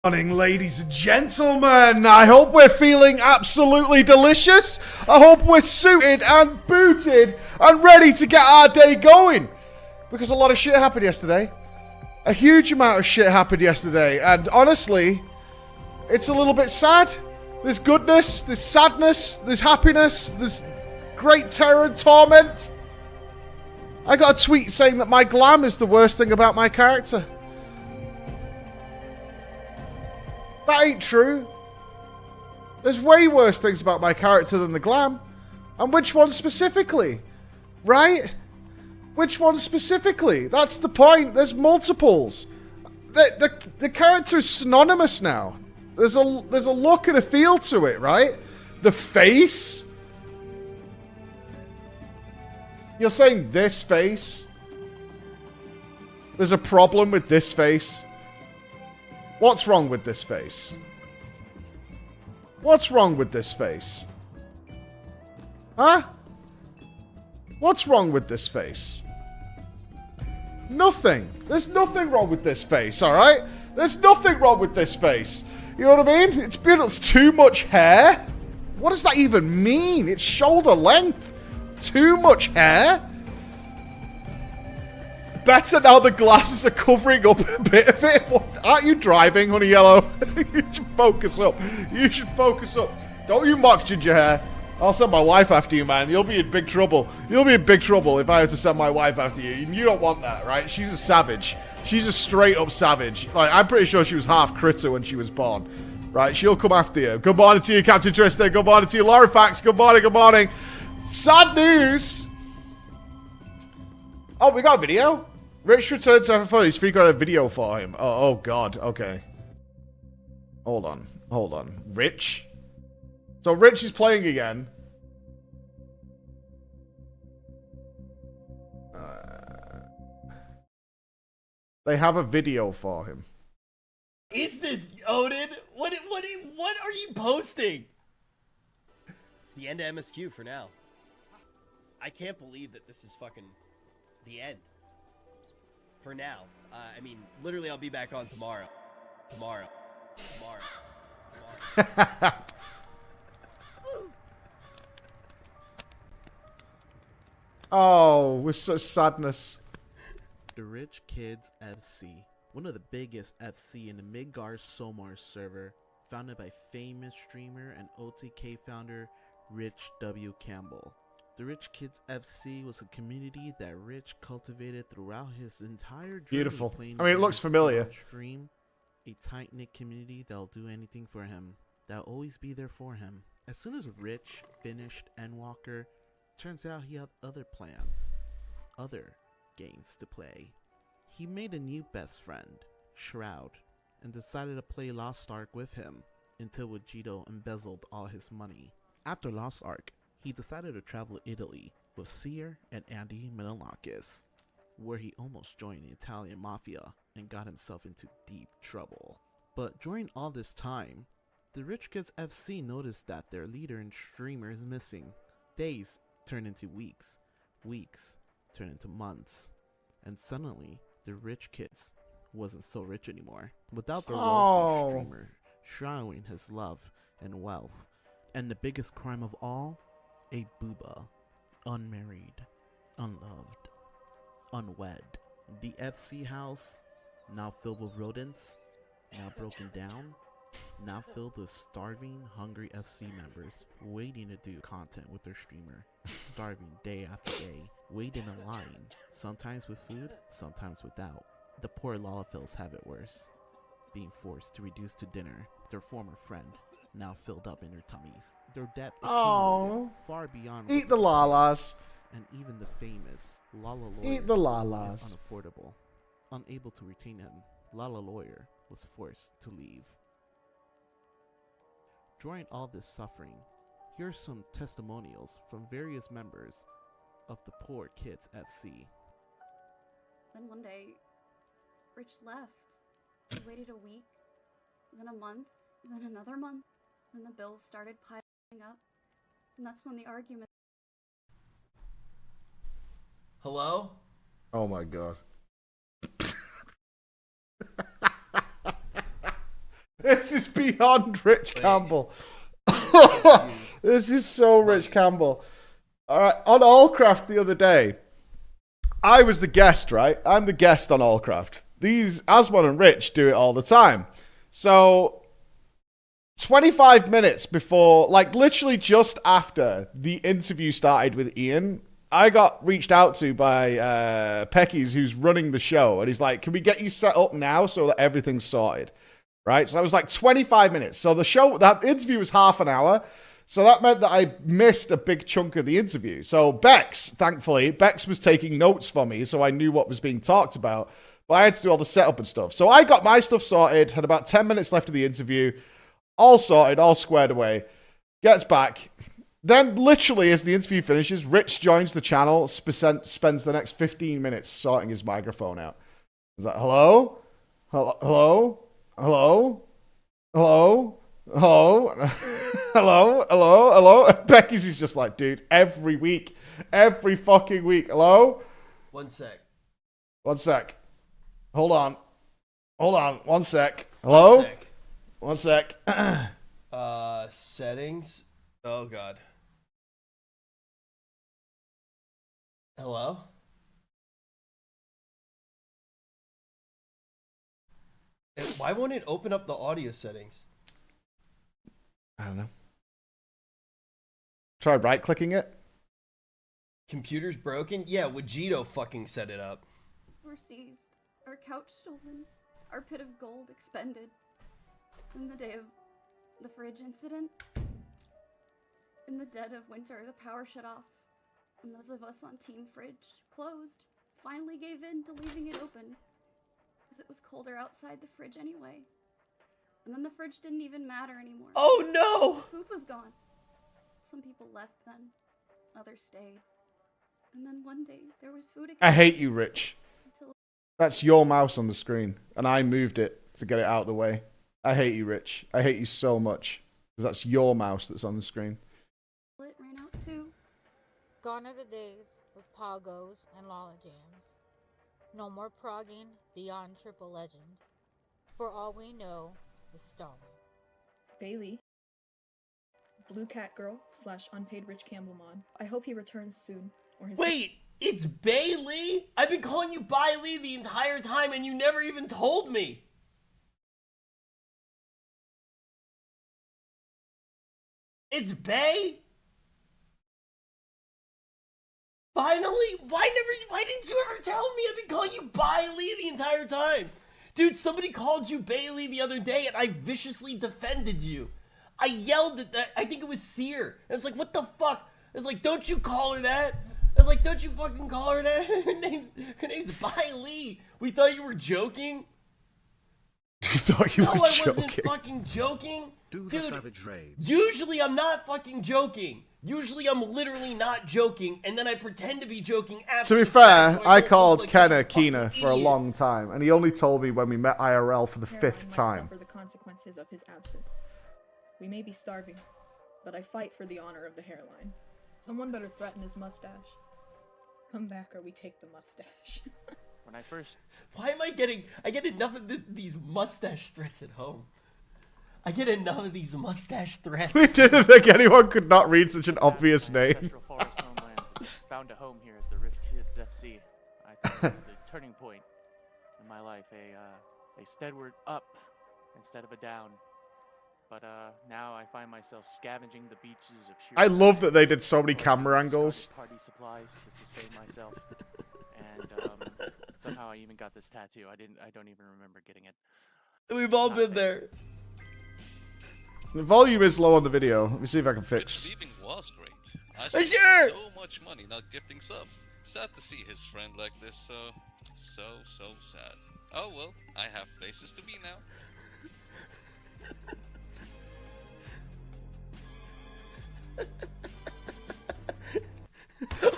Morning, ladies and gentlemen. I hope we're feeling absolutely delicious. I hope we're suited and booted and ready to get our day going. Because a lot of shit happened yesterday. A huge amount of shit happened yesterday. And honestly, it's a little bit sad. There's goodness, there's sadness, there's happiness, there's great terror and torment. I got a tweet saying that my glam is the worst thing about my character. That ain't true. There's way worse things about my character than the glam. And which one specifically? Right? Which one specifically? That's the point. There's multiples. The character is synonymous now. There's a look and a feel to it, right? The face. You're saying this face? There's a problem with this face? What's wrong with this face? What's wrong with this face? Huh? What's wrong with this face? Nothing. There's nothing wrong with this face, alright? There's nothing wrong with this face. You know what I mean? It's too much hair. What does that even mean? It's shoulder length. Too much hair? Better now the glasses are covering up a bit of it. What, aren't you driving, Honey Yellow? You should focus up. You should focus up. Don't you mock ginger hair. I'll send my wife after you, man. You'll be in big trouble. You'll be in big trouble if I have to send my wife after you. You don't want that, right? She's a savage. She's a straight up savage. Like, I'm pretty sure she was half critter when she was born. Right? She'll come after you. Good morning to you, Captain Tristan. Good morning to you, Lorifax. Good morning, good morning. Sad news. Oh, we got a video? Rich returned to FFXIV. He's got a video for him. Oh, God. Okay. Hold on. Rich? So Rich is playing again. They have a video for him. Is this Odin? What are you posting? It's the end of MSQ for now. I can't believe that this is fucking the end. For now. I mean, literally I'll be back on tomorrow. Tomorrow. Oh, with such sadness. The Rich Kids FC, one of the biggest FC in the Midgar Somar server, founded by famous streamer and OTK founder Rich W. Campbell. The Rich Kids FC was a community that Rich cultivated throughout his entire journey. Beautiful. Playing I mean, it looks familiar. on stream, a tight-knit community that'll do anything for him. That'll always be there for him. As soon as Rich finished Endwalker, turns out he had other plans, other games to play. He made a new best friend, Shroud, and decided to play Lost Ark with him until Vegito embezzled all his money. After Lost Ark, he decided to travel to Italy with Seer and Andy Menelakis, where he almost joined the Italian mafia and got himself into deep trouble. But during all this time, the Rich Kids FC noticed that their leader and streamer is missing. Days turned into weeks, weeks turned into months, and suddenly the Rich Kids wasn't so rich anymore. Without the wealthy streamer showering his love and wealth, and the biggest crime of all, a booba, unmarried, unloved, unwed. The FC house, now filled with rodents, now broken down, now filled with starving, hungry FC members waiting to do content with their streamer, starving day after day, waiting in line, sometimes with food, sometimes without. The poor Lalafels have it worse, being forced to reduce to dinner their former friend, now filled up in their tummies. Their debt accumulated far beyond Eat the lalas. and even the famous Lala Lawyer Eat the lalas. is unaffordable. Unable to retain him, Lala Lawyer was forced to leave. During all this suffering, here are some testimonials from various members of the Poor Kids FC. Then one day, Rich left. He waited a week, then a month, then another month. Then the bills started piling up, and that's when the argument. Hello? Oh my God. This is beyond Rich Campbell. This is so Rich Campbell. All right, on Allcraft the other day, I was the guest, right? I'm the guest on Allcraft. These Asmon and Rich do it all the time. So 25 minutes before, like literally just after the interview started with Ian, I got reached out to by Peckies, who's running the show, and he's like, can we get you set up now so that everything's sorted? Right? So that was like 25 minutes. So that interview was half an hour. So that meant that I missed a big chunk of the interview. So thankfully, Bex was taking notes for me, so I knew what was being talked about. But I had to do all the setup and stuff. So I got my stuff sorted, had about 10 minutes left of the interview, all sorted, all squared away. Gets back. Then, literally, as the interview finishes, Rich joins the channel, spends the next 15 minutes sorting his microphone out. He's like, hello? Hello? Hello? Hello? Hello? Hello? Hello? Hello? Becky's is just like, dude, every week. Every fucking week. Hello? One sec. Hold on. 1 sec. Hello? 1 sec. Settings. Oh, God. Hello? Why won't it open up the audio settings? I don't know. Try right-clicking it. Computer's broken? Yeah, Vegito fucking set it up. We're seized, our couch stolen, our pit of gold expended. In the day of the fridge incident, in the dead of winter, the power shut off, and those of us on Team Fridge closed, finally gave in to leaving it open, because it was colder outside the fridge anyway. And then the fridge didn't even matter anymore. Oh no! Food was gone. Some people left then, others stayed. And then one day, there was food again. I hate you, Rich. That's your mouse on the screen, and I moved it to get it out of the way. I hate you, Rich. I hate you so much, because that's your mouse that's on the screen. It ran out too. Gone are the days with poggos and lollygams. No more progging beyond triple legend. For all we know is Stalin. Bailey. Blue Cat Girl / unpaid Rich Campbell mod. I hope he returns soon. Or his Wait, it's Bailey? I've been calling you Bailey the entire time and you never even told me. It's Bay? Finally? Why didn't you ever tell me? I've been calling you Bailey the entire time. Dude, somebody called you Bailey the other day and I viciously defended you. I yelled at that. I think it was Seer. I was like, what the fuck? I was like, don't you call her that? I was like, don't you fucking call her that? Her name's Bailey. We thought you were joking. You thought you were joking? No, I wasn't fucking joking. Do the savage raids. Usually I'm not fucking joking. Usually I'm literally not joking, and then I pretend to be joking after. To be fair, I called Kenna Keena for a long time, and he only told me when we met IRL for the 5th time. Suffer the consequences of his absence. We may be starving, but I fight for the honor of the hairline. Someone better threaten his mustache. Come back or we take the mustache. When I first... Why am I getting... I get enough of these mustache threats at home. I get enough of these mustache threats. We didn't think anyone could not read such an obvious name. Ancestral forest homelands found a home here at the Rift Kids FC. I thought it was the turning point in my life. A steadward up instead of a down. But now I find myself scavenging the beaches of sheer... I love that they did so many camera angles. Party supplies to sustain myself. And somehow I even got this tattoo. I don't even remember getting it. We've all been there. The volume is low on the video. Let me see if I can fix. Leaving was great. I spent Sure. so much money not gifting subs. Sad to see his friend like this. So sad. Oh well, I have places to be now.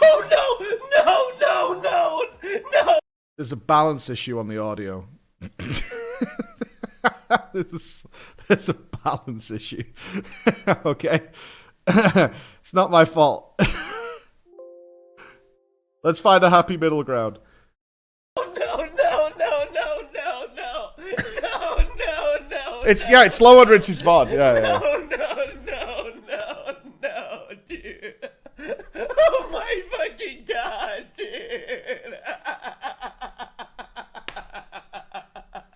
Oh no! There's a balance issue on the audio. There's a balance issue. Okay? It's not my fault. Let's find a happy middle ground. Oh, no. It's low on Rich's VOD. Yeah, yeah. No, dude. Oh my fucking god, dude.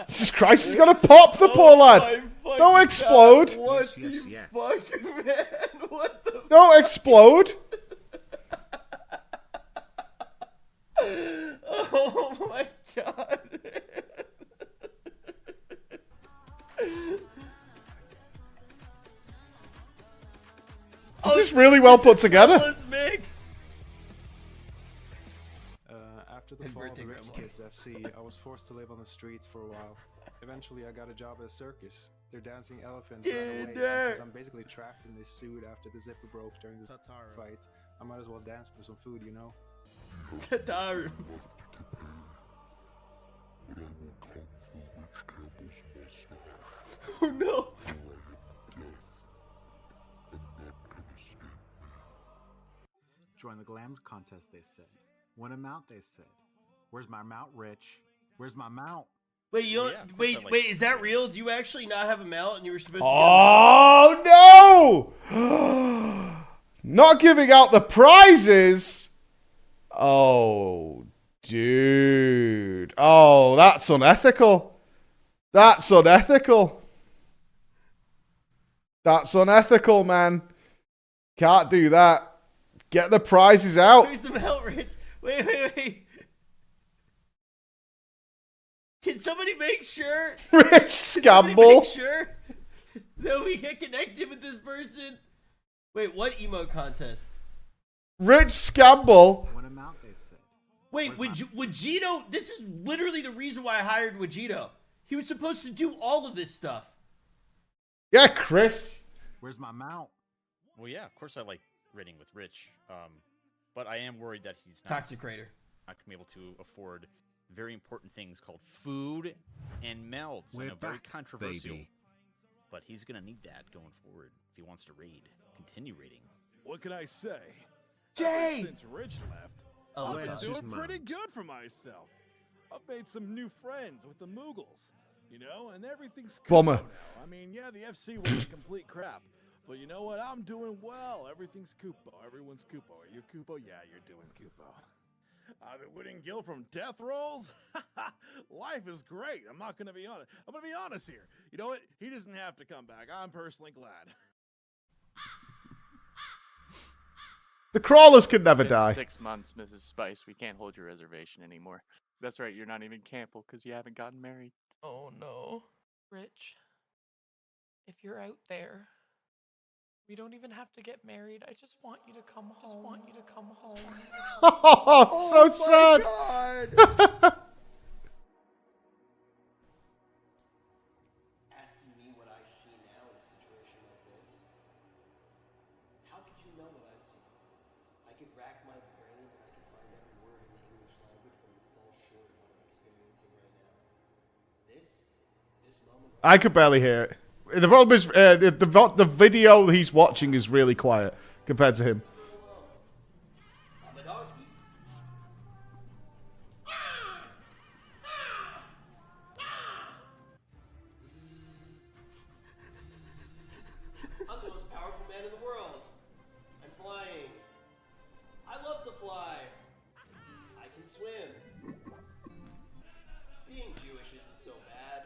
Jesus Christ, he's gonna pop the poor lad. Don't explode. God, what the fuck, man? What the Don't explode. Oh my god. This is really well put together. Mix. After the fall of the Rich Kids FC, I was forced to live on the streets for a while. Eventually, I got a job at a circus. They're dancing elephants right away. And since I'm basically trapped in this suit after the zipper broke during this fight, I might as well dance for some food, you know? Tataru. Oh no. Join the glam contest, they said. Win a mount, they said. Where's my mount, Rich? Where's my mount? Wait, you don't, wait, is that real? Do you actually not have a mount and you were supposed to Oh no! Not giving out the prizes. Oh, dude. Oh, that's unethical. That's unethical. That's unethical, man. Can't do that. Get the prizes out. Where's the mount, Rich? Wait. Can somebody make sure? Rich Scamble. Make sure that we get connected with this person. Wait, what emote contest? Rich Scamble. Win a mount, they said. Wait, Vegito? This is literally the reason why I hired Vegito. He was supposed to do all of this stuff. Yeah, Chris. Where's my mount? Well, yeah, of course I like raiding with Rich, but I am worried that he's Toxic Raider. not going to be able to afford very important things called food and melts. We're I know, very back, controversial. baby. But he's going to need that going forward if he wants to continue raiding. What can I say? Jay! Ever since Rich left, Oh, I've God. been doing pretty good for myself. I've made some new friends with the Moogles, you know, and everything's cool Bomber. now. I mean, yeah, the FC was a complete crap, but you know what? I'm doing well. Everything's Kupo. Everyone's Kupo. Are you Kupo? Yeah, you're doing Kupo. I've been winning Gil from death rolls. Life is great. I'm not going to be honest. I'm going to be honest here. You know what? He doesn't have to come back. I'm personally glad. The crawlers could never It's been die. 6 months, Mrs. Spice. We can't hold your reservation anymore. That's right, you're not even Campbell because you haven't gotten married. Oh no, Rich. If you're out there, we don't even have to get married. I just want you to come home. Oh, so sad. Asking me what I see now in a situation like this. How could you know what I see? I could rack my brain and I could find every word in the English language, but it would fall short of what I'm experiencing right now. This moment. I could barely hear it. The problem is the video he's watching is really quiet compared to him. I'm a donkey. I'm the most powerful man in the world. I'm flying. I love to fly. I can swim. Being Jewish isn't so bad.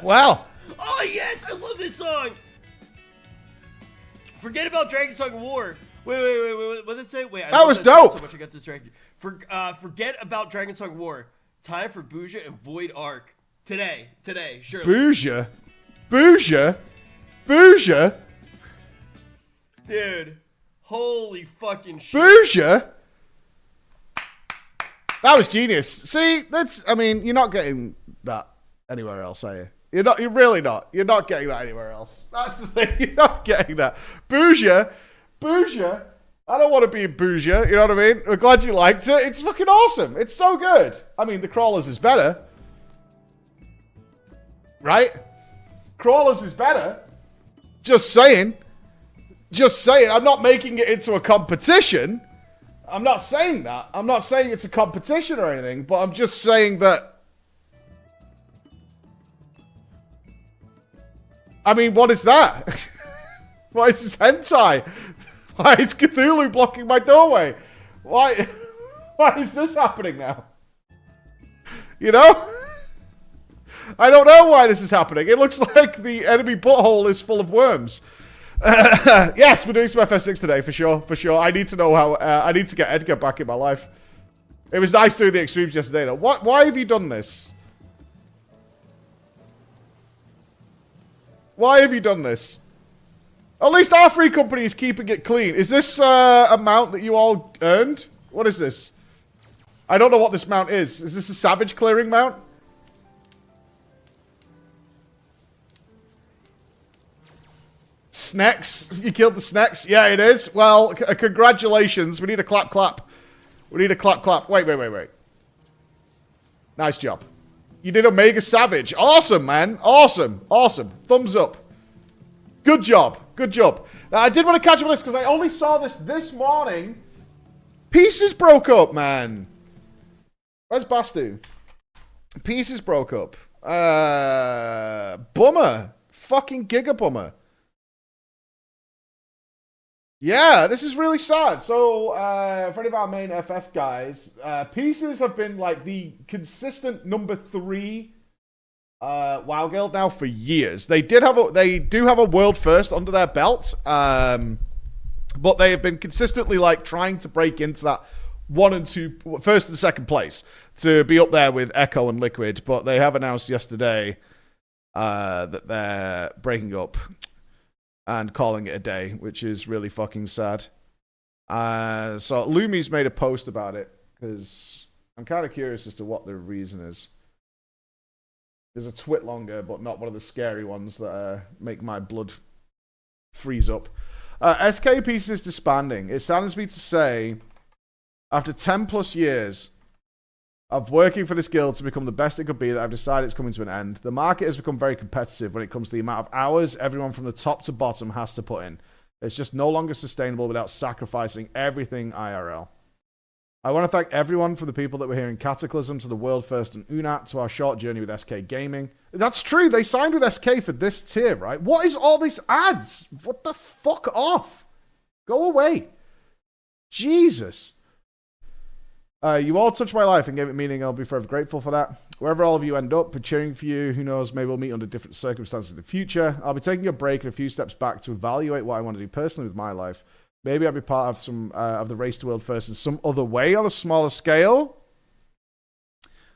Wow. Oh yes, I love this song. Forget about Dragon Song War. Wait. What did it say? Wait, That was dope. So much I got distracted. Forget about Dragon Song War. Time for Bouja and Void Arc. Today, surely. Bouja. Dude, holy fucking shit. Bouja. That was genius. See, you're not getting that anywhere else, are you? You're really not. You're not getting that anywhere else. That's the thing. You're not getting that. Bouja. I don't want to be in Bouja. You know what I mean? We're glad you liked it. It's fucking awesome. It's so good. I mean, the Crawlers is better. Right? Crawlers is better. Just saying. I'm not making it into a competition. I'm not saying that. I'm not saying it's a competition or anything, but I'm just saying that... I mean, what is that? Why is this hentai? Why is Cthulhu blocking my doorway? Why is this happening now? You know? I don't know why this is happening. It looks like the enemy butthole is full of worms. Yes, we're doing some FF6 today, for sure, for sure. I need to know how... I need to get Edgar back in my life. It was nice doing the extremes yesterday, though. Why have you done this? Why have you done this? At least our free company is keeping it clean. Is this a mount that you all earned? What is this? I don't know what this mount is. Is this a savage clearing mount? Snacks? You killed the snacks? Yeah, it is. Well, congratulations. We need a clap clap. We need a clap clap. Wait. Nice job. You did Omega Savage. Awesome, man. Awesome. Thumbs up. Good job. Now, I did want to catch up on this because I only saw this morning. Pieces broke up, man. Where's Bastu? Pieces broke up. Bummer. Fucking giga bummer. Yeah, this is really sad. So, for any of our main FF guys, Pieces have been like the consistent number 3 WoW guild now for years. They do have a world first under their belt, but they have been consistently like trying to break into that 1 and 2, first and second place to be up there with Echo and Liquid. But they have announced yesterday that they're breaking up and calling it a day, which is really fucking sad. So Lumi's made a post about it, because I'm kind of curious as to what the reason is. There's a twit longer, but not one of the scary ones that make my blood freeze up. SK Pieces is disbanding. It saddens me to say, after 10 plus years of working for this guild to become the best it could be, that I've decided it's coming to an end. The market has become very competitive when it comes to the amount of hours everyone from the top to bottom has to put in. It's just no longer sustainable without sacrificing everything IRL. I want to thank everyone, from the people that were here in Cataclysm to the World First and UNAT to our short journey with SK Gaming. That's true, they signed with SK for this tier, right? What is all these ads? What the fuck off? Go away. Jesus. You all touched my life and gave it meaning. I'll be forever grateful for that. Wherever all of you end up, we're cheering for you. Who knows, maybe we'll meet under different circumstances in the future. I'll be taking a break and a few steps back to evaluate what I want to do personally with my life. Maybe I'll be part of some of the Race to World First in some other way on a smaller scale.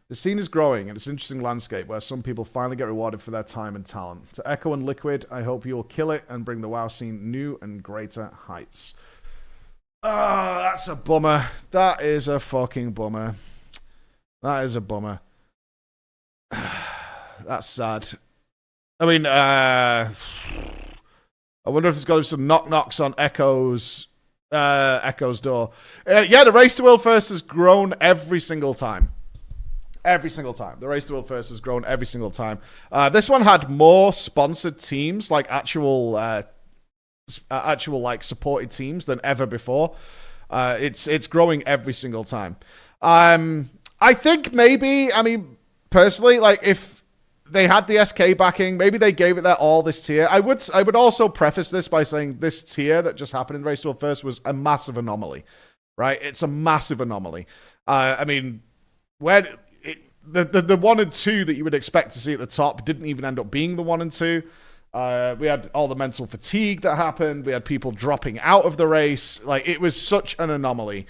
The scene is growing, and it's an interesting landscape where some people finally get rewarded for their time and talent. To Echo and Liquid, I hope you will kill it and bring the WoW scene new and greater heights. Oh, that's a bummer. That is a fucking bummer. That is a bummer. That's sad. I mean, I wonder if there's got to be some knock-knocks on Echo's door. Yeah, the Race to World First has grown every single time. Every single time. The Race to World First has grown every single time. This one had more sponsored teams, like actual like supported teams than ever before. It's growing every single time. I think maybe, I mean, personally, like if they had the SK backing, maybe they gave it their all this tier. I would also preface this by saying this tier that just happened in Race to World First was a massive anomaly, right? It's a massive anomaly. I mean, where the 1 and 2 that you would expect to see at the top didn't even end up being the 1 and 2. We had all the mental fatigue that happened. We had people dropping out of the race. Like, it was such an anomaly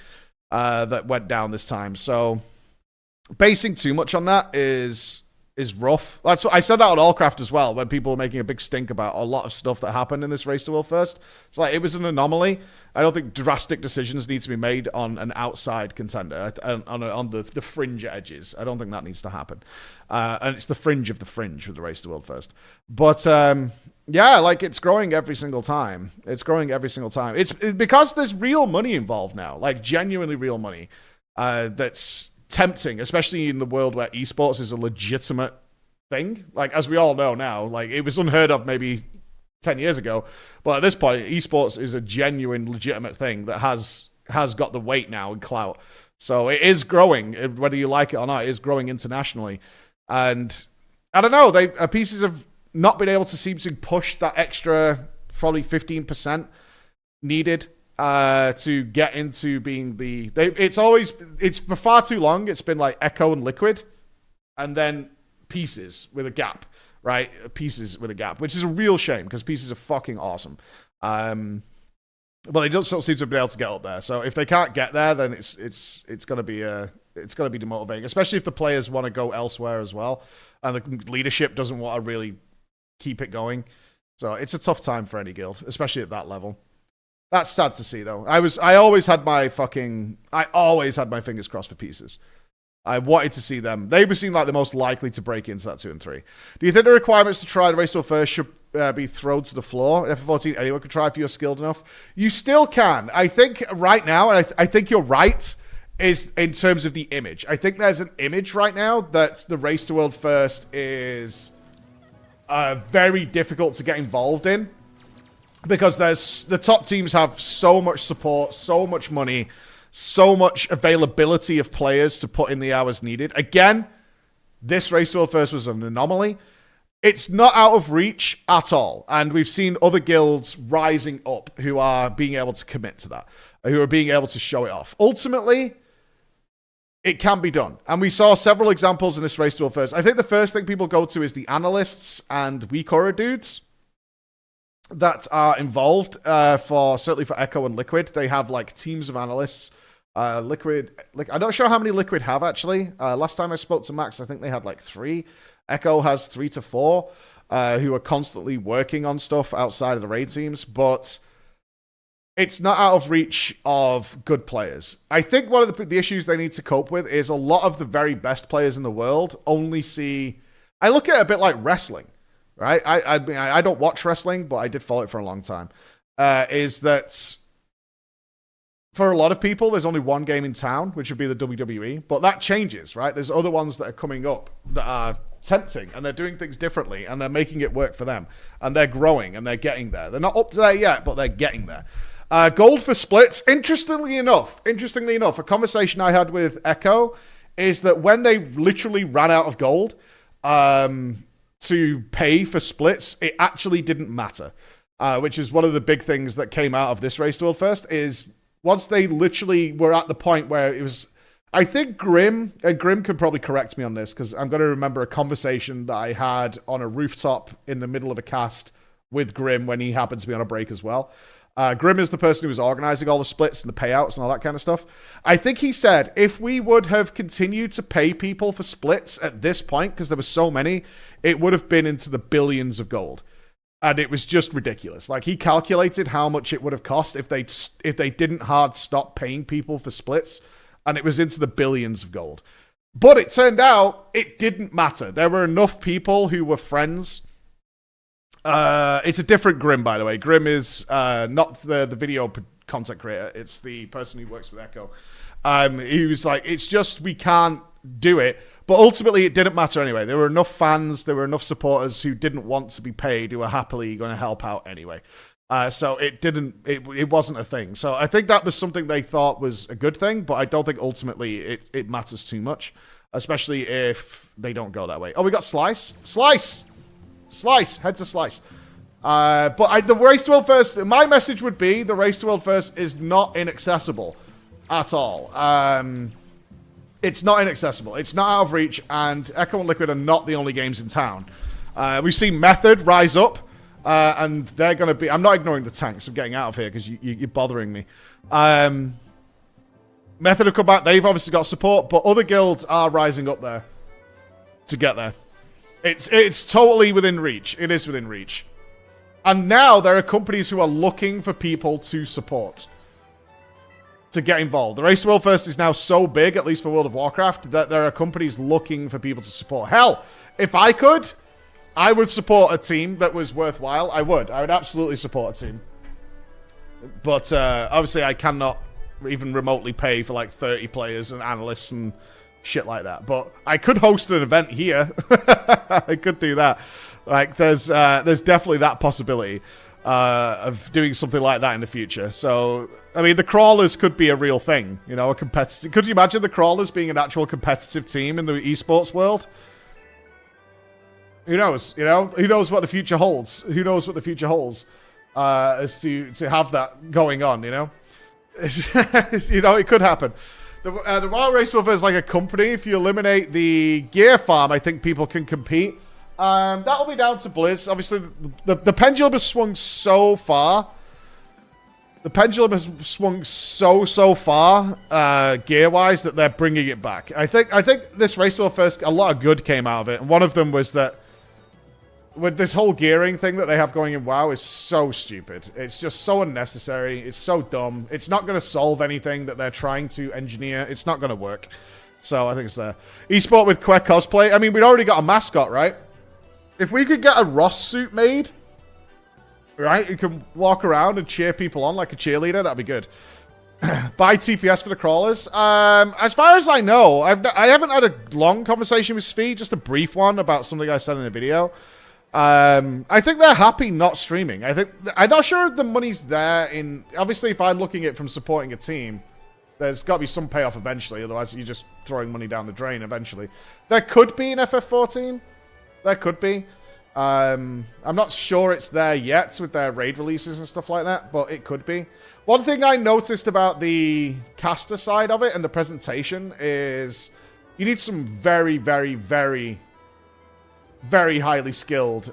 that went down this time. So basing too much on that is rough. That's what I said that on Allcraft as well, when people were making a big stink about a lot of stuff that happened in this Race to World First. It's like, it was an anomaly. I don't think drastic decisions need to be made on an outside contender, on the fringe edges. I don't think that needs to happen. And it's the fringe of the fringe with the Race to World First. But yeah, like, it's growing every single time. It's growing every single time. It's because there's real money involved now, like genuinely real money. That's tempting, especially in the world where esports is a legitimate thing. Like, as we all know now, like, it was unheard of maybe 10 years ago, but at this point, esports is a genuine, legitimate thing that has has got the weight now in clout. So it is growing, whether you like it or not. It is growing internationally, and I don't know. Pieces have not been able to seem to push that extra probably 15% needed to get into being it's for far too long. It's been like Echo and Liquid, and then Pieces with a gap, right? Pieces with a gap, which is a real shame because Pieces are fucking awesome. But they don't seem to be able to get up there. So if they can't get there, then it's gonna be demotivating, especially if the players want to go elsewhere as well, and the leadership doesn't want to really keep it going. So it's a tough time for any guild, especially at that level. That's sad to see, though. I always had my fingers crossed for Pieces. I wanted to see them. They seem like the most likely to break into that 2 and 3. Do you think the requirements to try the race to first should be thrown to the floor? FF14, anyone could try if you're skilled enough. You still can. I think right now, and I think you're right, is in terms of the image. I think there's an image right now that the race to world first is very difficult to get involved in, because the top teams have so much support, so much money, so much availability of players to put in the hours needed. Again, this race to world first was an anomaly. It's not out of reach at all, and we've seen other guilds rising up who are being able to commit to that, who are being able to show it off. Ultimately, it can be done, and we saw several examples in this race to world first. I think the first thing people go to is the analysts and WeCora dudes that are involved certainly for Echo and Liquid. They have like teams of analysts. Liquid, I'm not sure how many Liquid have actually. Last time I spoke to Max, I think they had like 3. Echo has 3 to 4 who are constantly working on stuff outside of the raid teams, but it's not out of reach of good players. I think one of the issues they need to cope with is a lot of the very best players in the world only see... I look at it a bit like wrestling, right? I mean, I don't watch wrestling, but I did follow it for a long time. Is that for a lot of people, there's only one game in town, which would be the WWE, but that changes, right? There's other ones that are coming up that are tempting, and they're doing things differently, and they're making it work for them, and they're growing, and they're getting there. They're not up to there yet, but they're getting there. Gold for splits. Interestingly enough, a conversation I had with Echo is that when they literally ran out of gold to pay for splits, it actually didn't matter, which is one of the big things that came out of this race to world first, is once they literally were at the point where it was... I think Grim could probably correct me on this, because I'm going to remember a conversation that I had on a rooftop in the middle of a cast with Grim when he happened to be on a break as well. Grim is the person who was organizing all the splits and the payouts and all that kind of stuff. I think he said if we would have continued to pay people for splits at this point, because there were so many, it would have been into the billions of gold. And it was just ridiculous. Like, he calculated how much it would have cost if they didn't hard stop paying people for splits, and it was into the billions of gold. But it turned out it didn't matter. There were enough people who were friends. It's a different Grim, by the way. Grim is not the video content creator. It's the person who works with Echo. He was like, it's just we can't do it. But ultimately, it didn't matter anyway. There were enough fans, there were enough supporters who didn't want to be paid, who were happily going to help out anyway. So it wasn't a thing. So I think that was something they thought was a good thing, but I don't think ultimately it matters too much, especially if they don't go that way. Oh, we got Slice. Head to Slice. But the race to world first, my message would be the race to world first is not inaccessible at all. It's not inaccessible. It's not out of reach, and Echo and Liquid are not the only games in town. We've seen Method rise up, and they're going to be... I'm not ignoring the tanks. I'm getting out of here because you're bothering me. Method have come back. They've obviously got support, but other guilds are rising up there to get there. It's totally within reach. It is within reach. And now there are companies who are looking for people to support, to get involved. The Race to World First is now so big, at least for World of Warcraft, that there are companies looking for people to support. Hell, if I could, I would support a team that was worthwhile. I would absolutely support a team. But obviously I cannot even remotely pay for like 30 players and analysts and shit like that. But I could host an event here. I could do that. Like, there's definitely that possibility. of doing something like that in the future. So, I mean, the Crawlers could be a real thing, you know, a competitive. Could you imagine the Crawlers being an actual competitive team in the esports world? Who knows? You know, who knows what the future holds? Who knows what the future holds? As to have that going on, you know, you know, it could happen. The Wild Race Wolf is like a company. If you eliminate the gear farm, I think people can compete. That'll be down to Blizz. Obviously, the pendulum has swung so far. The pendulum has swung so far, gear-wise, that they're bringing it back. I think this Race Wolf first, a lot of good came out of it, and one of them was that with this whole gearing thing that they have going in WoW is so stupid. It's just so unnecessary. It's so dumb. It's not going to solve anything that they're trying to engineer. It's not going to work. So I think it's there. Esport with Quest cosplay. I mean, we'd already got a mascot, right? If we could get a Ross suit made, right, you can walk around and cheer people on like a cheerleader, that'd be good. Buy TPS for the Crawlers. As far as I know, I haven't had a long conversation with Svi, just a brief one about something I said in a video. I think they're happy not streaming. I'm not sure if the money's there in... Obviously, if I'm looking at it from supporting a team, there's got to be some payoff eventually. Otherwise, you're just throwing money down the drain eventually. There could be an FF14. There could be. I'm not sure it's there yet with their raid releases and stuff like that, but it could be. One thing I noticed about the caster side of it and the presentation is you need some very, very, very... very highly skilled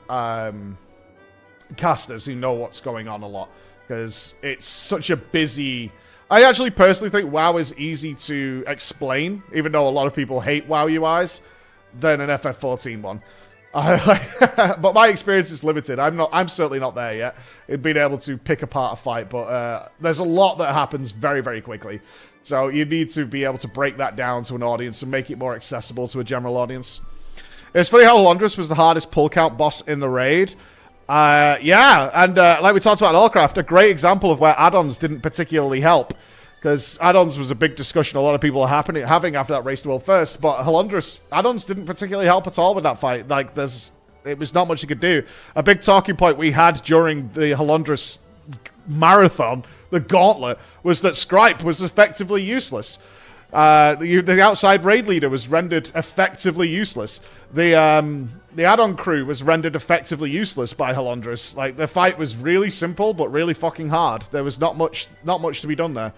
casters who know what's going on a lot, because it's such a busy... I actually personally think WoW is easy to explain, even though a lot of people hate WoW UIs, than an FF14 one. But my experience is limited. I'm certainly not there yet in being able to pick apart a fight, but there's a lot that happens very, very quickly. So you need to be able to break that down to an audience and make it more accessible to a general audience. It's funny how Londrus was the hardest pull count boss in the raid. Yeah, and like we talked about in Allcraft, a great example of where add-ons didn't particularly help. Because add-ons was a big discussion a lot of people are having after that Race to World First. But Halundrus, add-ons didn't particularly help at all with that fight. Like, it was not much you could do. A big talking point we had during the Halundrus marathon, the gauntlet, was that Scripe was effectively useless. The outside raid leader was rendered effectively useless. The add-on crew was rendered effectively useless by Halundrus. Like, the fight was really simple, but really fucking hard. There was not much to be done there.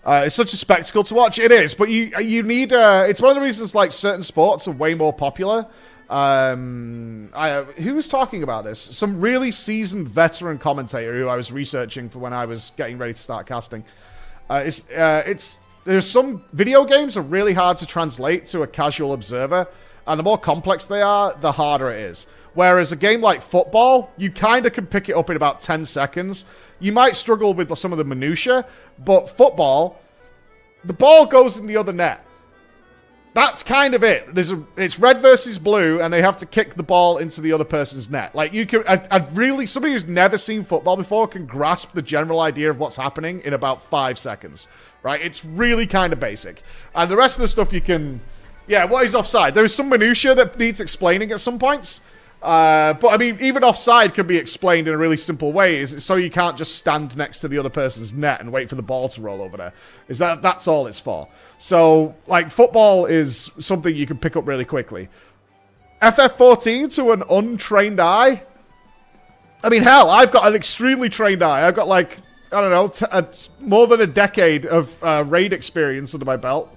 It's such a spectacle to watch. It is, but you need... it's one of the reasons, like, certain sports are way more popular. Who was talking about this? Some really seasoned veteran commentator who I was researching for when I was getting ready to start casting. There's some video games are really hard to translate to a casual observer, and the more complex they are, the harder it is. Whereas a game like football, you kind of can pick it up in about 10 seconds. You might struggle with some of the minutiae, but football, the ball goes in the other net. That's kind of it. It's red versus blue, and they have to kick the ball into the other person's net. Like, you can, somebody who's never seen football before can grasp the general idea of what's happening in about 5 seconds, right? It's really kind of basic. And the rest of the stuff you can, yeah, what is offside? There is some minutia that needs explaining at some points. But I mean, even offside can be explained in a really simple way. Is so you can't just stand next to the other person's net and wait for the ball to roll over there. That's all it's for. So, like, football is something you can pick up really quickly. FF14 to an untrained eye. I mean, hell, I've got an extremely trained eye. I've got, like, I don't know, more than a decade of raid experience under my belt.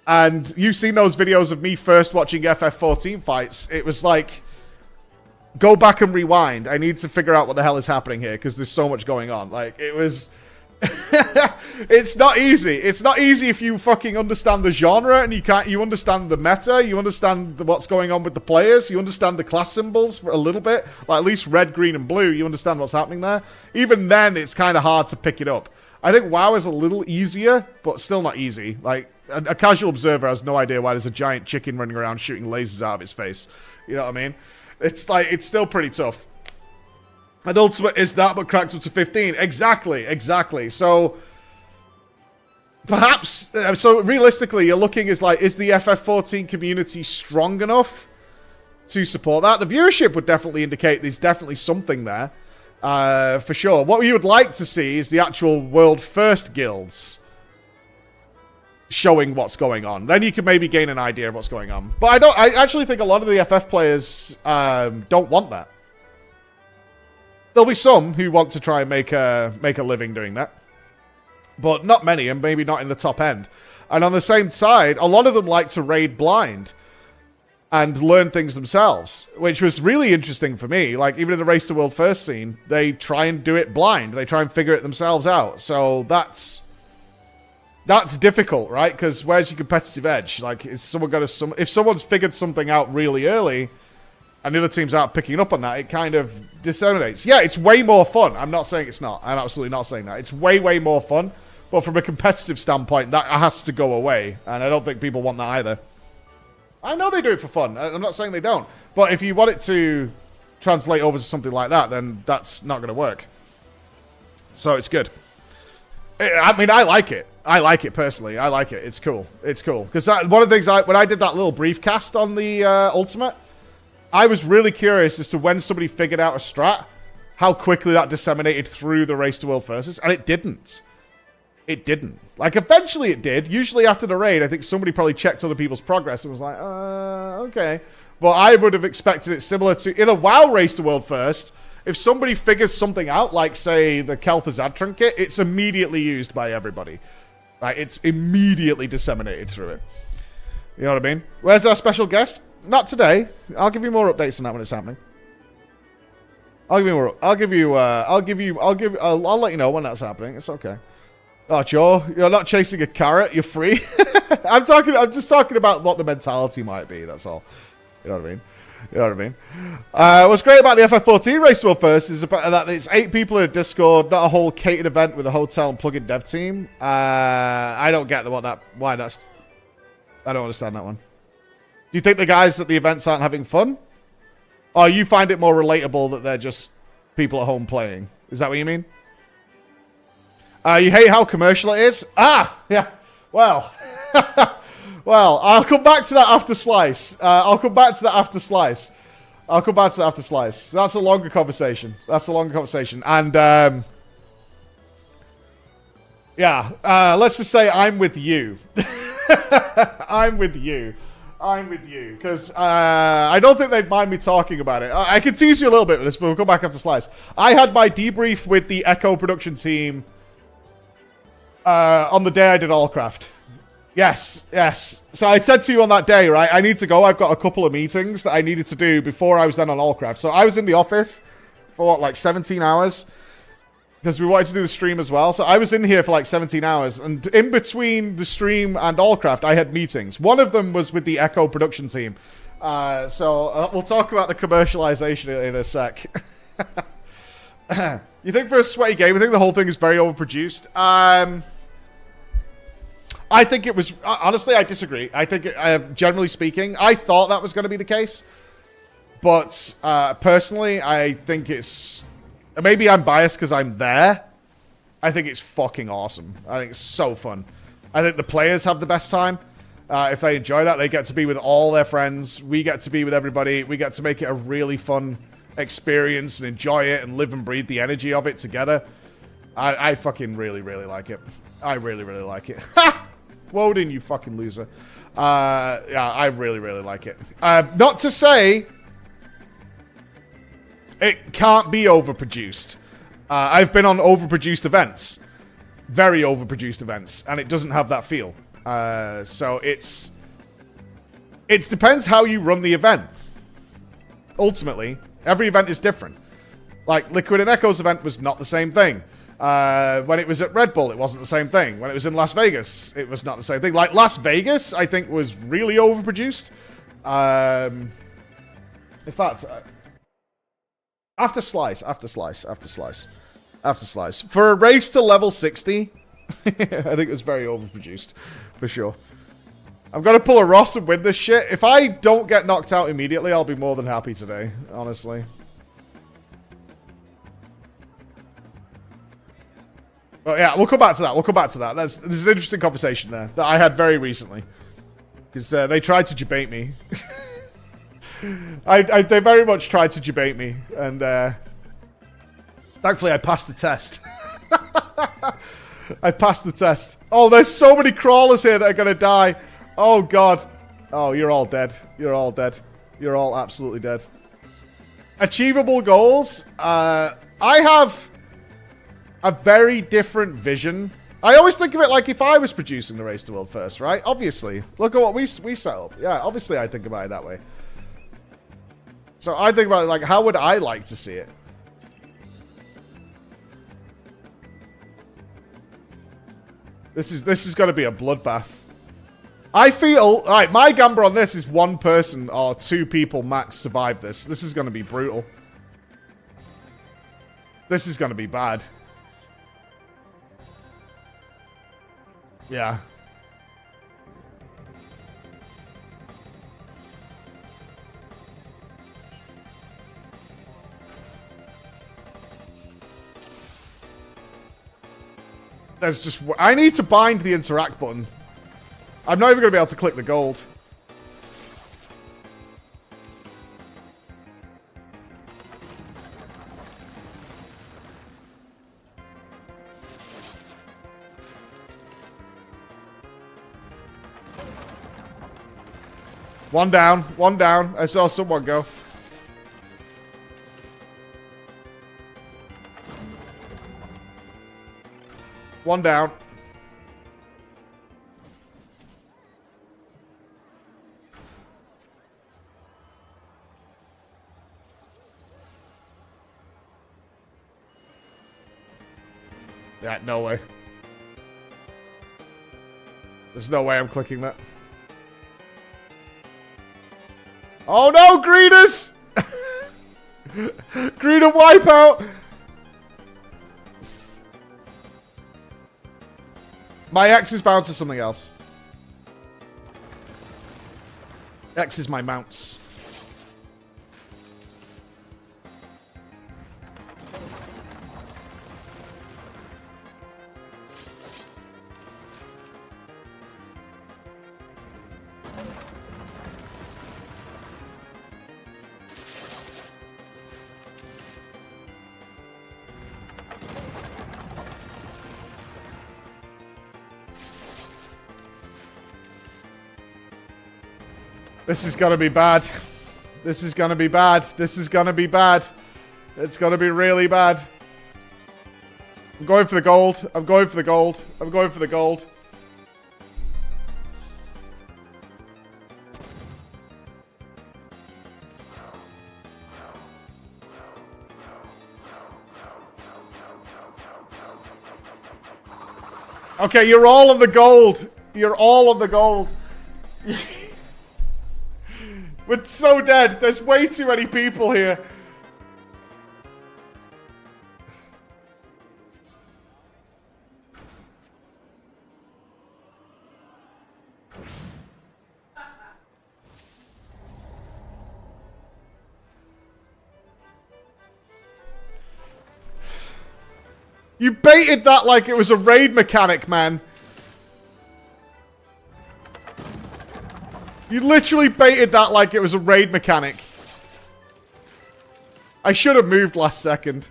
And you've seen those videos of me first watching FF14 fights. It was like, go back and rewind. I need to figure out what the hell is happening here because there's so much going on. Like, it was... It's not easy. It's not easy if you fucking understand the genre and you understand the meta, you understand what's going on with the players, you understand the class symbols for a little bit, like at least red, green, and blue, you understand what's happening there. Even then, it's kind of hard to pick it up. I think WoW is a little easier, but still not easy. Like, a casual observer has no idea why there's a giant chicken running around shooting lasers out of its face. You know what I mean? It's like, it's still pretty tough. And Ultimate is that, but cracked up to 15. Exactly. So, perhaps, so realistically, you're looking is like, is the FF14 community strong enough to support that? The viewership would definitely indicate there's definitely something there. For sure. What we would like to see is the actual world first guilds showing what's going on. Then you can maybe gain an idea of what's going on. But I actually think a lot of the FF players don't want that. There'll be some who want to try and make a living doing that. But not many, and maybe not in the top end. And on the same side, a lot of them like to raid blind and learn things themselves, which was really interesting for me. Like, even in the Race to World First scene, they try and do it blind. They try and figure it themselves out. So that's difficult, right? Because where's your competitive edge? Like, if someone's figured something out really early and the other teams aren't picking up on that, it kind of disseminates. Yeah, it's way more fun. I'm not saying it's not. I'm absolutely not saying that. It's way, way more fun. But from a competitive standpoint, that has to go away. And I don't think people want that either. I know they do it for fun. I'm not saying they don't. But if you want it to translate over to something like that, then that's not going to work. So it's good. I mean, I like it. I like it personally. I like it. It's cool. It's cool. Because one of the things, when I did that little brief cast on the Ultimate, I was really curious as to when somebody figured out a strat, how quickly that disseminated through the Race to World Versus, and it didn't. It didn't. Like, eventually it did. Usually after the raid, I think somebody probably checked other people's progress and was like, okay. But I would have expected it similar to, in a WoW Race to World First, if somebody figures something out, like, say, the Kel'Thuzad trinket, it's immediately used by everybody. Right? It's immediately disseminated through it. You know what I mean? Where's our special guest? Not today. I'll give you more updates on that when it's happening. I'll let you know when that's happening. It's okay. Oh, Joe, you're not chasing a carrot. You're free. I'm just talking about what the mentality might be. That's all. You know what I mean? You know what I mean? What's great about the FF14 Race to World First is that it's 8 people in a Discord, not a whole catered event with a hotel and plug-in dev team. I don't get why that's. I don't understand that one. Do you think the guys at the events aren't having fun? Or you find it more relatable that they're just people at home playing? Is that what you mean? You hate how commercial it is? Yeah. Well. Well, I'll come back to that after Slice. That's a longer conversation. And, yeah. Let's just say I'm with you. I'm with you. Because I don't think they'd mind me talking about it. I can tease you a little bit with this, but we'll come back after Slice. I had my debrief with the Echo production team on the day I did Allcraft. Yes. So I said to you on that day, right, I need to go. I've got a couple of meetings that I needed to do before I was then on Allcraft. So I was in the office for, like 17 hours? Because we wanted to do the stream as well. So I was in here for like 17 hours. And in between the stream and Allcraft, I had meetings. One of them was with the Echo production team. So we'll talk about the commercialization in a sec. You think for a sweaty game, I think the whole thing is very overproduced. I think it was... Honestly, I disagree. I think, generally speaking, I thought that was going to be the case. But personally, I think it's... Maybe I'm biased because I'm there. I think it's fucking awesome. I think it's so fun. I think the players have the best time. If they enjoy that, they get to be with all their friends. We get to be with everybody. We get to make it a really fun experience and enjoy it and live and breathe the energy of it together. I fucking really, really like it. I really, really like it. Ha! Woden, you fucking loser. Yeah, I really, really like it. Not to say... It can't be overproduced. I've been on overproduced events. Very overproduced events. And it doesn't have that feel. So it depends how you run the event. Ultimately, every event is different. Like, Liquid and Echo's event was not the same thing. When it was at Red Bull, it wasn't the same thing. When it was in Las Vegas, it was not the same thing. Like, Las Vegas, I think, was really overproduced. In fact... After Slice. For a race to level 60, I think it was very overproduced, for sure. I'm going to pull a Ross and win this shit. If I don't get knocked out immediately, I'll be more than happy today, honestly. But yeah, we'll come back to that. There's an interesting conversation there that I had very recently. Because they tried to debate me. They very much tried to debate me, and Thankfully, I passed the test. I passed the test. Oh, there's so many crawlers here that are going to die. Oh, God. Oh, you're all dead. You're all dead. You're all absolutely dead. Achievable goals. I have a very different vision. I always think of it like if I was producing the Race to World first, right? Obviously. Look at what we set up. Yeah, obviously I think about it that way. So I think about it like, how would I like to see it? This is going to be a bloodbath. I feel... Alright, my gamble on this is one person or two people max survive this. This is going to be brutal. This is going to be bad. Yeah. There's just... I need to bind the interact button. I'm not even going to be able to click the gold. One down. One down. I saw someone go. One down. Yeah, no way. There's no way I'm clicking that. Oh no, greeters! Greeter wipeout! My X is bound to something else. X is my mounts. This is gonna be bad. This is gonna be bad. This is gonna be bad. It's gonna be really bad. I'm going for the gold. I'm going for the gold. I'm going for the gold. Okay, you're all on the gold. You're all on the gold. We're so dead. There's way too many people here. You baited that like it was a raid mechanic, man. You literally baited that like it was a raid mechanic. I should have moved last second.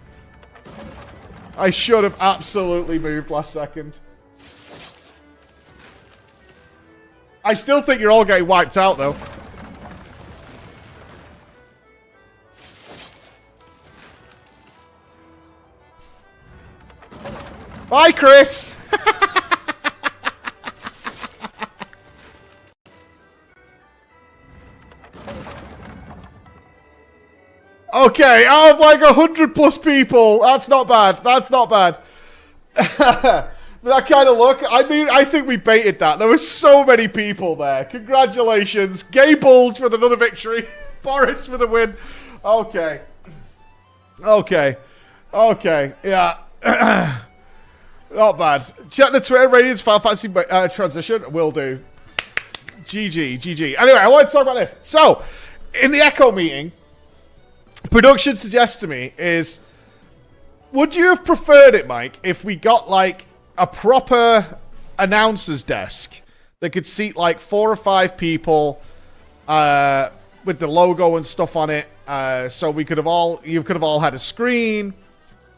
I should have absolutely moved last second. I still think you're all getting wiped out, though. Bye, Chris! Okay, out of like 100 plus people. That's not bad. That's not bad. That kind of look. I mean, I think we baited that. There were so many people there. Congratulations. Gay Bulge with another victory. Boris with a win. Okay. Okay. Okay. Yeah. Not bad. Check the Twitter ratings. Final Fantasy transition. Will do. GG. GG. Anyway, I want to talk about this. So, in the Echo meeting, production suggests to me is, would you have preferred it, Mike, if we got like a proper announcer's desk that could seat like 4 or 5 people with the logo and stuff on it, so we could have all, you could have all had a screen,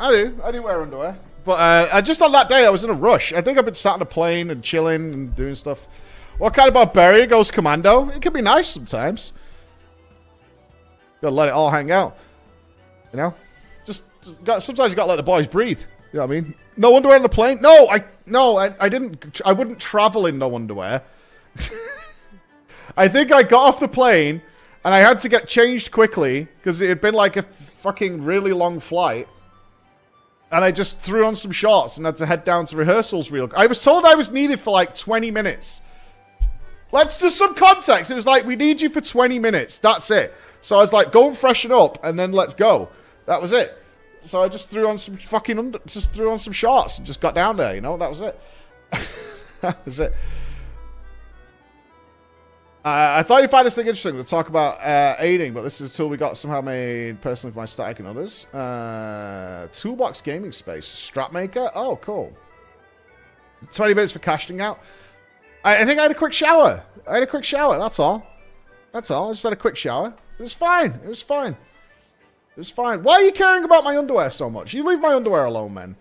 I do wear underwear. But I just on that day, I was in a rush. I think I've been sat on a plane and chilling and doing stuff. What kind of barbarian goes commando? It can be nice sometimes. Gotta let it all hang out. You know? Sometimes you gotta let the boys breathe. You know what I mean? No underwear on the plane? No, I didn't. I wouldn't travel in no underwear. I think I got off the plane and I had to get changed quickly because it had been like a fucking really long flight. And I just threw on some shorts and had to head down to rehearsals real. I was told I was needed for like 20 minutes. Let's just some context. It was like, we need you for 20 minutes. That's it. So I was like, go and freshen up and then let's go. That was it. So I just threw on some fucking just threw on some shorts and just got down there, you know? That was it. That was it. I thought you'd find this thing interesting to talk about aiding, but this is a tool we got somehow made personally for my static and others. Toolbox Gaming Space. Strap Maker? Oh, cool. 20 minutes for casting out. I think I had a quick shower. That's all. That's all. I just had a quick shower. It was fine. It was fine. It was fine. Why are you caring about my underwear so much? You leave my underwear alone, man.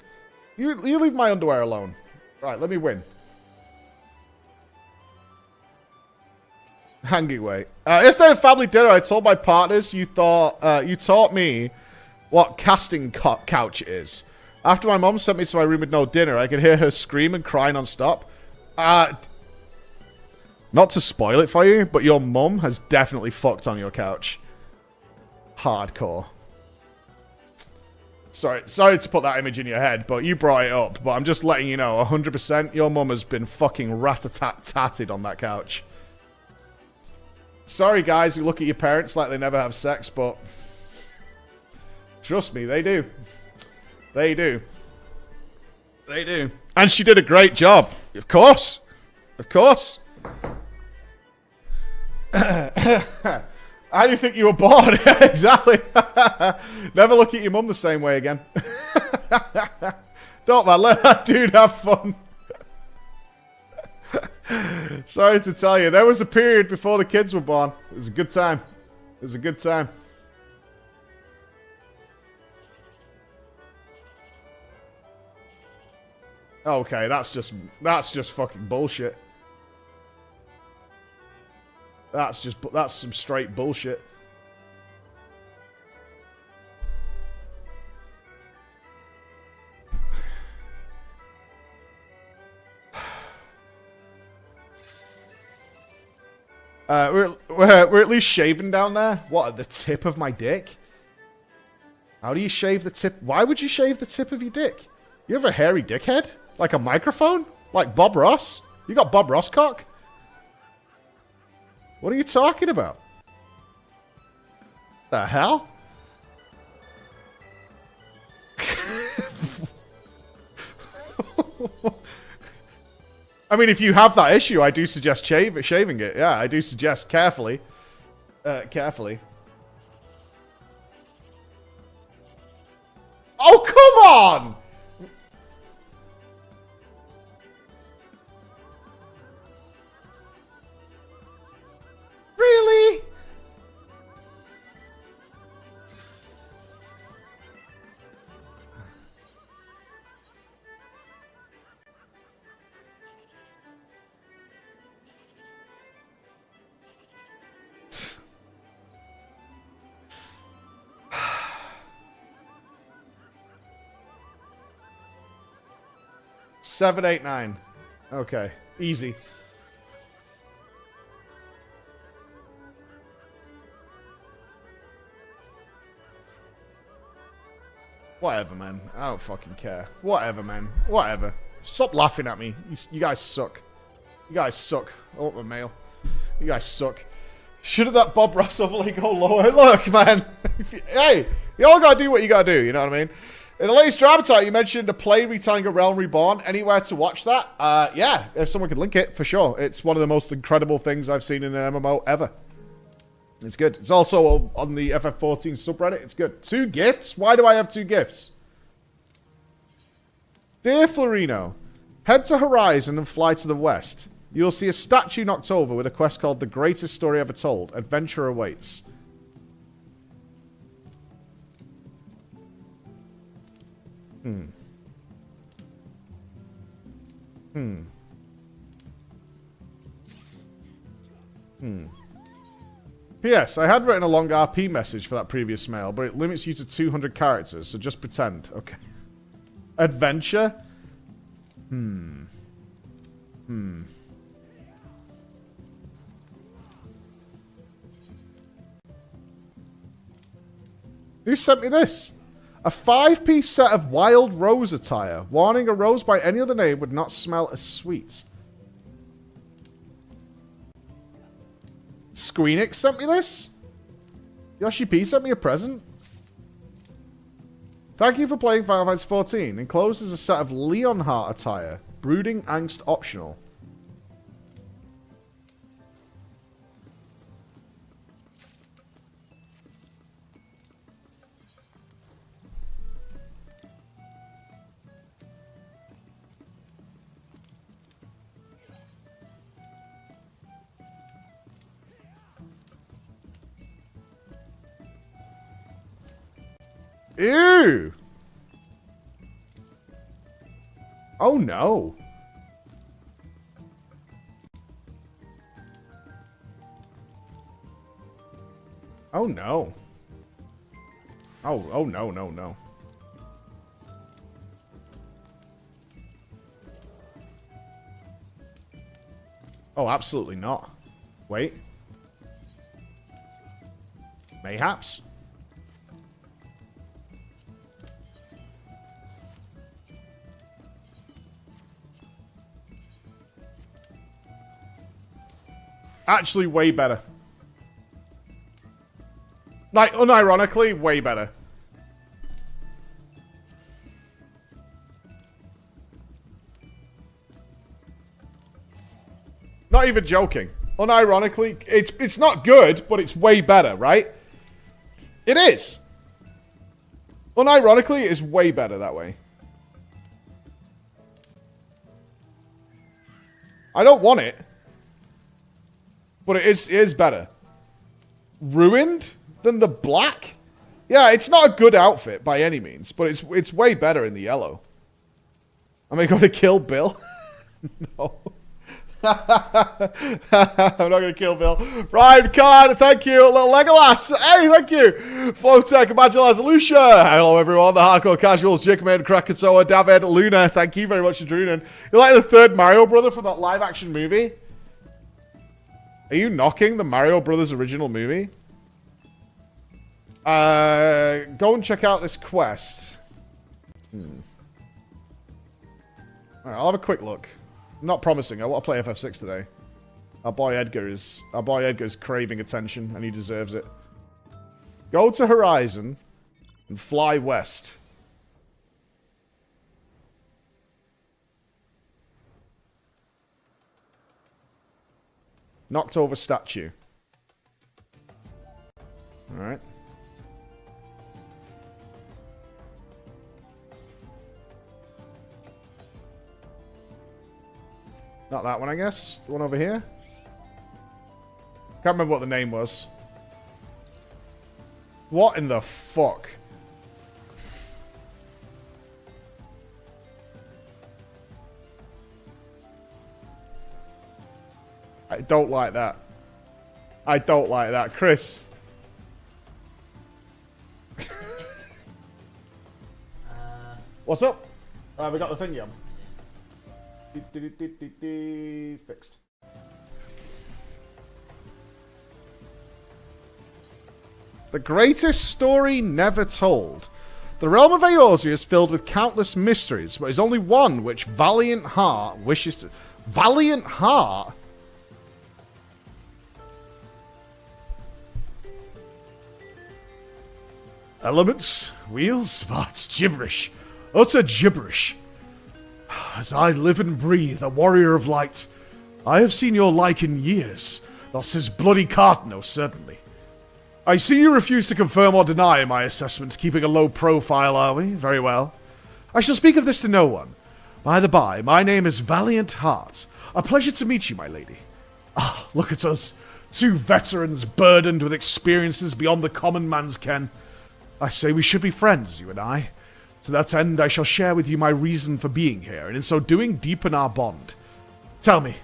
You leave my underwear alone. Right, let me win. Hanging weight. Yesterday at family dinner, I told my partners you taught me what casting couch is. After my mom sent me to my room with no dinner, I could hear her scream and cry non-stop. Not to spoil it for you, but your mum has definitely fucked on your couch. Hardcore. Sorry to put that image in your head, but you brought it up. But I'm just letting you know, 100%, your mum has been fucking rat-a-tat-tatted on that couch. Sorry, guys who look at your parents like they never have sex, but trust me, they do. They do. They do. And she did a great job. Of course. Of course. How do you think you were born? Exactly. Never look at your mum the same way again. Don't, man. Let that dude have fun. Sorry to tell you, there was a period before the kids were born. It was a good time. It was a good time. Okay, that's just fucking bullshit. That's some straight bullshit. We're at least shaving down there. What, at the tip of my dick? How do you shave the tip? Why would you shave the tip of your dick? You have a hairy dickhead? Like a microphone? Like Bob Ross? You got Bob Ross cock? What are you talking about? The hell? I mean, if you have that issue, I do suggest shaving it. Yeah, I do suggest carefully. Carefully. Oh, come on! Really? Seven, 8, 9. Okay, easy. Whatever, man. I don't fucking care. Whatever, man. Whatever. Stop laughing at me. You guys suck. You guys suck. I want my mail. You guys suck. Shouldn't that Bob Ross overlay go lower? Look, man. Hey, you all gotta do what you gotta do. You know what I mean? In the latest drama title, you mentioned a play retelling of Realm Reborn. Anywhere to watch that? Yeah, if someone could link it, for sure. It's one of the most incredible things I've seen in an MMO ever. It's good. It's also on the FF14 subreddit. It's good. 2 gifts? Why do I have 2 gifts? Dear Florino, head to Horizon and fly to the west. You will see a statue knocked over with a quest called The Greatest Story Ever Told. Adventure awaits. Hmm. Hmm. Hmm. P.S. I had written a long RP message for that previous mail, but it limits you to 200 characters, so just pretend. Okay. Adventure? Hmm. Hmm. Who sent me this? A 5-piece set of wild rose attire. Warning, a rose by any other name would not smell as sweet. Squeenix sent me this? Yoshi P sent me a present? Thank you for playing Final Fantasy XIV. Enclosed is a set of Leonhardt attire. Brooding angst optional. Ew! Oh no. Oh no. Oh no, no, no. Oh, absolutely not. Wait. Mayhaps? Actually, way better. Like, unironically, way better. Not even joking. Unironically, it's not good, but it's way better, right? It is. Unironically, it is way better that way. I don't want it. But it is better. Ruined than the black? Yeah, it's not a good outfit by any means, but it's way better in the yellow. Am I going to kill Bill? No. I'm not going to kill Bill. Ryan Khan, thank you. Little Legolas, hey, thank you. Flowtech, Imagine Lucia. Hello, everyone. The Hardcore Casuals, Jigman, Krakatoa, David, Luna. Thank you very much for joining in. You're like the third Mario brother from that live action movie? Are you knocking the Mario Brothers original movie? Go and check out this quest. Alright, I'll have a quick look. I'm not promising. I want to play FF6 today. Our boy Edgar's craving attention, and he deserves it. Go to Horizon and fly west. Knocked over statue. Alright. Not that one, I guess. The one over here. Can't remember what the name was. What in the fuck? I don't like that. I don't like that. Chris. What's up? We got the thingy on. Fixed. The greatest story never told. The realm of Eorzea is filled with countless mysteries, but is only one which Valiant Heart wishes to... Valiant Heart? Elements, wheels, parts, gibberish. Utter gibberish. As I live and breathe, a warrior of light, I have seen your like in years. Not since bloody Cartno, certainly. I see you refuse to confirm or deny my assessment, keeping a low profile, are we? Very well. I shall speak of this to no one. By the by, my name is Valiant Heart. A pleasure to meet you, my lady. Ah, look at us. Two veterans burdened with experiences beyond the common man's ken. I say we should be friends, you and I. To that end, I shall share with you my reason for being here, and in so doing, deepen our bond. Tell me,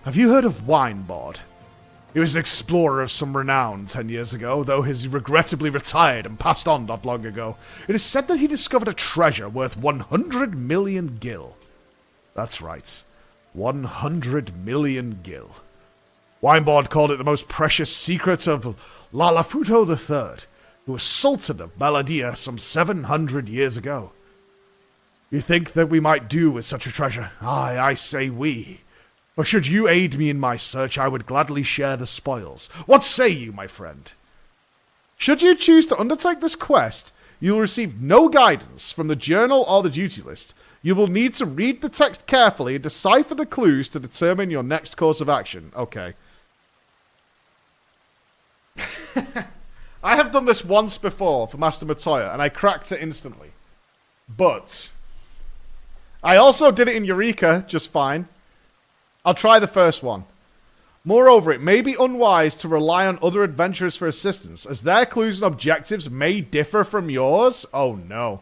have you heard of Wineboard? He was an explorer of some renown 10 years ago, though he regrettably retired and passed on not long ago. It is said that he discovered a treasure worth 100 million gil. That's right, 100 million gil. Wineboard called it the most precious secret of Lalafuto III, who was Sultan of Baladia some 700 years ago. You think that we might do with such a treasure? Aye, I say we. For should you aid me in my search, I would gladly share the spoils. What say you, my friend? Should you choose to undertake this quest, you will receive no guidance from the journal or the duty list. You will need to read the text carefully and decipher the clues to determine your next course of action. Okay. I have done this once before for Master Matoya, and I cracked it instantly. But I also did it in Eureka just fine. I'll try the first one. Moreover, it may be unwise to rely on other adventurers for assistance, as their clues and objectives may differ from yours. Oh no.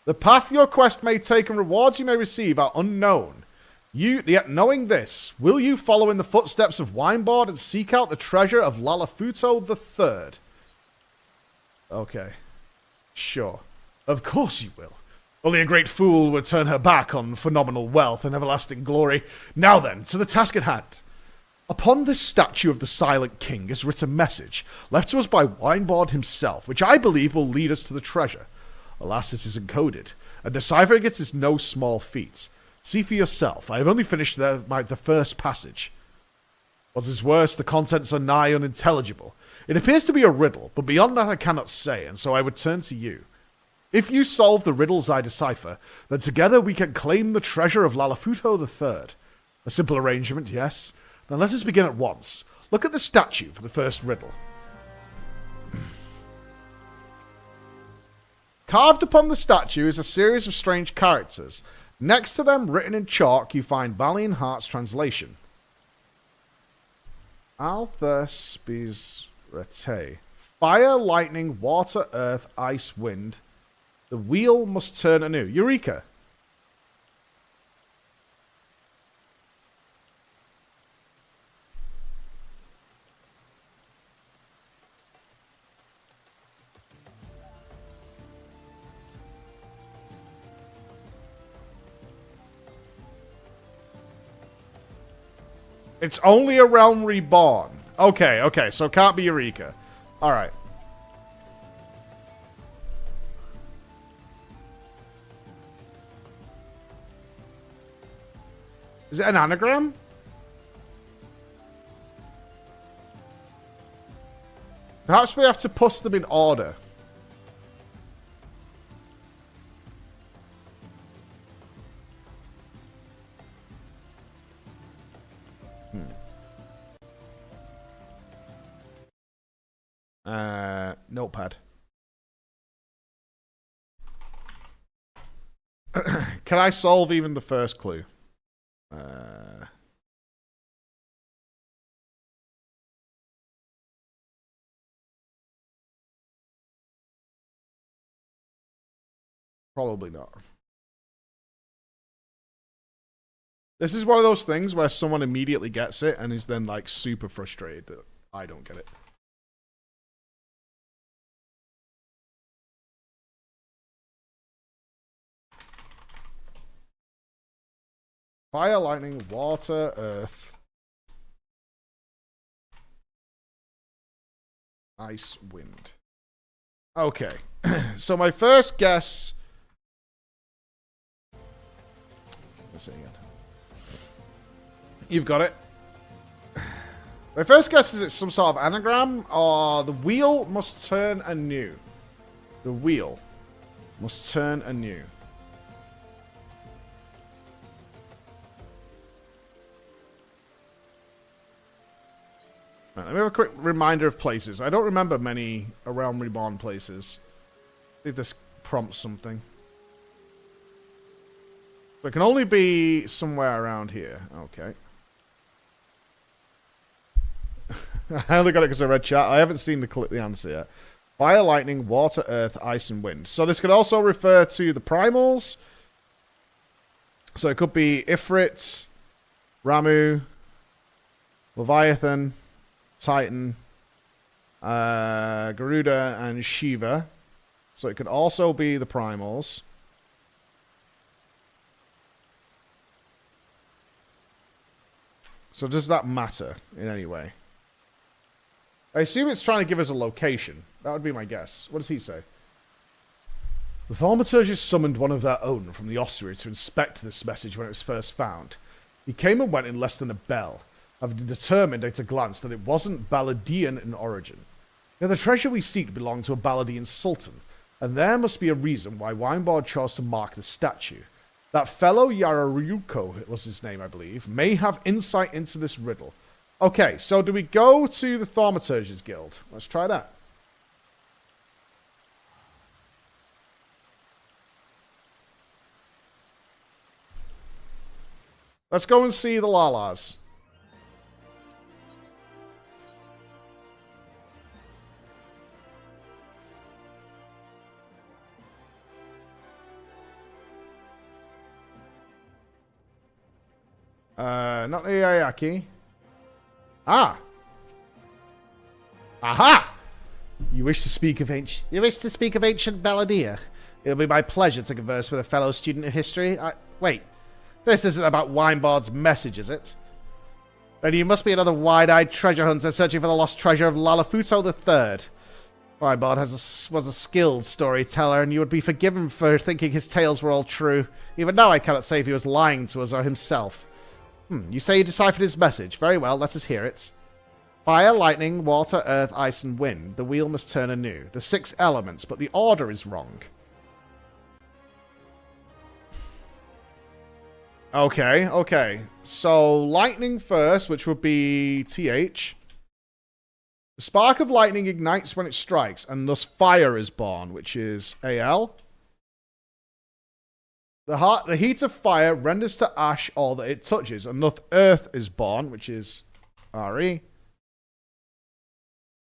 The path your quest may take and rewards you may receive are unknown. Yet knowing this, will you follow in the footsteps of Wineboard and seek out the treasure of Lalafuto III? Okay. Sure. Of course you will. Only a great fool would turn her back on phenomenal wealth and everlasting glory. Now then, to the task at hand. Upon this statue of the Silent King is written a message, left to us by Wineboard himself, which I believe will lead us to the treasure. Alas, it is encoded, and deciphering it is no small feat. See for yourself, I have only finished the first passage. What is worse, the contents are nigh unintelligible. It appears to be a riddle, but beyond that I cannot say, and so I would turn to you. If you solve the riddles I decipher, then together we can claim the treasure of Lalafuto III. A simple arrangement, yes? Then let us begin at once. Look at the statue for the first riddle. Carved upon the statue is a series of strange characters. Next to them, written in chalk, you find Valiant Heart's translation. Alther spes rete. Fire, lightning, water, earth, ice, wind. The wheel must turn anew. Eureka! It's only a realm reborn. Okay, so it can't be Eureka. Alright. Is it an anagram? Perhaps we have to put them in order. Notepad. Can I solve even the first clue? Probably not. This is one of those things where someone immediately gets it and is then like super frustrated that I don't get it. Fire, lightning, water, earth, ice, wind. Okay, so my first guess. Let's see again. You've got it. My first guess is it's some sort of anagram, or the wheel must turn anew. The wheel must turn anew. Right, let me have a quick reminder of places. I don't remember many Realm Reborn places. See if this prompts something. So it can only be somewhere around here. Okay. I only got it because I read chat. I haven't seen the answer yet. Fire, lightning, water, earth, ice, and wind. So this could also refer to the primals. So it could be Ifrit, Ramu, Leviathan, Titan, Garuda, and Shiva. So it could also be the primals. So does that matter in any way? I assume it's trying to give us a location. That would be my guess. What does he say? The Thaumaturges summoned one of their own from the ossuary to inspect this message when it was first found. He came and went in less than a bell, having determined at a glance that it wasn't Baladian in origin. Now, the treasure we seek belonged to a Baladian sultan, and there must be a reason why Winebard chose to mark the statue. That fellow Yararyuko was his name, I believe, may have insight into this riddle. Okay, so do we go to the Thaumaturges Guild? Let's try that. Let's go and see the Lalas. Not the Ayaki. Ah. Aha! You wish to speak of ancient Balladeer? It'll be my pleasure to converse with a fellow student of history. Wait. This isn't about Winebard's message, is it? Then you must be another wide-eyed treasure hunter searching for the lost treasure of Lalafuto III. Winebard was a skilled storyteller, and you would be forgiven for thinking his tales were all true. Even now I cannot say if he was lying to us or himself. You say you deciphered his message. Very well, let us hear it. Fire, lightning, water, earth, ice, and wind. The wheel must turn anew. The 6 elements, but the order is wrong. Okay. So, lightning first, which would be TH. The spark of lightning ignites when it strikes, and thus fire is born, which is AL. The heat of fire renders to ash all that it touches, and thus earth is born, which is RE.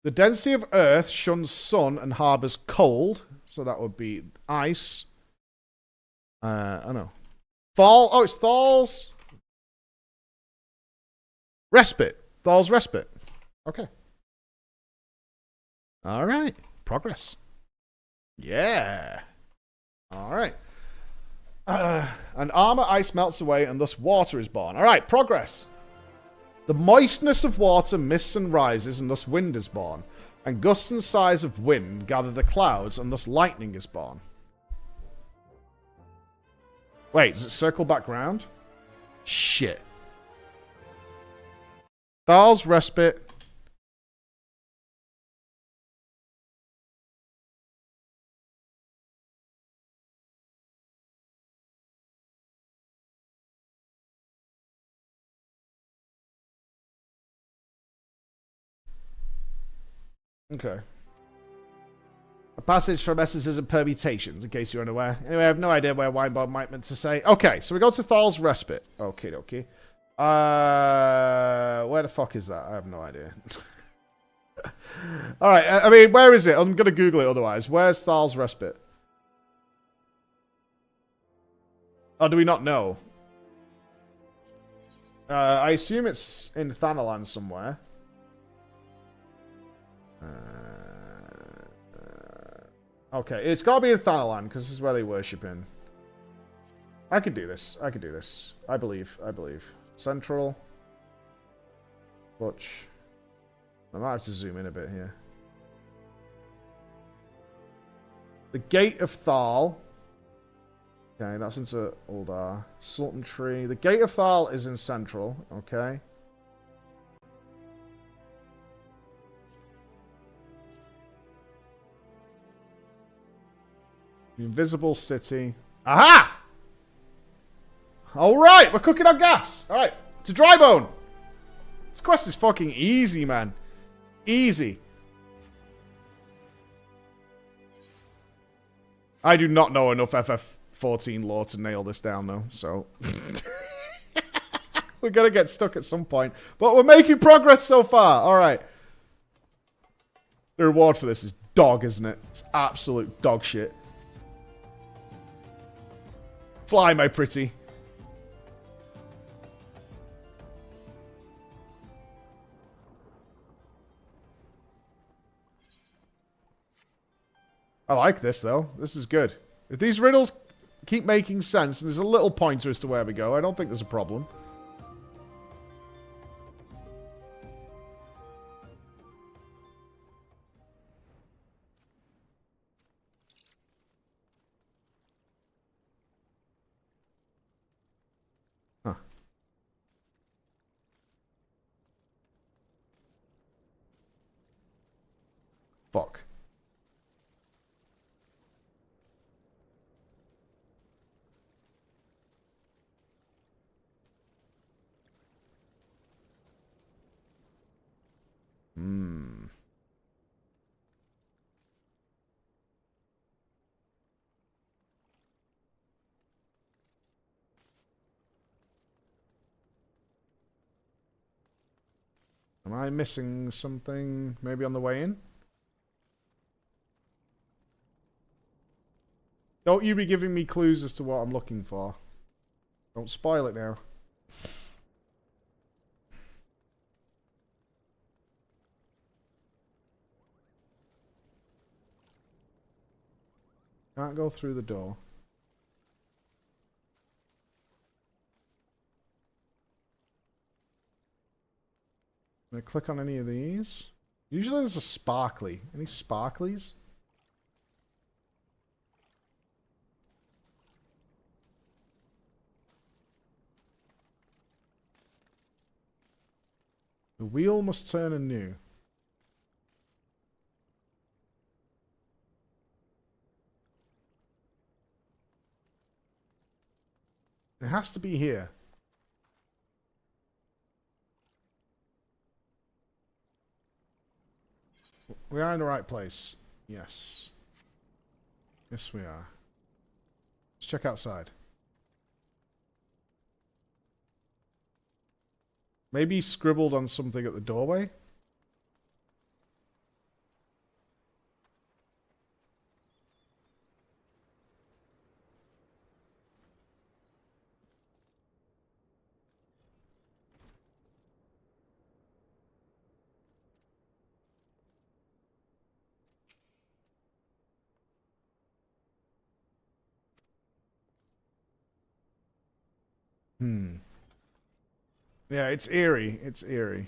The density of earth shuns sun and harbours cold, so that would be ice. Oh no. It's Thal's respite. Thal's respite. Okay. Alright. Progress. Yeah. Alright. And armor ice melts away, and thus water is born. Alright, progress. The moistness of water mists and rises, and thus wind is born. And gusts and sighs of wind gather the clouds, and thus lightning is born. Wait, does it circle back round? Shit. Thal's respite. Okay. A passage from essences and permutations, in case you're unaware. Anyway, I have no idea where Winebard might meant to say. Okay, so we go to Thal's respite. Okay. Where the fuck is that? I have no idea. Alright, I mean, where is it? I'm gonna Google it otherwise. Where's Thal's respite? Oh, do we not know? I assume it's in Thanalan somewhere. Okay, it's gotta be in Thanalan, because this is where they worship in. I can do this. I believe. Central. Butch. I might have to zoom in a bit here. The Gate of Thal. Okay, that's into Uldar. Sultan Tree. The Gate of Thal is in Central. Okay. The Invisible City. Aha! Alright, we're cooking on gas. Alright, to Drybone. This quest is fucking easy, man. Easy. I do not know enough FF14 lore to nail this down, though, so... We're gonna get stuck at some point. But we're making progress so far. Alright. The reward for this is dog, isn't it? It's absolute dog shit. Fly, my pretty. I like this, though. This is good. If these riddles keep making sense, and there's a little pointer as to where we go, I don't think there's a problem. Huh. Fuck. Hmm. Am I missing something maybe on the way in? Don't you be giving me clues as to what I'm looking for. Don't spoil it now. Can't go through the door. Can I click on any of these? Usually there's a sparkly. Any sparklies? The wheel must turn anew. It has to be here. We are in the right place. Yes. Yes, we are. Let's check outside. Maybe he scribbled on something at the doorway? Hmm. Yeah, it's eerie. It's eerie.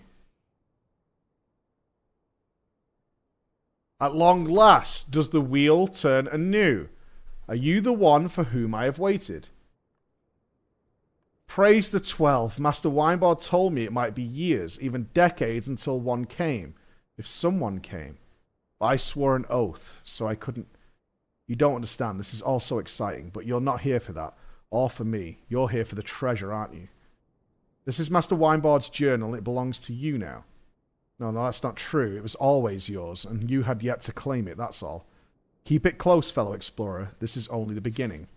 At long last, does the wheel turn anew? Are you the one for whom I have waited? Praise the 12. Master Winebard told me it might be years, even decades, until one came. If someone came. I swore an oath, so I couldn't... You don't understand. This is all so exciting, but you're not here for that. Or for me. You're here for the treasure, aren't you? This is Master Winebard's journal, and it belongs to you now. No, that's not true. It was always yours, and you had yet to claim it, that's all. Keep it close, fellow explorer. This is only the beginning.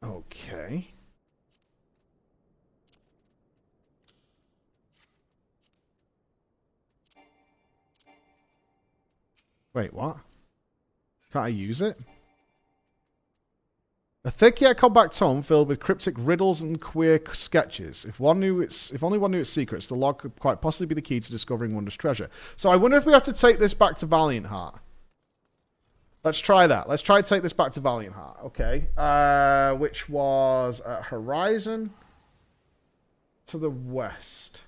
Okay. Wait, what? Can't I use it? A thick yet compact tome filled with cryptic riddles and queer sketches. If only one knew its secrets, the log could quite possibly be the key to discovering Wondrous treasure. So I wonder if we have to take this back to Valiant Heart. Let's try that. Let's try to take this back to Valiant Heart. Okay. Which was Horizon to the west.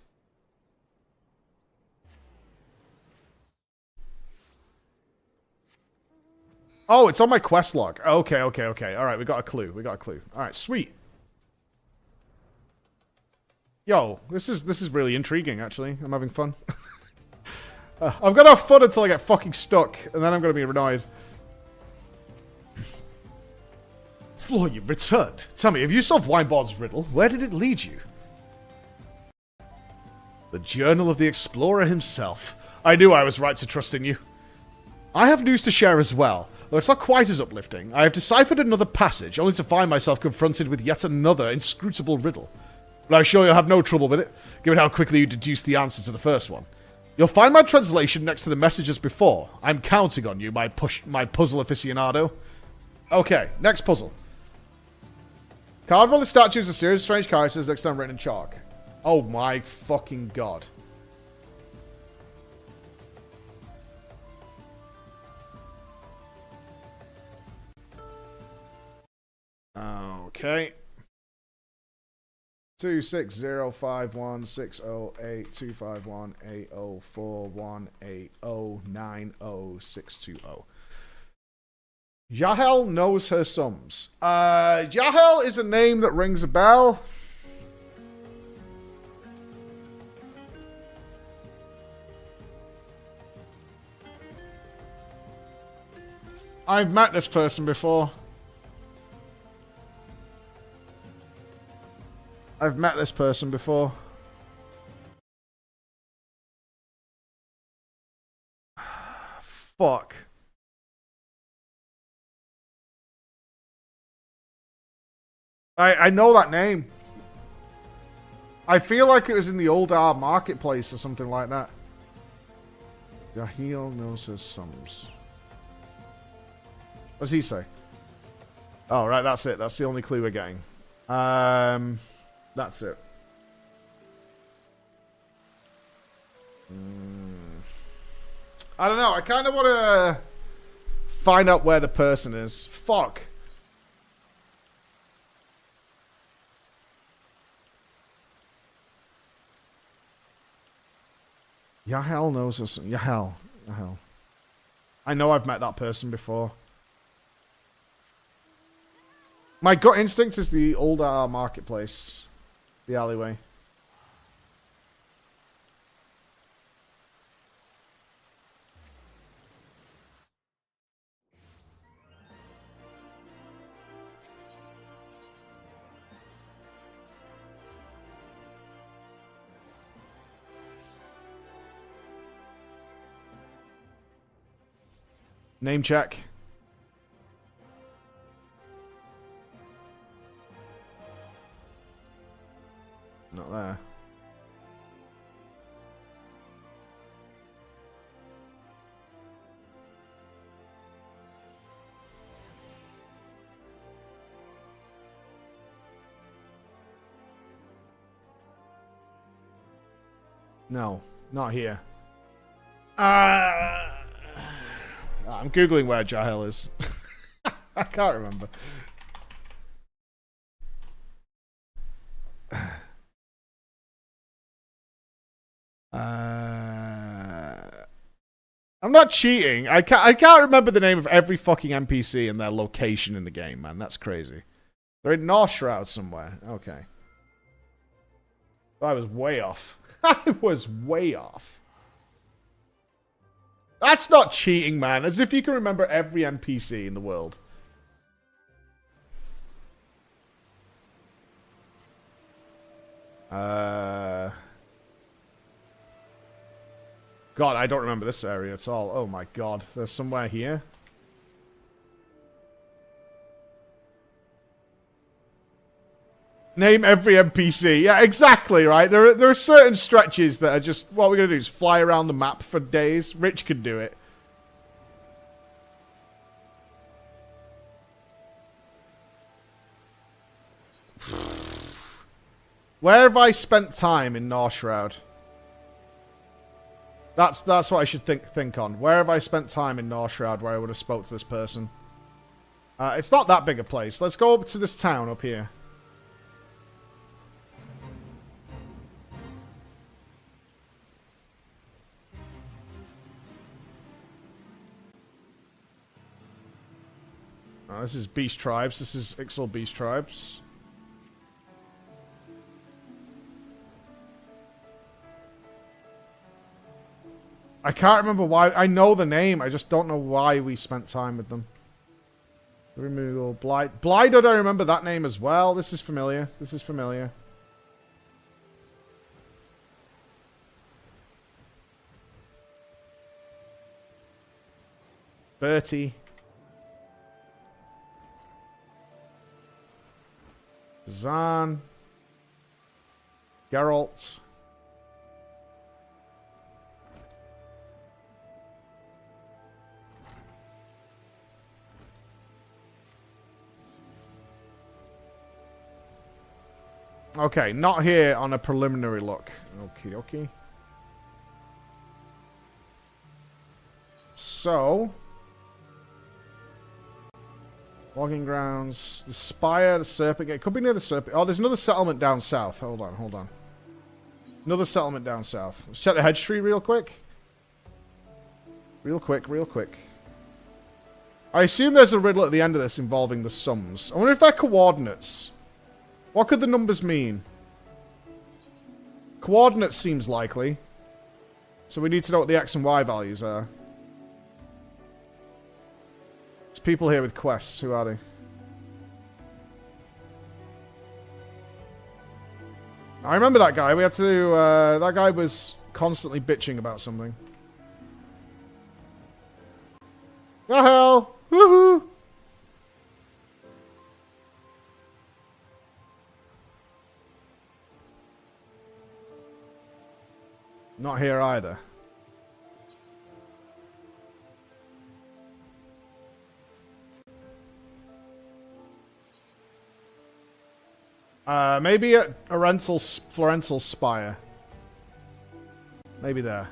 Oh, it's on my quest log. Okay. All right, we got a clue. All right, sweet. Yo, this is really intriguing, actually. I'm having fun. I'm gonna have fun until I get fucking stuck, and then I'm gonna be annoyed. Floor, you've returned. Tell me, have you solved Winebard's riddle? Where did it lead you? The journal of the explorer himself. I knew I was right to trust in you. I have news to share as well, though it's not quite as uplifting. I have deciphered another passage, only to find myself confronted with yet another inscrutable riddle. But I'm sure you'll have no trouble with it, given how quickly you deduced the answer to the first one. You'll find my translation next to the messages before. I'm counting on you, my puzzle aficionado. Okay, next puzzle. Cardboard statues of series of strange characters next time written in chalk. Oh my fucking god. Okay. 260516082518041809060. Yahel knows her sums. Yahel is a name that rings a bell. I've met this person before. I've met this person before. Fuck. I know that name. I feel like it was in the old marketplace or something like that. Yaheel knows his sums. What does he say? Oh, right, that's it. That's the only clue we're getting. That's it. I don't know. I kind of want to find out where the person is. Fuck. Yahel knows us. Yahel. I know I've met that person before. My gut instinct is the old marketplace. The alleyway. Name check. Not there. No, not here. I'm Googling where Jahel is. I can't remember. I'm not cheating. I can't remember the name of every fucking NPC and their location in the game, man. That's crazy. They're in North Shroud somewhere. Okay. I was way off. I was way off. That's not cheating, man. As if you can remember every NPC in the world. God, I don't remember this area at all. Oh my god. There's somewhere here. Name every NPC. Yeah, exactly, right? There are certain stretches that are just... What we're going to do is fly around the map for days. Rich could do it. Where have I spent time in North Shroud? That's what I should think on. Where have I spent time in North Shroud where I would have spoke to this person? It's not that big a place. Let's go over to this town up here. Oh, this is Beast Tribes. This is Ixal Beast Tribes. I can't remember why. I know the name. I just don't know why we spent time with them. Removal. Blight. Blighted, I remember that name as well. This is familiar. This is familiar. Bertie. Zahn. Okay, not here on a preliminary look. Okie dokie. So... Logging grounds, the Spire, the Serpent Gate. Could be near the Serpent. Oh, there's another settlement down south. Hold on, hold on. Another settlement down south. Let's check the hedge tree real quick. Real quick, real quick. I assume there's a riddle at the end of this involving the sums. I wonder if they're coordinates. What could the numbers mean? Coordinates seems likely. So we need to know what the X and Y values are. There's people here with quests. Who are they? I remember that guy. We had to... that guy was constantly bitching about something. The hell! Woohoo! Not here either. Maybe at a Florental Spire. Maybe there.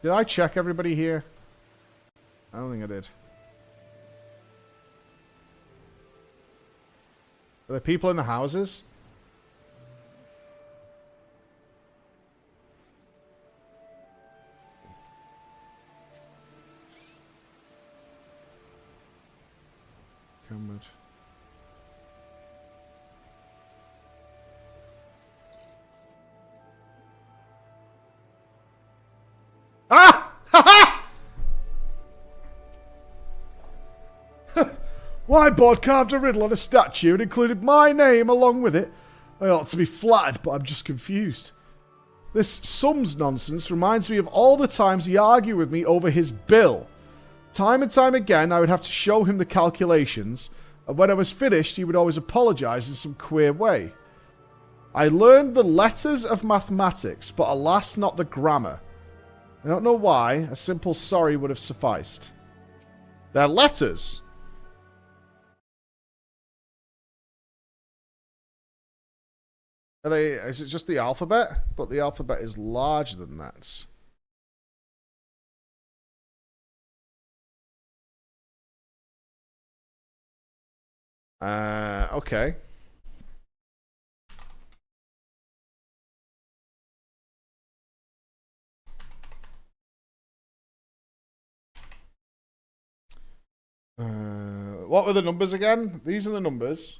Did I check everybody here? I don't think I did. Are there people in the houses? Comrade. Ah! Ha ha! Why Bod carved a riddle on a statue and included my name along with it? I ought to be flattered, but I'm just confused. This sums nonsense reminds me of all the times he argued with me over his bill. Time and time again, I would have to show him the calculations, and when I was finished, he would always apologize in some queer way. I learned the letters of mathematics, but alas, not the grammar. I don't know why. A simple sorry would have sufficed. They're letters. Are they? Is it just the alphabet? But the alphabet is larger than that. Okay. What were the numbers again? These are the numbers.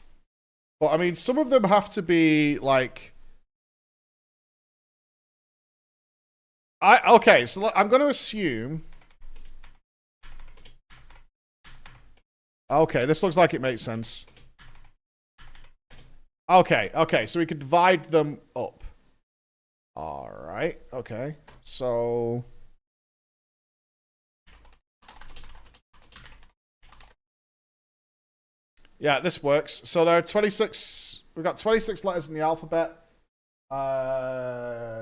But, I mean, some of them have to be, like... Okay, so I'm going to assume... Okay, this looks like it makes sense. Okay, so we could divide them up. Alright, okay. So... Yeah, this works. So there are 26... We've got 26 letters in the alphabet.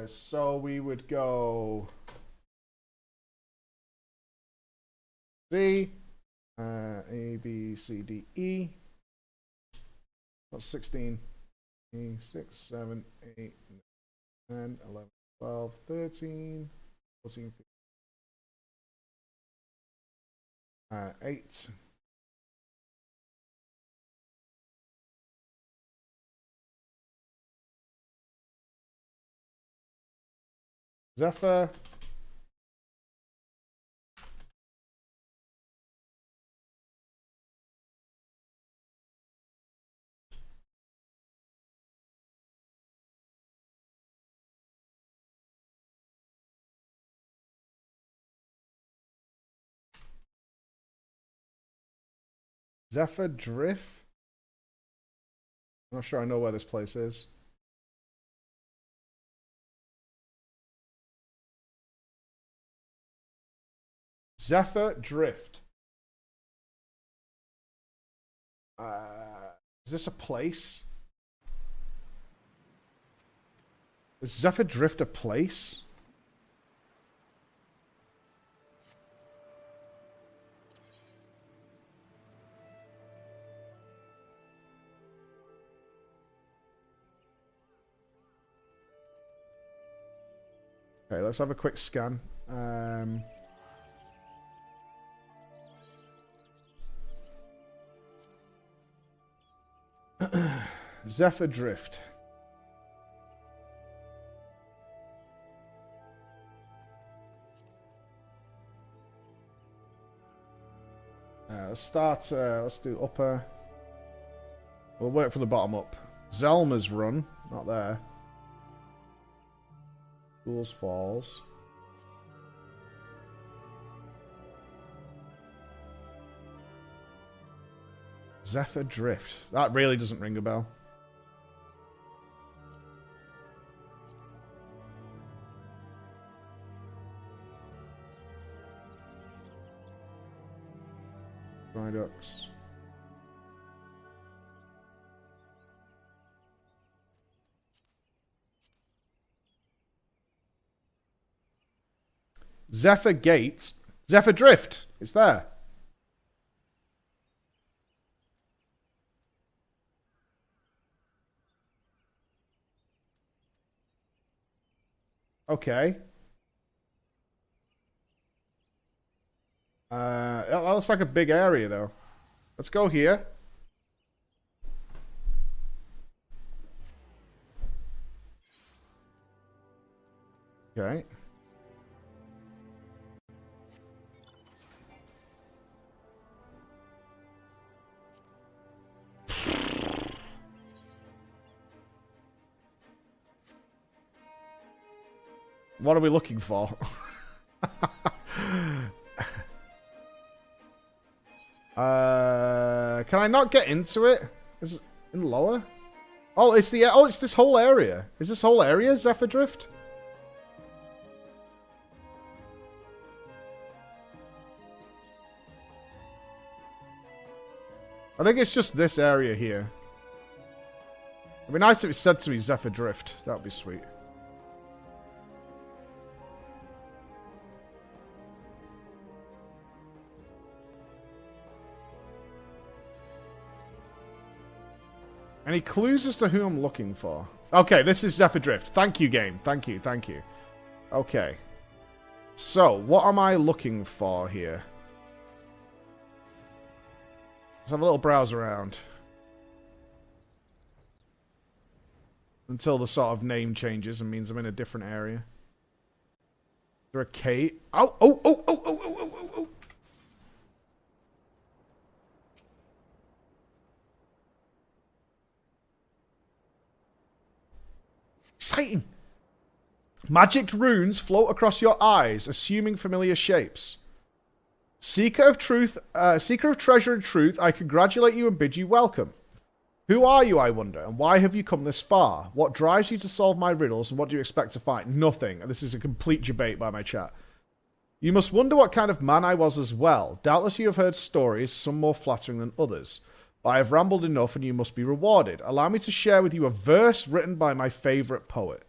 So we would go... Z... A, B, C, D, E. That's 16. 6, 7, 8, 10, 11, 12, 13, 14, 15. 8. Zephyr. Zephyr Drift? I'm not sure I know where this place is. Zephyr Drift. Is this a place? Is Zephyr Drift a place? Okay, let's have a quick scan. Zephyr Drift. Let's start, let's do upper. We'll work from the bottom up. Zelma's Run, not there. Fool's Falls. Zephyr Drift. That really doesn't ring a bell. Viaducts. Zephyr Gate. Zephyr Drift. It's there. Okay. That looks like a big area, though. Let's go here. Okay. What are we looking for? Can I not get into it? Is it in lower? Oh, it's this whole area. Is this whole area Zephyr Drift? I think it's just this area here. It'd be nice if it said to me Zephyr Drift. That would be sweet. Any clues as to who I'm looking for? Okay, this is Zephyr Drift. Thank you, game. Thank you, thank you. Okay. So, what am I looking for here? Let's have a little browse around. Until the sort of name changes and means I'm in a different area. Is there a cave? Oh, oh, oh, oh, oh, oh, oh, oh, oh. Exciting! Magic runes float across your eyes, assuming familiar shapes. Seeker of truth, seeker of treasure and truth, I congratulate you and bid you welcome. Who are you, I wonder, and why have you come this far? What drives you to solve my riddles, and what do you expect to find? Nothing. This is a complete debate by my chat. You must wonder what kind of man I was as well. Doubtless you have heard stories, some more flattering than others. But I have rambled enough and you must be rewarded. Allow me to share with you a verse written by my favourite poet.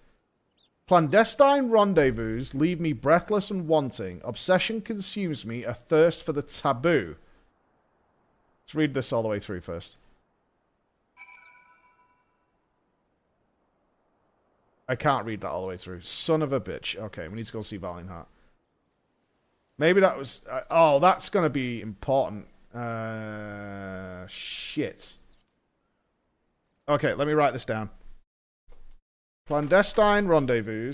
Clandestine rendezvous leave me breathless and wanting. Obsession consumes me, a thirst for the taboo. Let's read this all the way through first. I can't read that all the way through. Son of a bitch. Okay, we need to go see Valiant Heart. Maybe that was... oh, that's going to be important. Shit. Okay, let me write this down. Clandestine rendezvous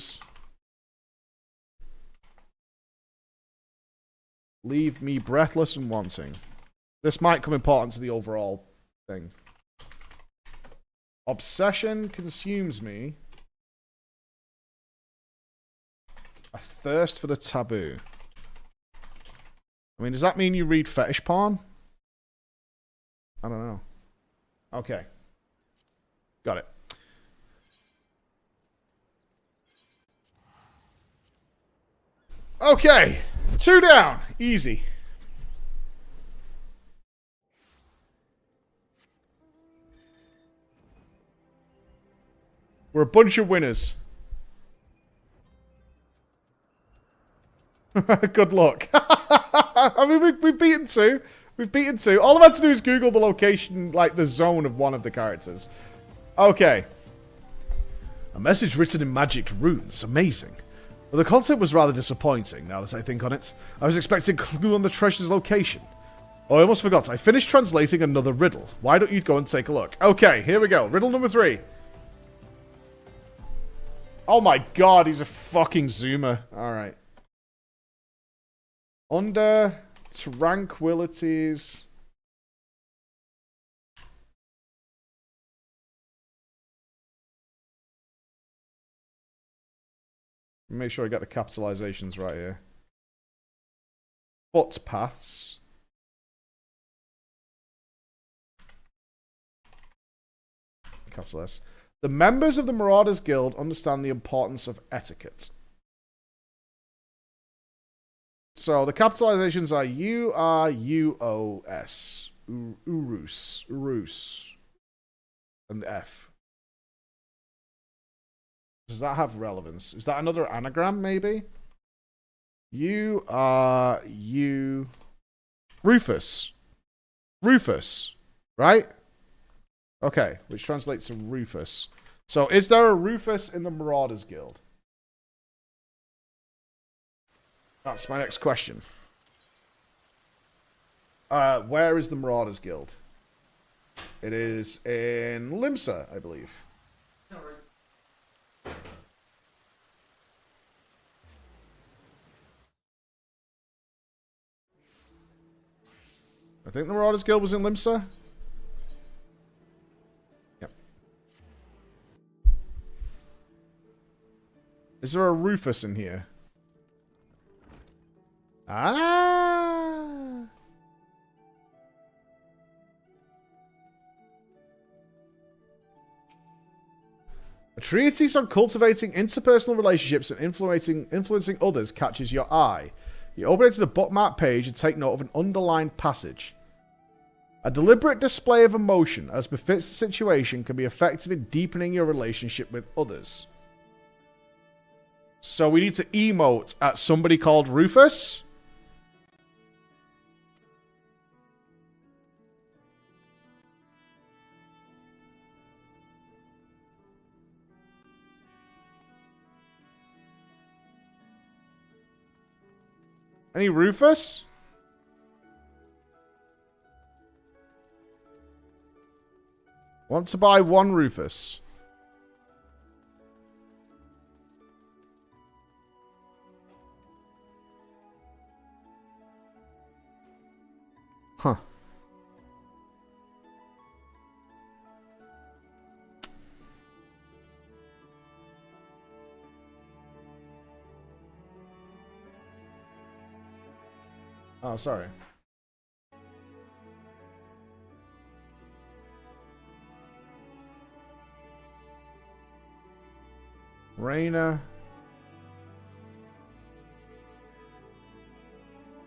leave me breathless and wanting. This might come important to the overall thing. Obsession consumes me. A thirst for the taboo. I mean, does that mean you read fetish porn? I don't know. Okay. Got it. Okay. 2 down. Easy. We're a bunch of winners. Good luck. I mean, we've beaten 2. We've beaten 2. All I've had to do is Google the location, like the zone of one of the characters. Okay. A message written in magic runes. Amazing. But the concept was rather disappointing, now that I think on it. I was expecting a clue on the treasure's location. Oh, I almost forgot. I finished translating another riddle. Why don't you go and take a look? Okay, here we go. Riddle number 3. Oh my god, he's a fucking zoomer. Alright. Under tranquilities... Make sure I get the capitalizations right here. Footpaths. Capital S. The members of the Marauders Guild understand the importance of etiquette. So the capitalizations are U-R-U-O-S. Urus. Urus. And F. Does that have relevance? Is that another anagram, maybe? U-R-U... Rufus. Rufus. Right? Okay, which translates to Rufus. So, is there a Rufus in the Marauders Guild? That's my next question. Where is the Marauders Guild? It is in Limsa, I believe. I think the Marauders Guild was in Limsa. Yep. Is there a Rufus in here? Ah! A treatise on cultivating interpersonal relationships and influencing others catches your eye. You open it to the bookmark page and take note of an underlined passage. A deliberate display of emotion, as befits the situation, can be effective in deepening your relationship with others. So we need to emote at somebody called Rufus? Any Rufus? Want to buy one Rufus? Huh. Oh, sorry. Raina.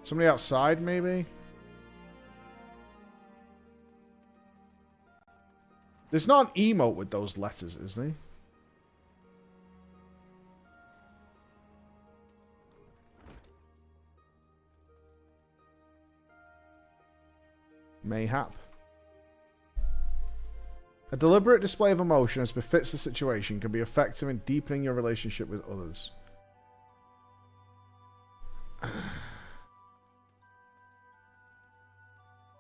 Somebody outside, maybe? There's not an emote with those letters, is there? Mayhap. A deliberate display of emotion as befits the situation can be effective in deepening your relationship with others.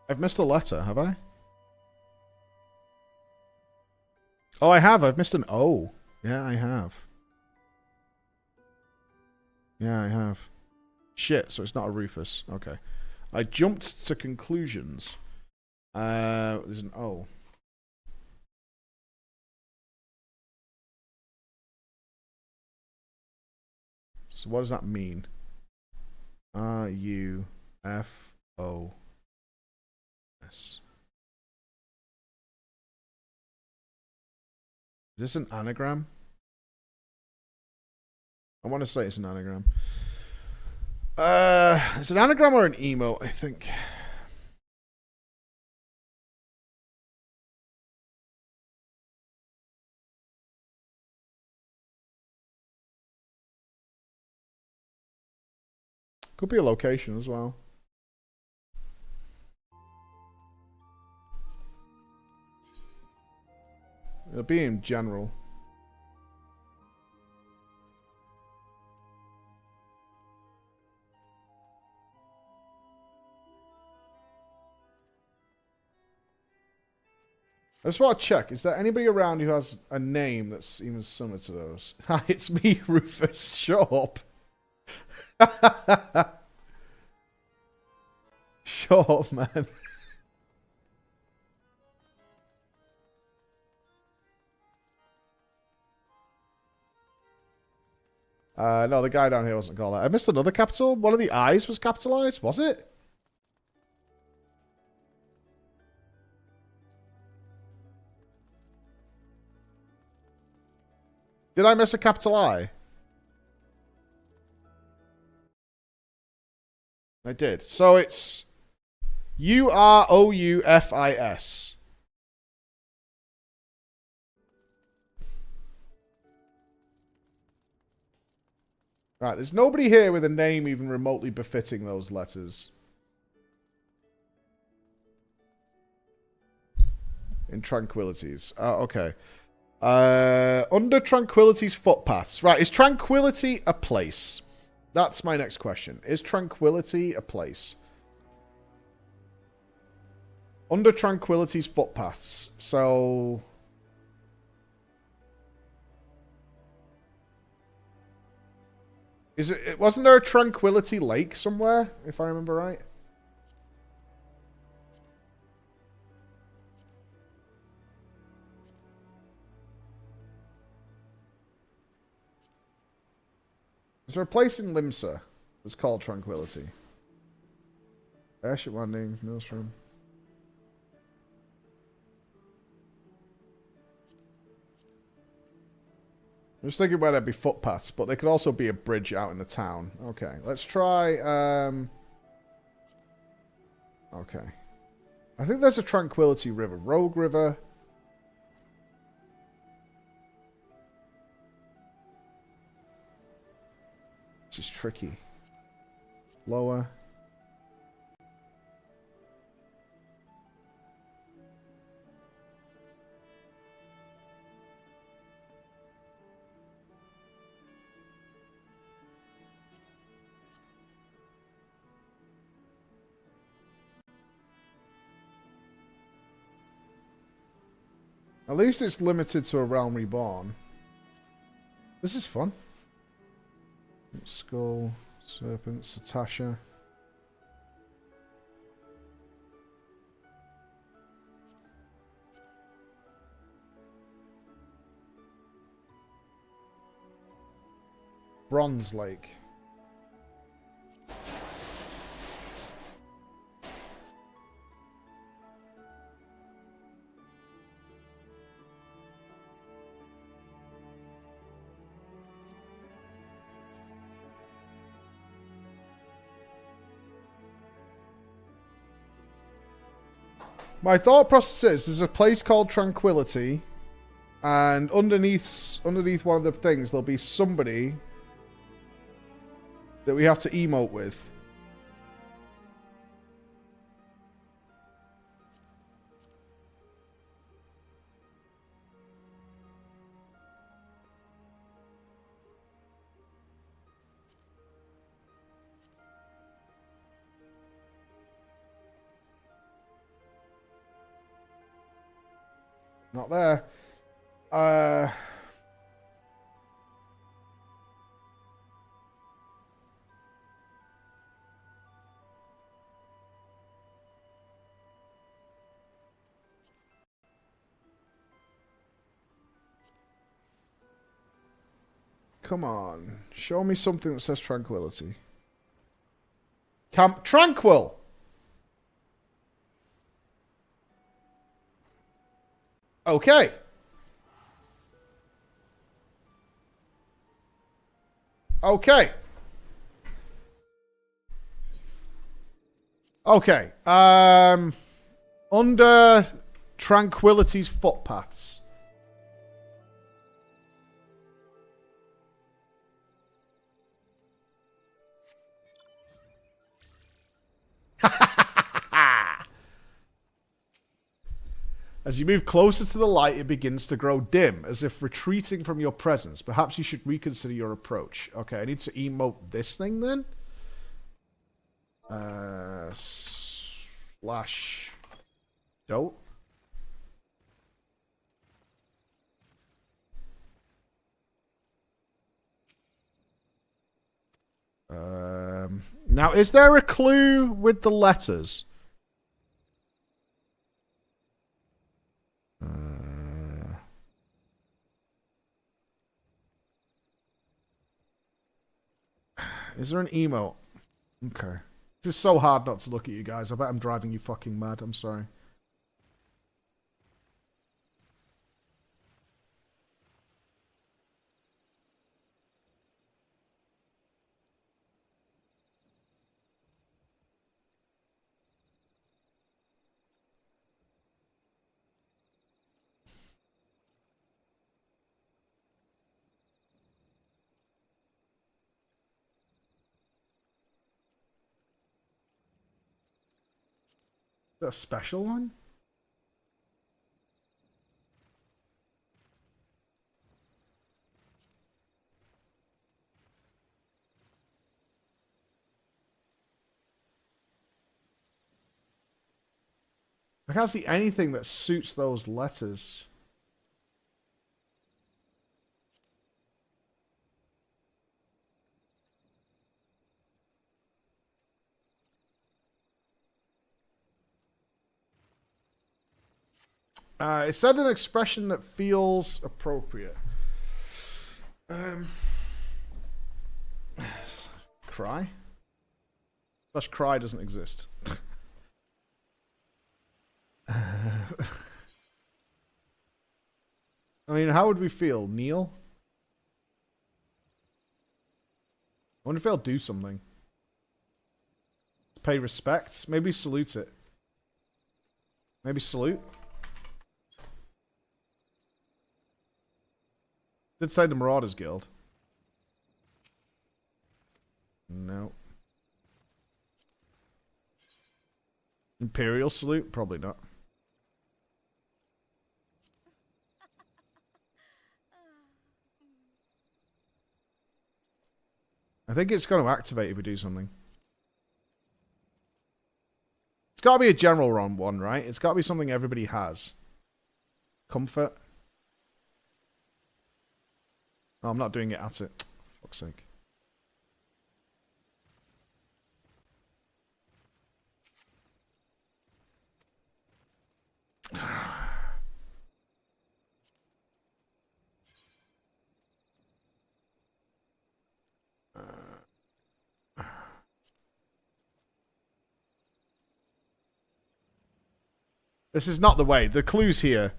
I've missed a letter, have I? Oh, I have. I've missed an O. Yeah, I have. Yeah, I have. Shit, so it's not a Rufus. Okay. I jumped to conclusions. There's an O. So what does that mean? R-U-F-O-S. Is this an anagram? I want to say it's an anagram. It's an anagram or an emote, I think. Could be a location as well. It'll be in general. I just want to check. Is there anybody around who has a name that's even similar to those? Hi, it's me, Rufus. Shut up. Shut up, man. No, the guy down here wasn't called that. I missed another capital. One of the I's was capitalized, was it? Did I miss a capital I? I did. So it's Uroufis. Right, there's nobody here with a name even remotely befitting those letters. In Tranquilities. Okay. Under Tranquility's footpaths. Right, is Tranquility a place? That's my next question. Is Tranquility a place? Under Tranquility's footpaths. So... wasn't there a Tranquility Lake somewhere, if I remember right? Is there a place in Limsa that's called Tranquility? Airship landing, Maelstrom. I'm just thinking where there'd be footpaths, but there could also be a bridge out in the town. Okay, let's try, okay. I think there's a Tranquility River. Rogue River. This is tricky. Lower. At least it's limited to a realm reborn. This is fun. Skull, Serpent, Satasha. Bronze Lake. My thought process is there's a place called Tranquility, and underneath one of the things there'll be somebody that we have to emote with. Not there. Come on. Show me something that says Tranquility. Camp Tranquil! Okay. Okay. Okay. Under Tranquility's footpaths. As you move closer to the light, it begins to grow dim, as if retreating from your presence. Perhaps you should reconsider your approach. Okay, I need to emote this thing then. Slash... Dope. Now, is there a clue with the letters? Is there an emote? Okay. This is so hard not to look at you guys. I bet I'm driving you fucking mad. I'm sorry. Is that a special one? I can't see anything that suits those letters. It said an expression that feels appropriate. Cry? Slash cry doesn't exist. I mean, how would we feel? Kneel? I wonder if he'll do something. Pay respect? Maybe salute it. Maybe salute? Did say the Marauders Guild. No. Imperial salute? Probably not. I think it's going to activate if we do something. It's got to be a general one, right? It's got to be something everybody has. Comfort. Oh, I'm not doing it at it. For fuck's sake. This is not the way. The clue's here.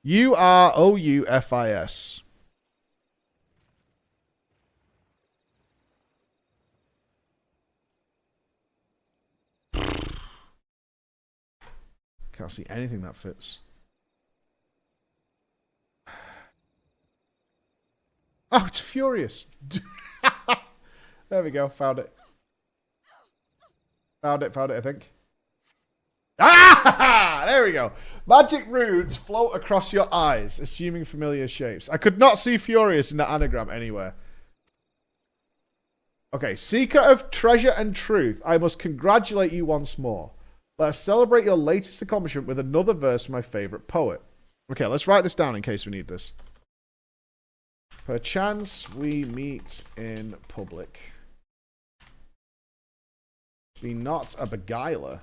UROUFIS. Can't see anything that fits. Oh, it's furious. There we go. Found it. Found it, I think. Ah! There we go. Magic runes float across your eyes, assuming familiar shapes. I could not see furious in that anagram anywhere. Okay, seeker of treasure and truth, I must congratulate you once more. Let us celebrate your latest accomplishment with another verse from my favorite poet. Okay, let's write this down in case we need this. Perchance we meet in public. Be not a beguiler.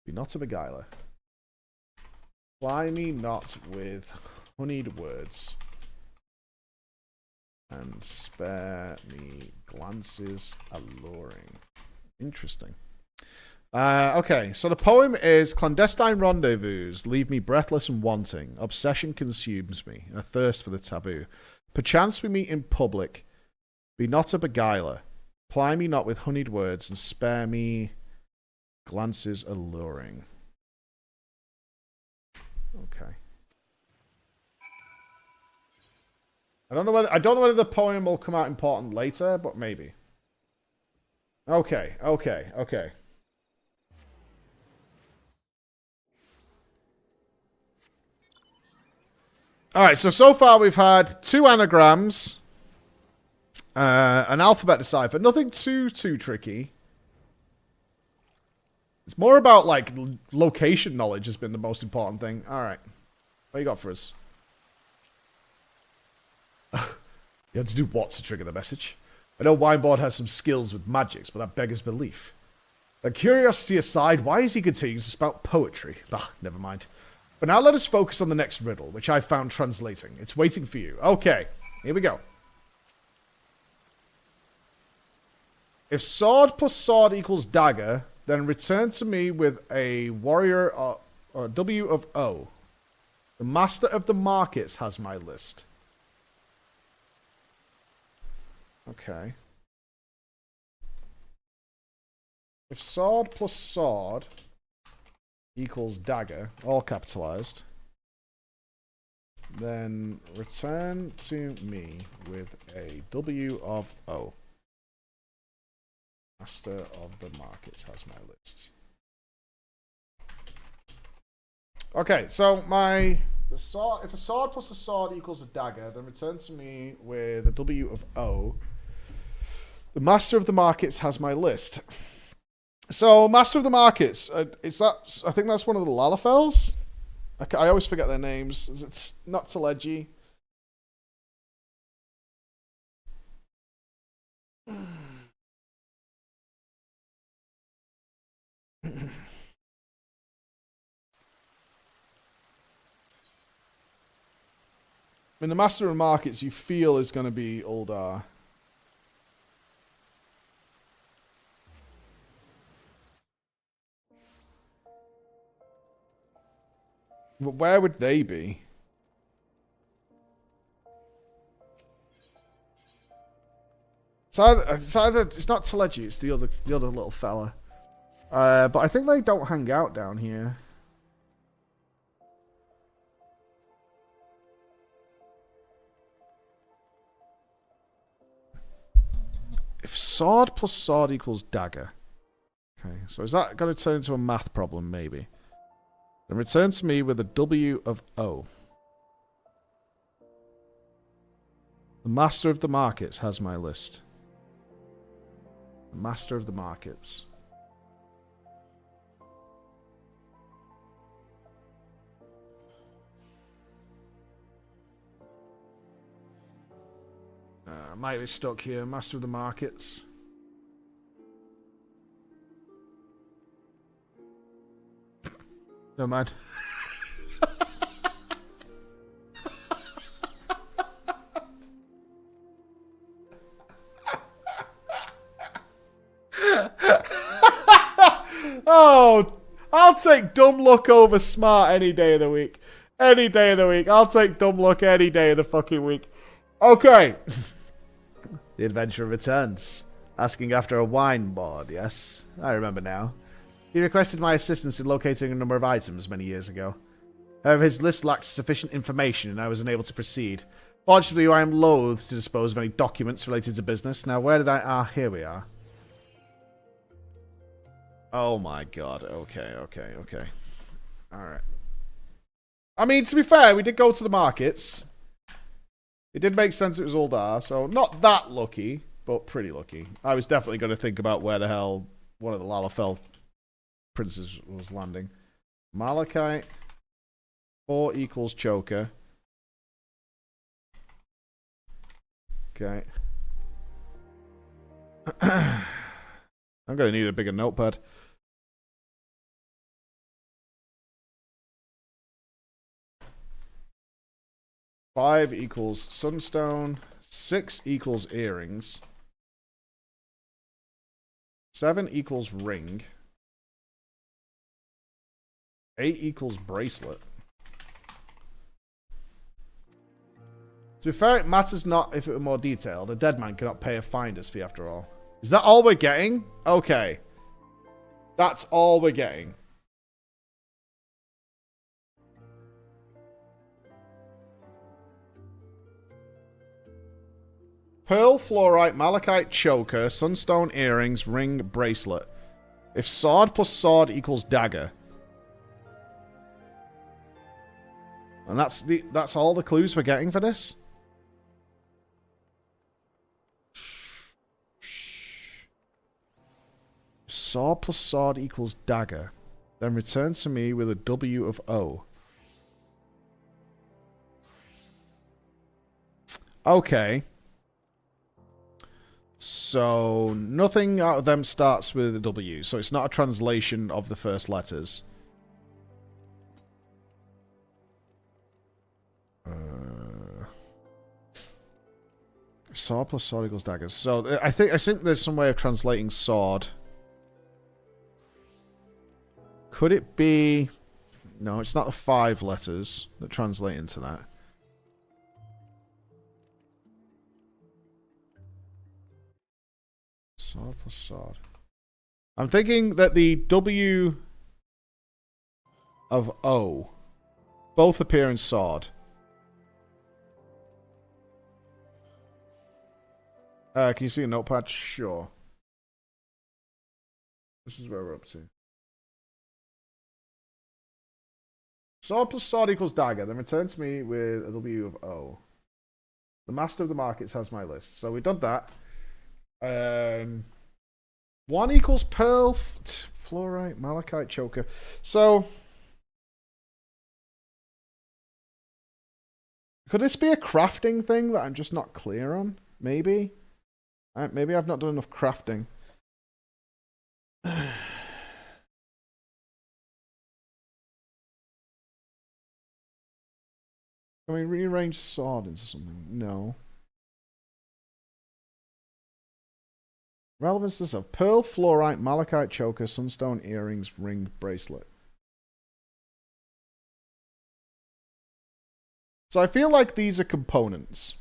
Be not a beguiler. Ply me not with honeyed words. And spare me glances alluring. Interesting. Okay, so the poem is: clandestine rendezvous leave me breathless and wanting. Obsession consumes me, a thirst for the taboo. Perchance we meet in public. Be not a beguiler. Ply me not with honeyed words, and spare me glances alluring. Okay. I don't know whether the poem will come out important later, but maybe. Okay. Alright, so far we've had 2 anagrams, an alphabet decipher, nothing too tricky. It's more about, like, location knowledge has been the most important thing. Alright, what you got for us? You had to do what to trigger the message? I know Wineboard has some skills with magics, but that beggars belief. And curiosity aside, why is he continuing to spout poetry? Ah, never mind. But now let us focus on the next riddle, which I found translating. It's waiting for you. Okay, here we go. If sword plus sword equals dagger, then return to me with a warrior or W of O. The master of the markets has my list. Okay. If sword plus sword equals dagger, all capitalized, then return to me with a W of O. Master of the markets has my list. Okay, so if a sword plus a sword equals a dagger, then return to me with a W of O. The master of the markets has my list. So, master of the markets, I think that's one of the Lalafels. I always forget their names. It's not Teleji. I mean, the master of the markets you feel is going to be Uldar. But where would they be? It's not Teleji, it's the other little fella. But I think they don't hang out down here. If sword plus sword equals dagger. Okay, so is that going to turn into a math problem, maybe? Then return to me with a W of O. The master of the markets has my list. The master of the markets. Might be stuck here. Master of the markets. Never mind. Oh, I'll take dumb luck over smart any day of the week. Any day of the week. I'll take dumb luck any day of the fucking week. Okay. The adventurer returns, asking after a wine board, yes? I remember now. He requested my assistance in locating a number of items many years ago. However, his list lacked sufficient information and I was unable to proceed. Fortunately, I am loath to dispose of any documents related to business. Now, where did I... Ah, here we are. Oh my god. Okay. Alright. I mean, to be fair, we did go to the markets. It did make sense it was Uldar, so not that lucky, but pretty lucky. I was definitely going to think about where the hell one of the Lalafell princes was landing. Malachite. 4 equals choker. Okay. I'm going to need a bigger notepad. Five equals sunstone. 6 equals earrings. 7 equals ring. 8 equals bracelet. To be fair, it matters not if it were more detailed. A dead man cannot pay a finder's fee after all. Is that all we're getting? Okay. That's all we're getting. Pearl, fluorite, malachite, choker, sunstone, earrings, ring, bracelet. If sword plus sword equals dagger. And that's all the clues we're getting for this? Sword plus sword equals dagger. Then return to me with a W of O. Okay. So nothing out of them starts with a W. So it's not a translation of the first letters. Sword plus sword equals daggers. So I think there's some way of translating sword. Could it be? No, it's not the 5 letters that translate into that. Sword plus sword. I'm thinking that the W of O both appear in sword. Can you see a notepad? Sure. This is where we're up to. Sword plus sword equals dagger. Then return to me with a W of O. The master of the markets has my list. So we've done that. 1 equals pearl, fluorite, malachite, choker. So could this be a crafting thing that I'm just not clear on? Maybe. Maybe I've not done enough crafting. Can we rearrange sword into something? No. Relevances of pearl, fluorite, malachite, choker, sunstone, earrings, ring, bracelet. So I feel like these are components,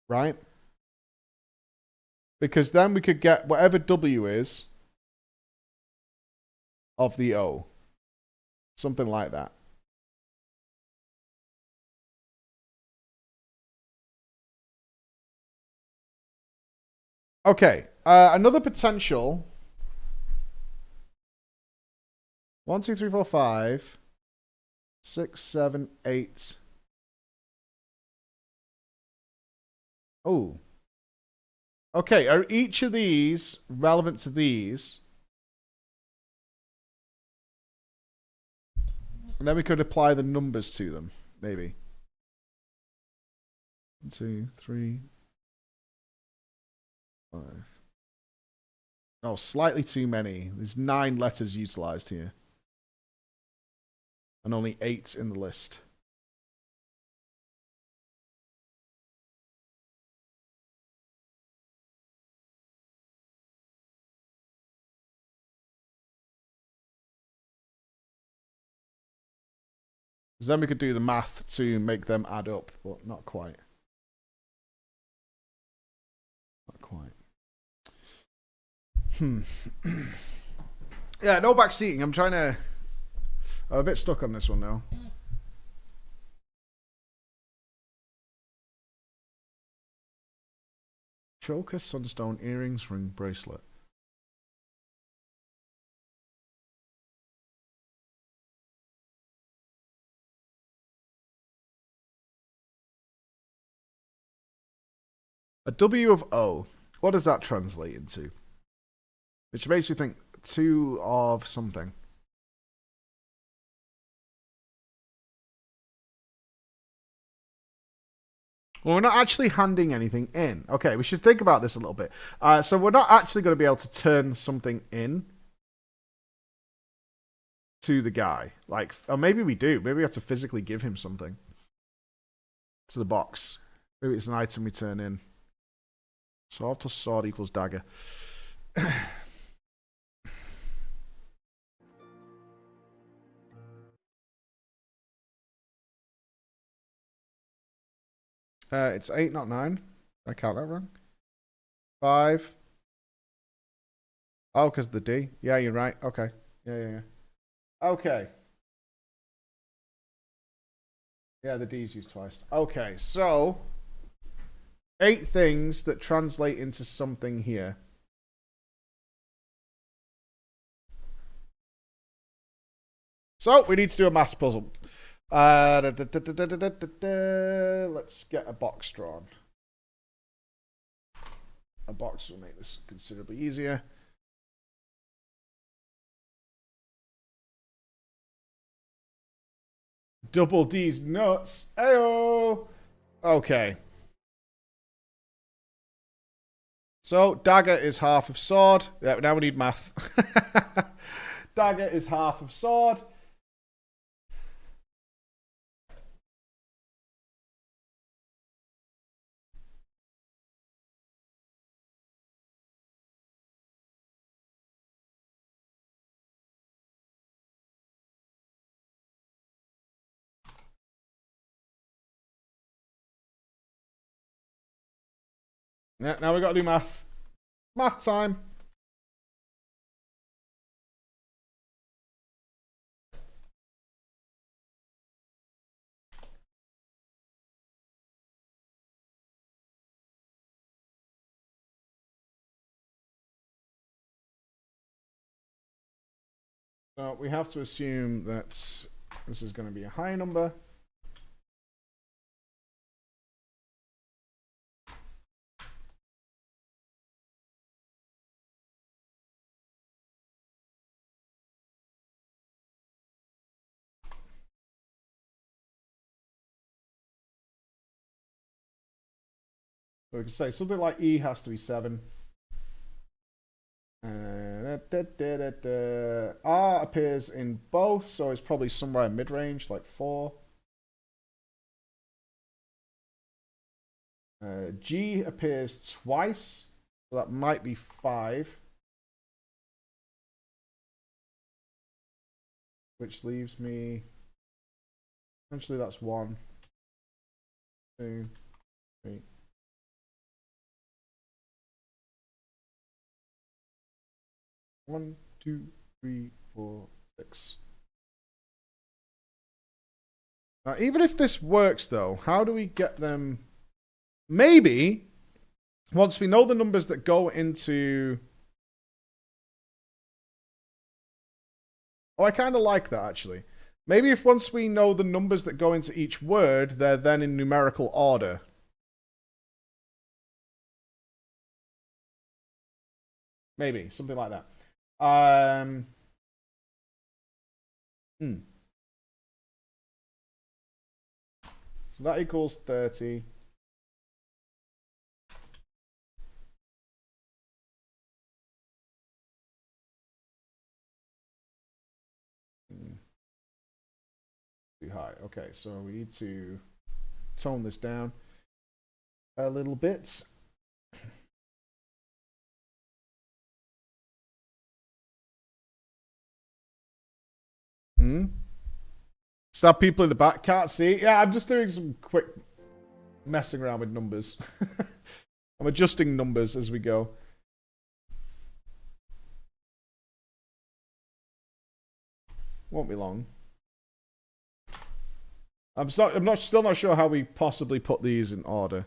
right? Because then we could get whatever W is of the O. Something like that. Okay, another potential. 1, 2, 3, 4, 5, 6, 7, 8. Oh. Okay, are each of these relevant to these? And then we could apply the numbers to them, maybe. 1, 2, 3, 5. Oh, slightly too many. There's 9 letters utilized here. And only 8 in the list. Because then we could do the math to make them add up, but not quite. Not quite. Yeah, no backseating. I'm trying to... I'm a bit stuck on this one now. Choker, sunstone, earrings, ring, bracelet. A W of O. What does that translate into? Which makes me think 2 of something. Well, we're not actually handing anything in. Okay, we should think about this a little bit. So we're not actually going to be able to turn something in to the guy. Like, or maybe we do. Maybe we have to physically give him something to the box. Maybe it's an item we turn in. Sword plus sword equals dagger. It's 8, not 9. I count that wrong. 5. Oh, because the D. Yeah, you're right. Okay. Yeah. Okay. Yeah, the D's used twice. Okay, so 8 things that translate into something here. So we need to do a maths puzzle. Let's get a box drawn. A box will make this considerably easier. Double D's nuts. Ayo. Okay. So, dagger is half of sword. Yeah, now we need math. Dagger is half of sword. Yeah, now we got to do math. Math time. So we have to assume that this is going to be a high number. So we can say something like E has to be 7. R appears in both, so it's probably somewhere mid-range, like 4. G appears twice, so that might be 5. Which leaves me... Essentially, that's 1, 2, 3. One, 2, 3, 4, 6. Now, even if this works, though, how do we get them? Maybe once we know the numbers that go into. Oh, I kind of like that actually. Maybe if once we know the numbers that go into each word, they're then in numerical order. Maybe something like that. So that equals 30. Too high. Okay, so we need to tone this down a little bit. Stop people in the back can't see. Yeah, I'm just doing some quick messing around with numbers. I'm adjusting numbers as we go. Won't be long. I'm still not sure how we possibly put these in order.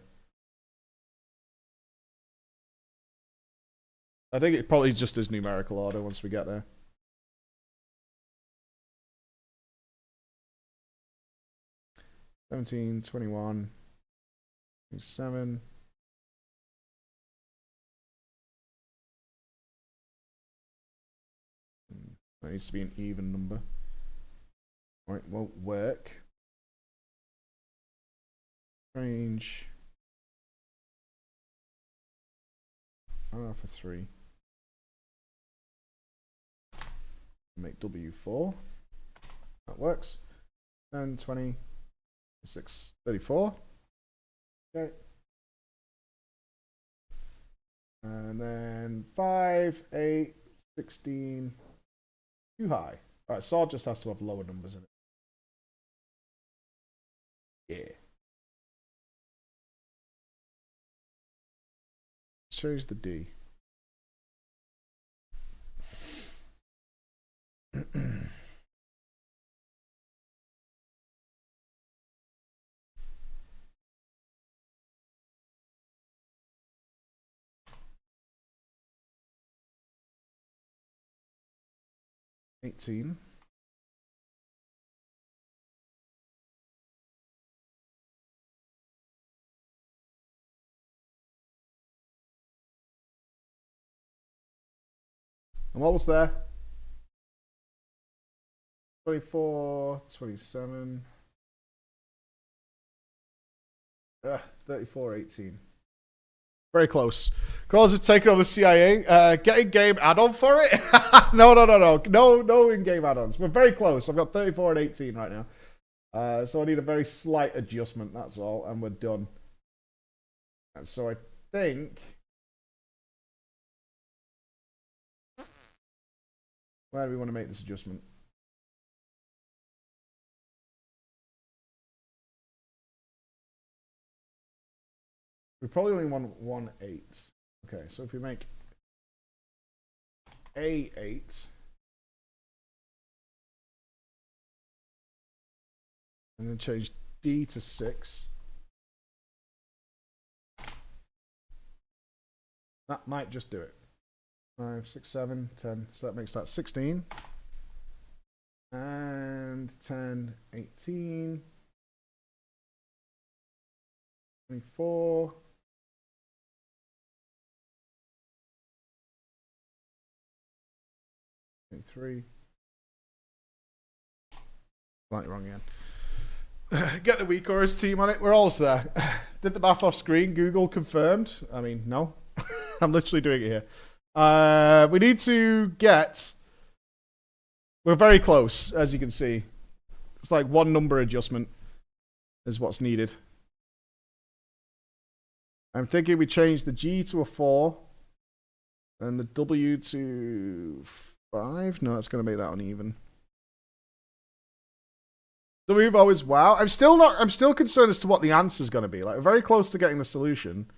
I think it probably just is numerical order once we get there. $17, $21, $27. That needs to be an even number. Or it won't work. Range. R for 3. Make W4. That works. 10, 20, 6, 34. Okay. And then 5, 8, 16. Too high. Alright, sword just has to have lower numbers in it. Yeah. Choose the D. $18. And what was there? 24, 27. 34, 18. Very close. Crawlers have taken over the CIA. Get in-game add-on for it? No. No in-game add-ons. We're very close. I've got 34 and 18 right now. So I need a very slight adjustment, that's all, and we're done. And so I think... Where do we want to make this adjustment? We probably only want 1/8. Okay, so if we make A8, and then change D to 6, that might just do it. 5, 6, 7, 10. So that makes that 16. And 10, 18, 24. 23. Slightly wrong again. Get the weak Chorus team on it. We're almost there. Did the math off screen? Google confirmed. I mean, no. I'm literally doing it here. We need to get... We're very close, as you can see. It's like one number adjustment is what's needed. I'm thinking we change the G to a 4 and the W to 5. No, that's going to make that uneven. We've always wow. I'm still concerned as to what the answer is going to be. Like, we're very close to getting the solution.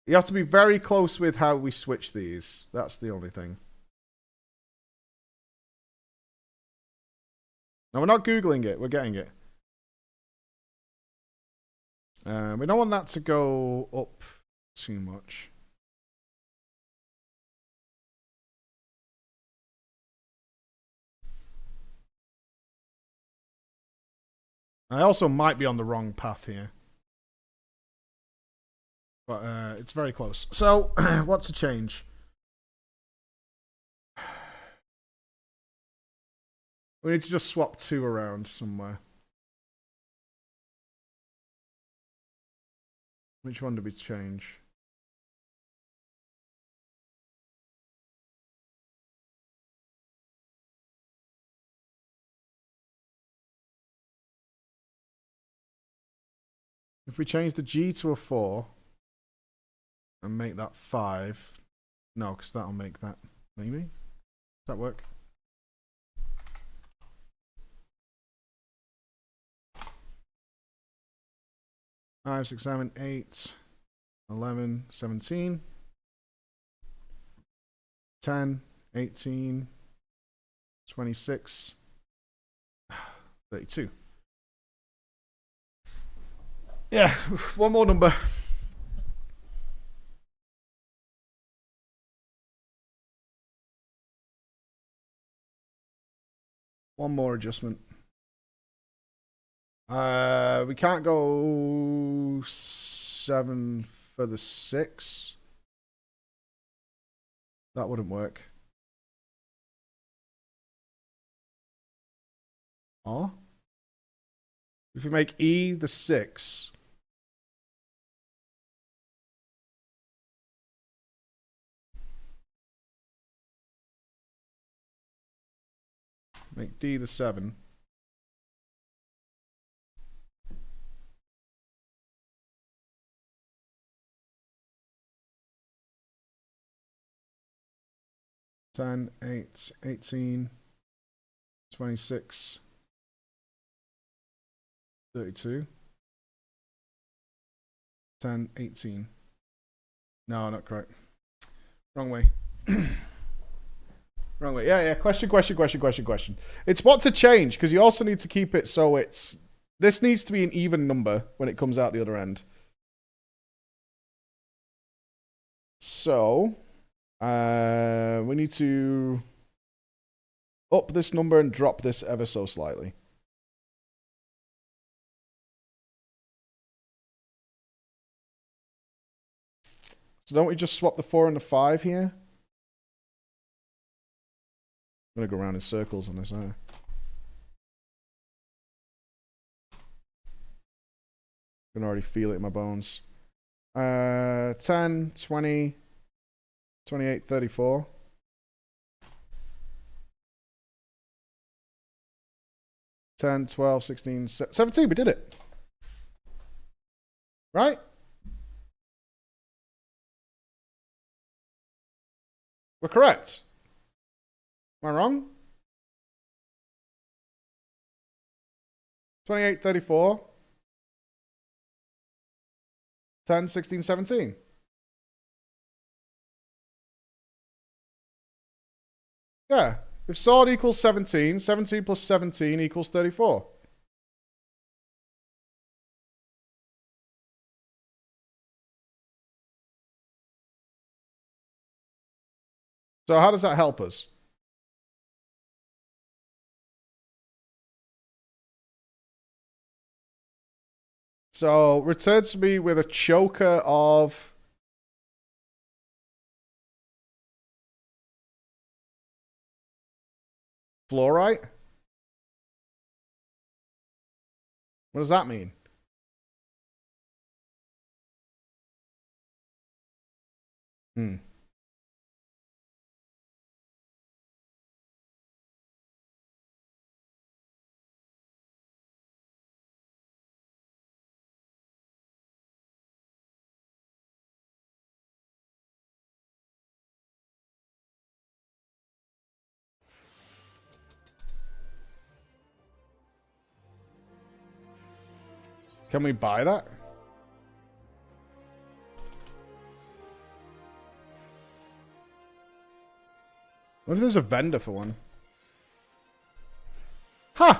You have to be very close with how we switch these. That's the only thing. No, we're not Googling it. We're getting it. We don't want that to go up too much. I also might be on the wrong path here. But it's very close. So, what's the change? We need to just swap 2 around somewhere. Which one did we change? If we change the G to a 4 and make that 5, no, because that'll make that, maybe? Does that work? Five, 6, 7, 8, 11, 17, 10, 18, 26, 32. Yeah, one more number. One more adjustment. We can't go 7 for the 6. That wouldn't work. Or if we make E the 6. Make D the 7. Ten, 8, 18, 26, 32, 10, 18. No, not correct. Wrong way. Wrong way. Yeah. Question. It's what to change, because you also need to keep it so it's... This needs to be an even number when it comes out the other end. So... we need to up this number and drop this ever so slightly. So don't we just swap the 4 and the 5 here? I'm going to go around in circles on this, aren't I? I can already feel it in my bones. 10, 20, 28, 34. 10, 12, 16, 17. We did it. Right? We're correct. Am I wrong? 28, 34. 10, 16, 17. Yeah. If sword equals 17, 17 plus 17 equals 34. So how does that help us? So returns to me with a choker of fluorite. What does that mean? Hmm. Can we buy that? What if there's a vendor for one? Huh!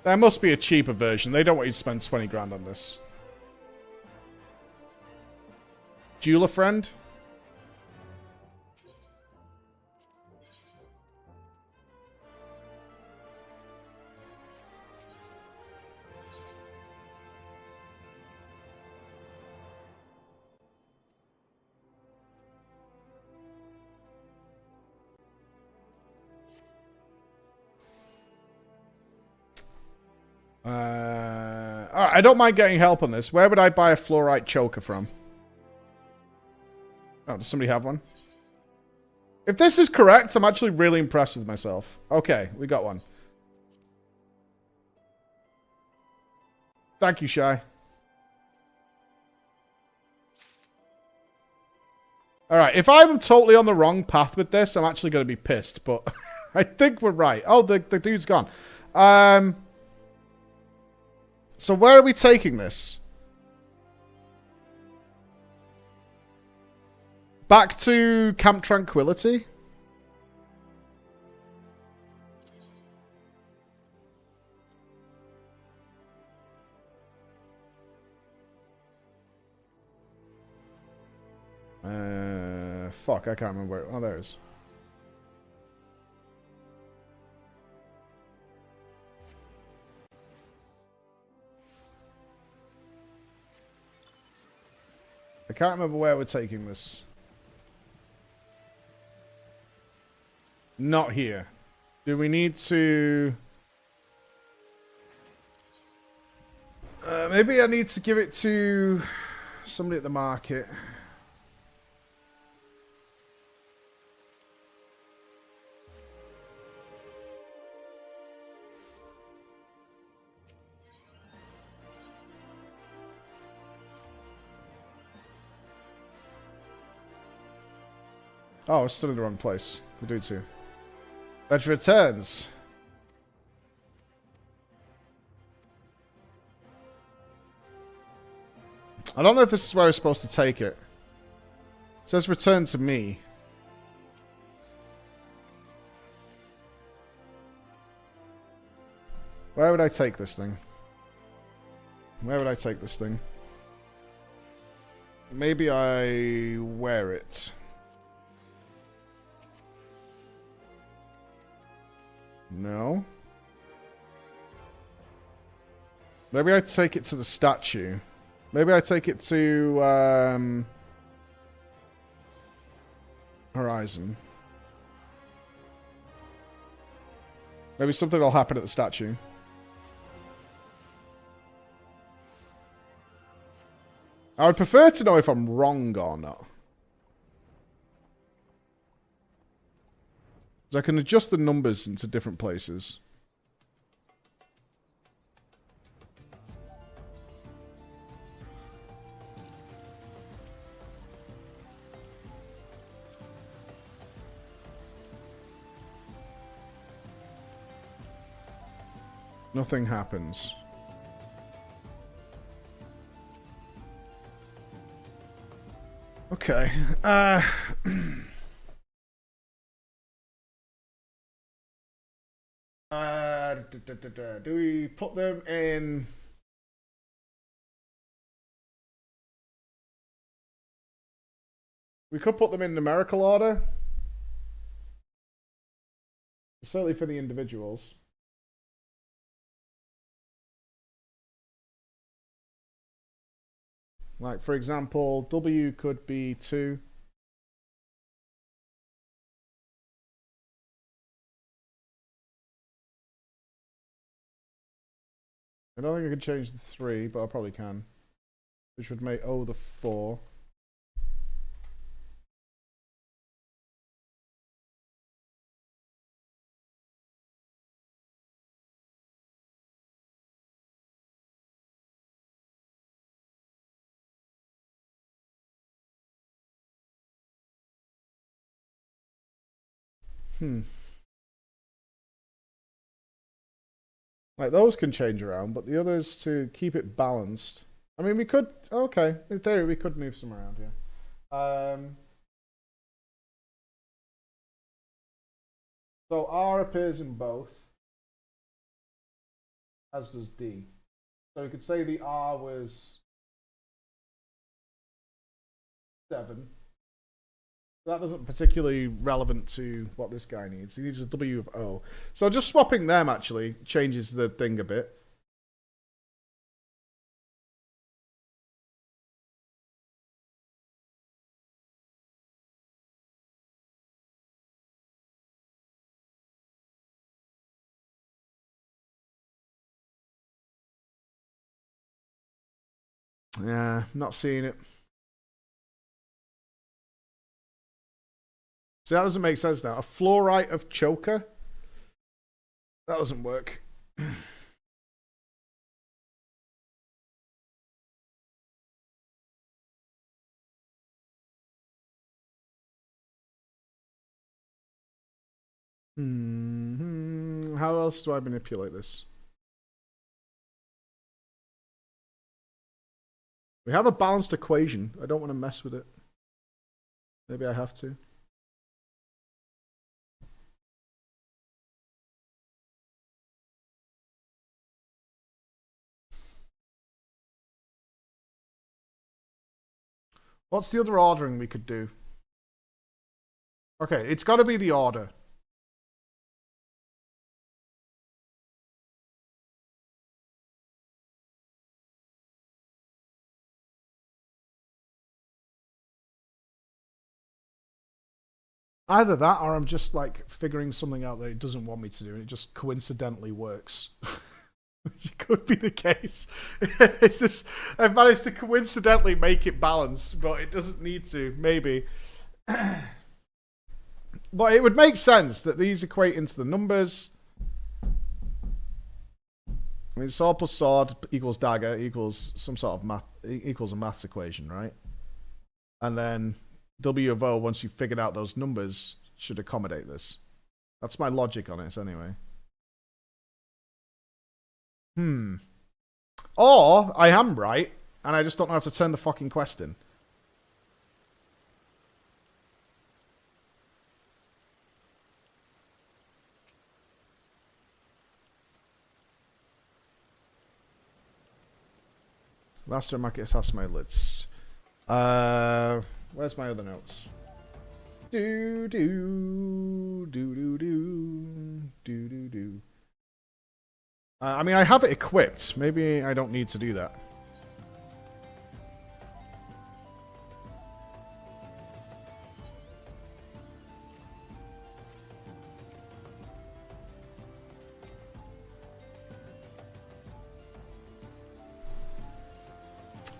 There must be a cheaper version. They don't want you to spend 20 grand on this. Jeweler friend? Alright, I don't mind getting help on this. Where would I buy a fluorite choker from? Oh, does somebody have one? If this is correct, I'm actually really impressed with myself. Okay, we got one. Thank you, Shy. Alright, if I'm totally on the wrong path with this, I'm actually going to be pissed, but I think we're right. Oh, the dude's gone. So where are we taking this? Back to Camp Tranquility? Fuck, I can't remember where. Oh, there it is. I can't remember where we're taking this. Not here. Do we need to... maybe I need to give it to somebody at the market. Oh, we're still in the wrong place. The dude's here. That returns. I don't know if this is where we're supposed to take it. It says return to me. Where would I take this thing? Where would I take this thing? Maybe I wear it. No. Maybe I take it to the statue. Maybe I take it to, horizon. Maybe something will happen at the statue. I would prefer to know if I'm wrong or not. Because I can adjust the numbers into different places. Nothing happens. Okay. Do we put them in? We could put them in numerical order. Certainly for the individuals. Like, for example, W could be 2. I don't think I can change the 3, but I probably can. Which would make O the 4. Like, those can change around, but the others, to keep it balanced. I mean, we could... Okay, in theory, we could move some around, yeah. So R appears in both, as does D. So we could say the R was 7. That isn't particularly relevant to what this guy needs. He needs a W of O. So just swapping them actually changes the thing a bit. Yeah, not seeing it. So that doesn't make sense now. A fluorite of choker? That doesn't work. How else do I manipulate this? We have a balanced equation. I don't want to mess with it. Maybe I have to. What's the other ordering we could do? Okay, it's got to be the order. Either that, or I'm just like figuring something out that it doesn't want me to do, and it just coincidentally works. Which could be the case. It's just I've managed to coincidentally make it balance, but it doesn't need to. Maybe. But it would make sense that these equate into the numbers. I mean, sword plus sword equals dagger equals some sort of math, equals a maths equation, right? And then W of O, once you've figured out those numbers, should accommodate this. That's my logic on it, anyway. Or I am right, and I just don't know how to turn the fucking quest in. Master Marcus has my lids. Where's my other notes? Do. I mean, I have it equipped. Maybe I don't need to do that.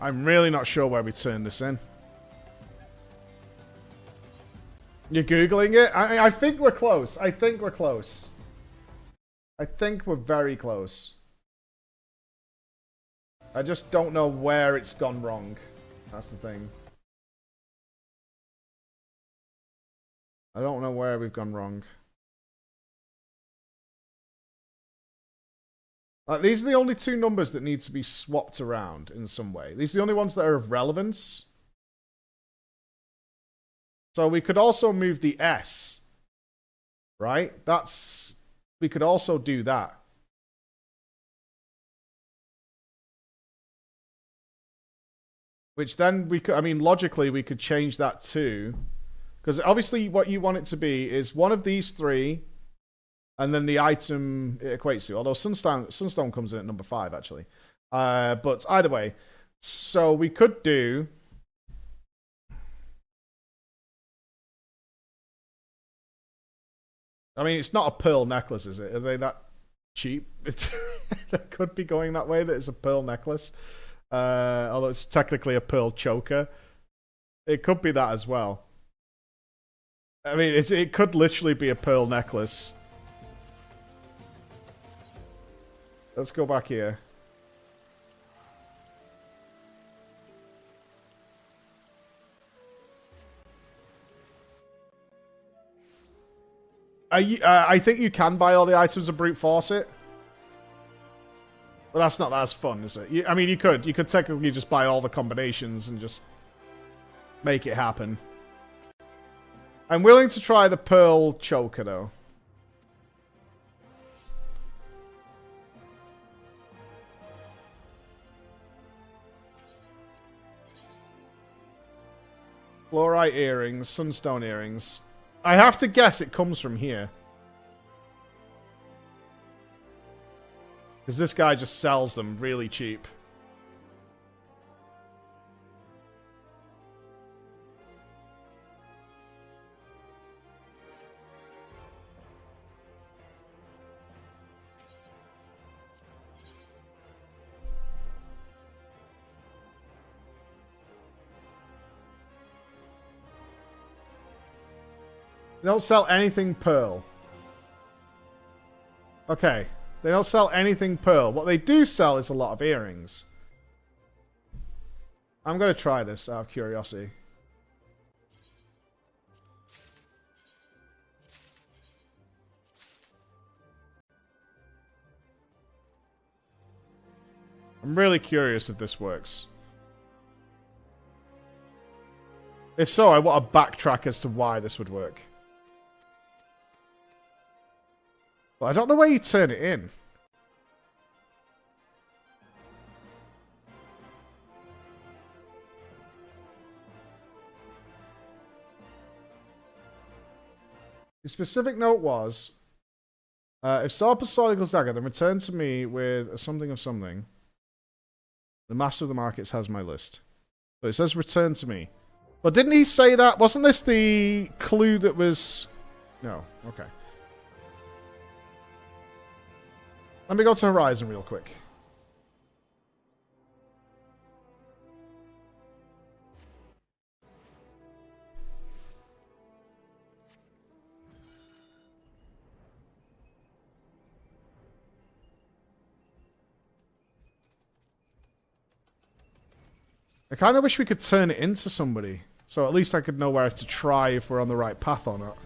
I'm really not sure where we turn this in. You're Googling it? I think we're close. I think we're close. I think we're very close. I just don't know where it's gone wrong. That's the thing. I don't know where we've gone wrong. Like, these are the only two numbers that need to be swapped around in some way. These are the only ones that are of relevance. So we could also move the S. Right? We could also do that. Which then we could, I mean, logically we could change that to, because obviously what you want it to be is one of these three, and then the item it equates to. Although Sunstone comes in at number 5 actually. But either way, so we could do. I mean, it's not a pearl necklace, is it? Are they that cheap? They could be going that way. That it's a pearl necklace. Although it's technically a pearl choker. It could be that as well. I mean, it could literally be a pearl necklace. Let's go back here. I think you can buy all the items and brute force it. But that's not as fun, is it? I mean, you could technically just buy all the combinations and just make it happen. I'm willing to try the pearl choker, though. Fluorite earrings, sunstone earrings. I have to guess it comes from here. Because this guy just sells them really cheap. They don't sell anything pearl. Okay. They don't sell anything pearl. What they do sell is a lot of earrings. I'm going to try this out of curiosity. I'm really curious if this works. If so, I want to backtrack as to why this would work. But I don't know where you turn it in. The specific note was, if Sword Apostolical's dagger, then return to me with a something of something. The Master of the Markets has my list. So it says return to me. But didn't he say that? Wasn't this the clue that was... No, okay. Let me go to Horizon real quick. I kind of wish we could turn it into somebody. So at least I could know where to try if we're on the right path or not.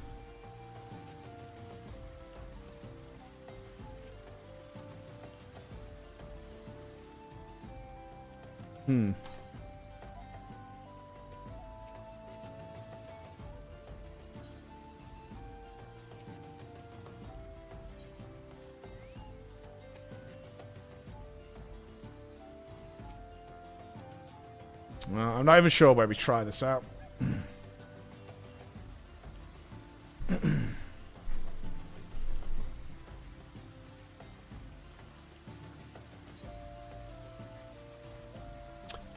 Well, I'm not even sure where we try this out.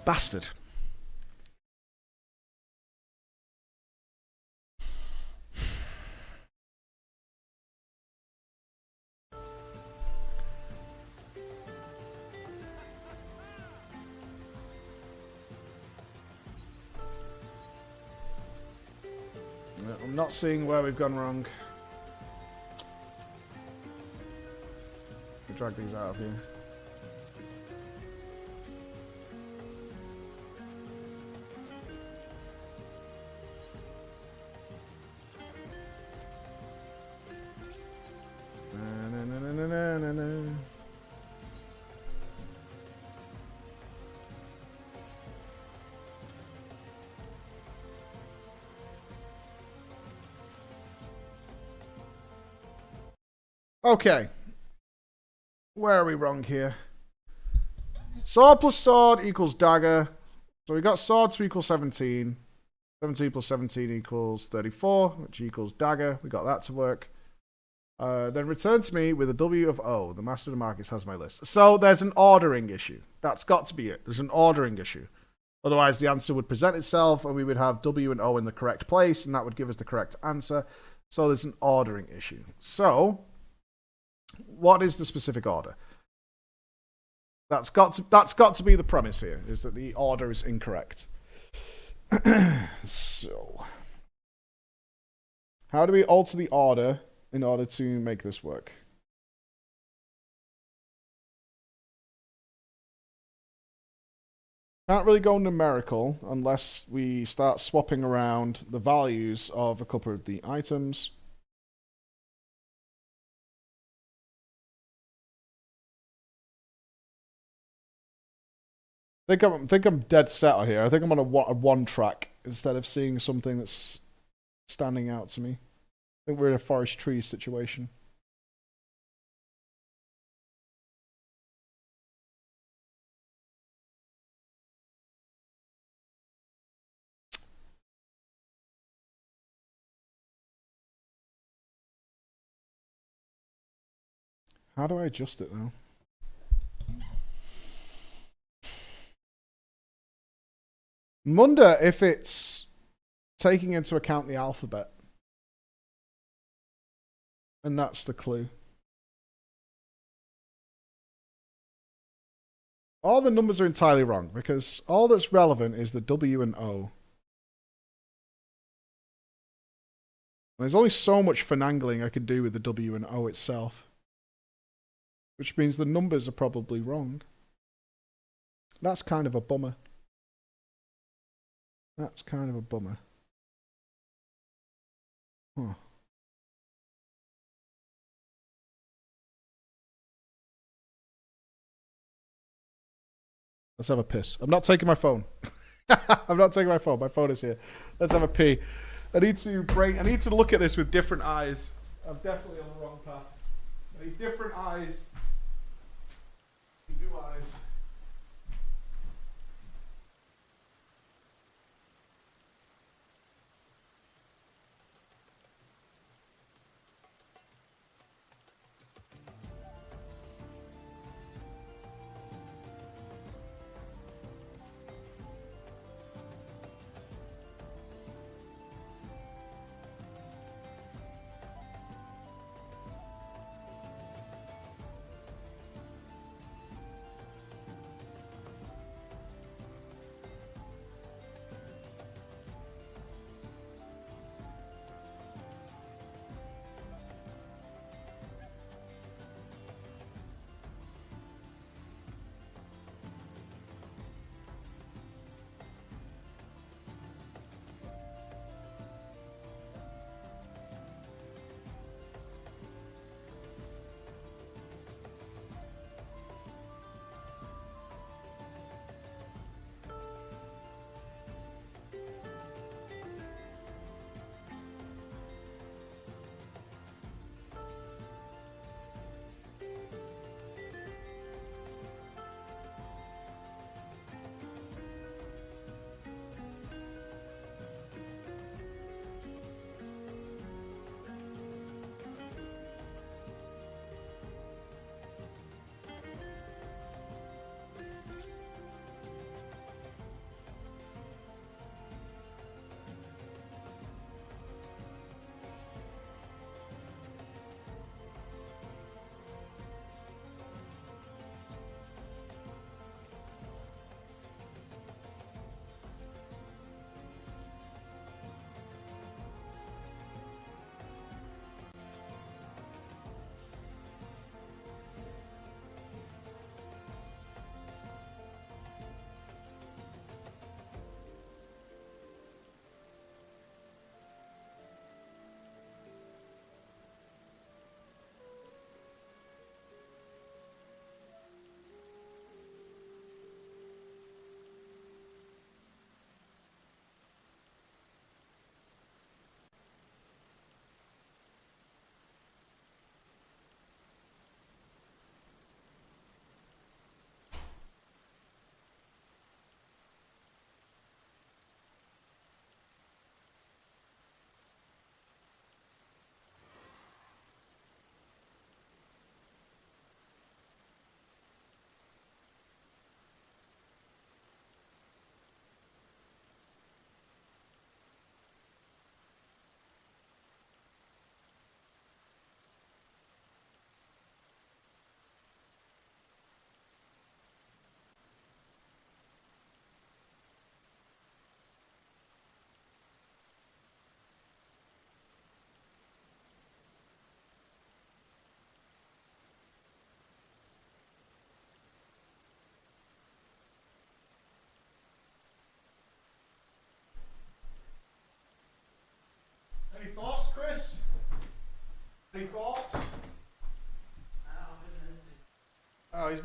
Bastard. I'm not seeing where we've gone wrong. We'll drag these out of here. Okay. Where are we wrong here? Sword plus sword equals dagger. So we got sword to equal 17. 17 plus 17 equals 34, which equals dagger. We got that to work. Then return to me with a W of O. The master of the markets has my list. So there's an ordering issue. That's got to be it. There's an ordering issue. Otherwise, the answer would present itself, and we would have W and O in the correct place, and that would give us the correct answer. So there's an ordering issue. So what is the specific order? That's got to be the premise here, is that the order is incorrect. So, how do we alter the order in order to make this work? Can't really go numerical unless we start swapping around the values of a couple of the items. I think I'm dead set here. I think I'm on a one track instead of seeing something that's standing out to me. I think we're in a forest tree situation. How do I adjust it now? Wonder if it's taking into account the alphabet. And that's the clue. All the numbers are entirely wrong because all that's relevant is the W and O. There's only so much finagling I can do with the W and O itself. Which means the numbers are probably wrong. That's kind of a bummer. That's kind of a bummer. Huh. Let's have a piss. I'm not taking my phone. I'm not taking my phone. My phone is here. Let's have a pee. I need to look at this with different eyes. I'm definitely on the wrong path. I need different eyes. New eyes.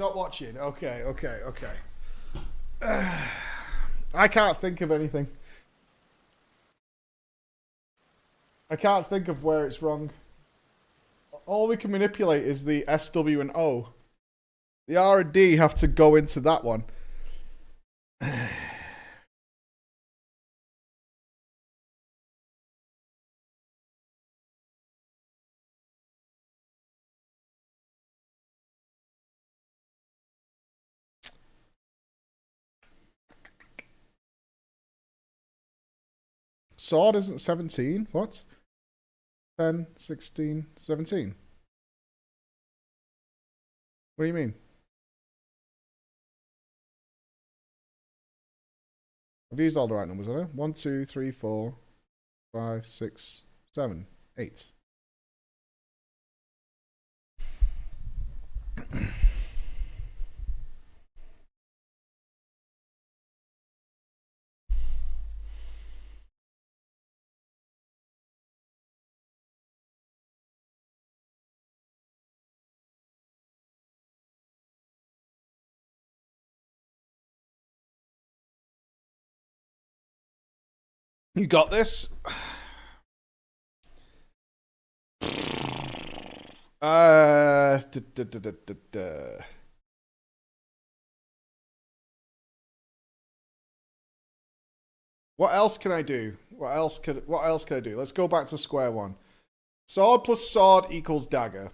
not watching. Okay. I can't think of anything. I can't think of where it's wrong. All we can manipulate is the S, W, and O. The R and D have to go into that one. Sword isn't 17? What? 10, 16, 17. What do you mean? I've used all the right numbers, haven't I? 1, 2, 3, 4, 5, 6, 7, 8. You got this. What else can I do? What else can I do? Let's go back to square one. Sword plus sword equals dagger.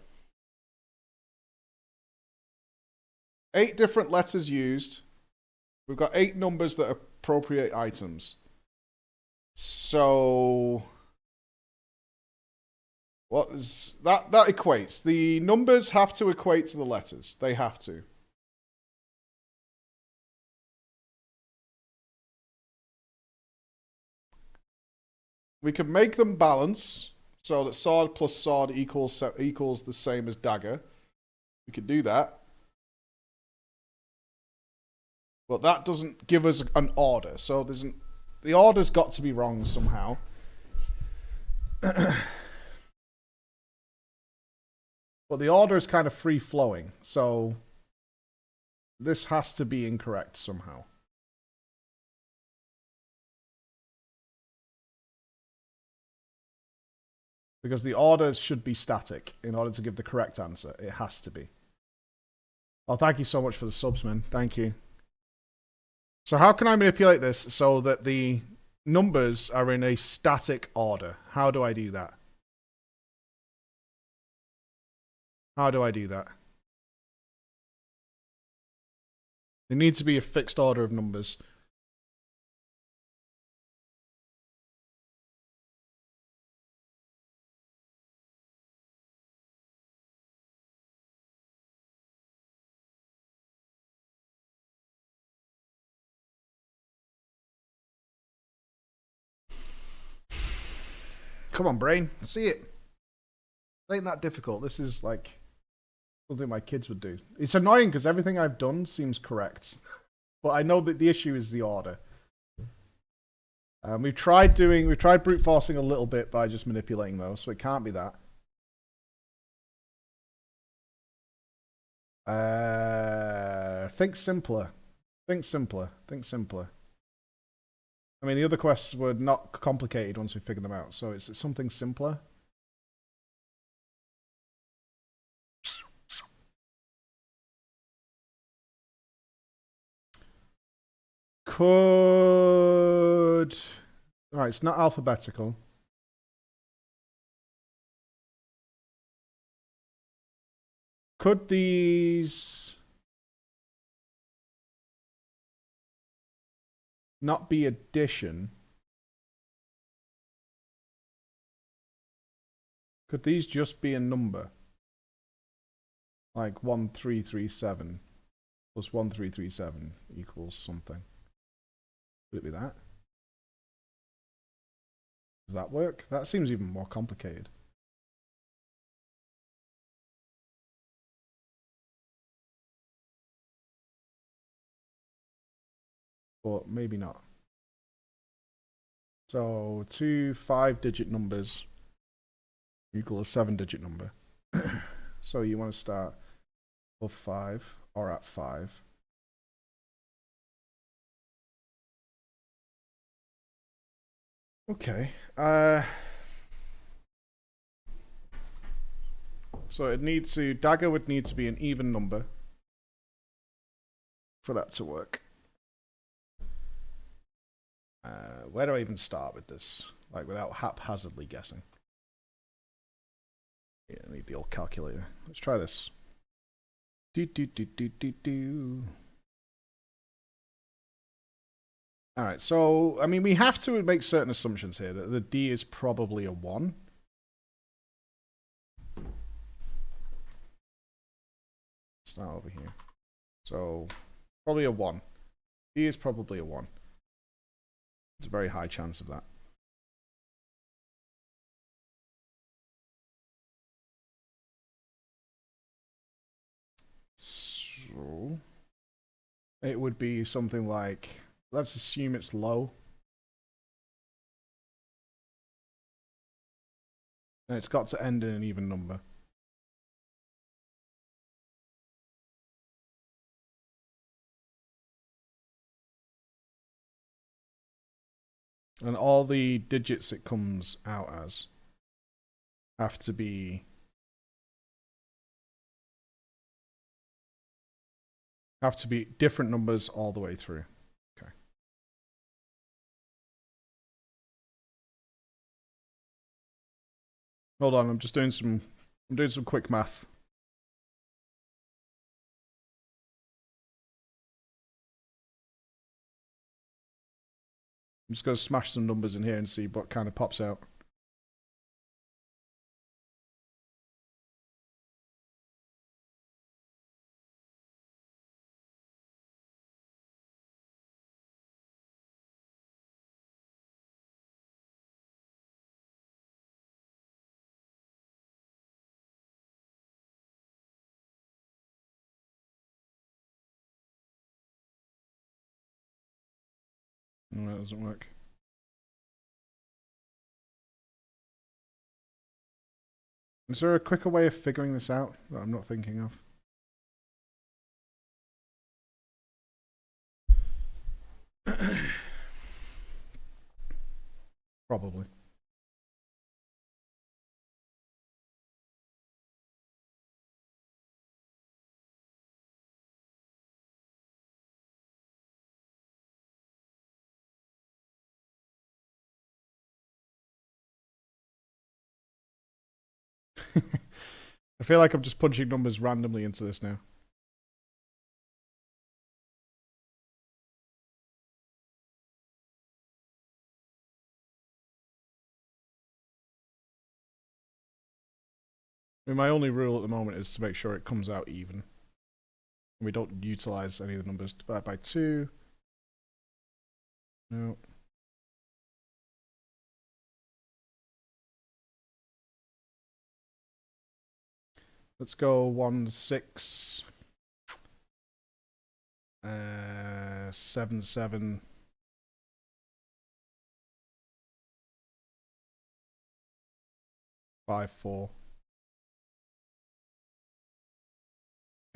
8 different letters used. We've got 8 numbers that appropriate items. So what is that? That equates. The numbers have to equate to the letters. They have to. We could make them balance so that sword plus sword equals the same as dagger. We could do that. But that doesn't give us an order. So the order's got to be wrong somehow. But the order is kind of free-flowing. So this has to be incorrect somehow. Because the order should be static in order to give the correct answer. It has to be. Oh, thank you so much for the subs, man. Thank you. So how can I manipulate this so that the numbers are in a static order? How do I do that? How do I do that? There needs to be a fixed order of numbers. Come on, brain. See it. It ain't that difficult. This is like something my kids would do. It's annoying because everything I've done seems correct. But I know that the issue is the order. We've tried brute forcing a little bit by just manipulating those, so it can't be that. Think simpler. Think simpler. Think simpler. I mean, the other quests were not complicated once we figured them out, so it's something simpler. Could... Alright, it's not alphabetical. Could these not be addition? Could these just be a number? Like 1337 plus 1337 equals something. Could it be that? Does that work? That seems even more complicated. But maybe not. So 2 5-digit numbers equal a 7-digit number. So you want to start of 5 are at 5. Okay. So it needs to, dagger would need to be an even number for that to work. Where do I even start with this? Like without haphazardly guessing. Yeah, I need the old calculator. Let's try this. Alright, so, I mean, we have to make certain assumptions here that the D is probably a 1. Start over here. So, probably a 1. D is probably a 1. There's a very high chance of that. So, it would be something like, let's assume it's low. And it's got to end in an even number. And all the digits it comes out as have to be different numbers all the way through. Okay. Hold on, I'm doing some quick math. I'm just going to smash some numbers in here and see what kind of pops out. No, that doesn't work. Is there a quicker way of figuring this out that I'm not thinking of? Probably. I feel like I'm just punching numbers randomly into this now. I mean, my only rule at the moment is to make sure it comes out even. We don't utilize any of the numbers. Divide by 2. No. Let's go 1, 6, 7, 7. 5, 4.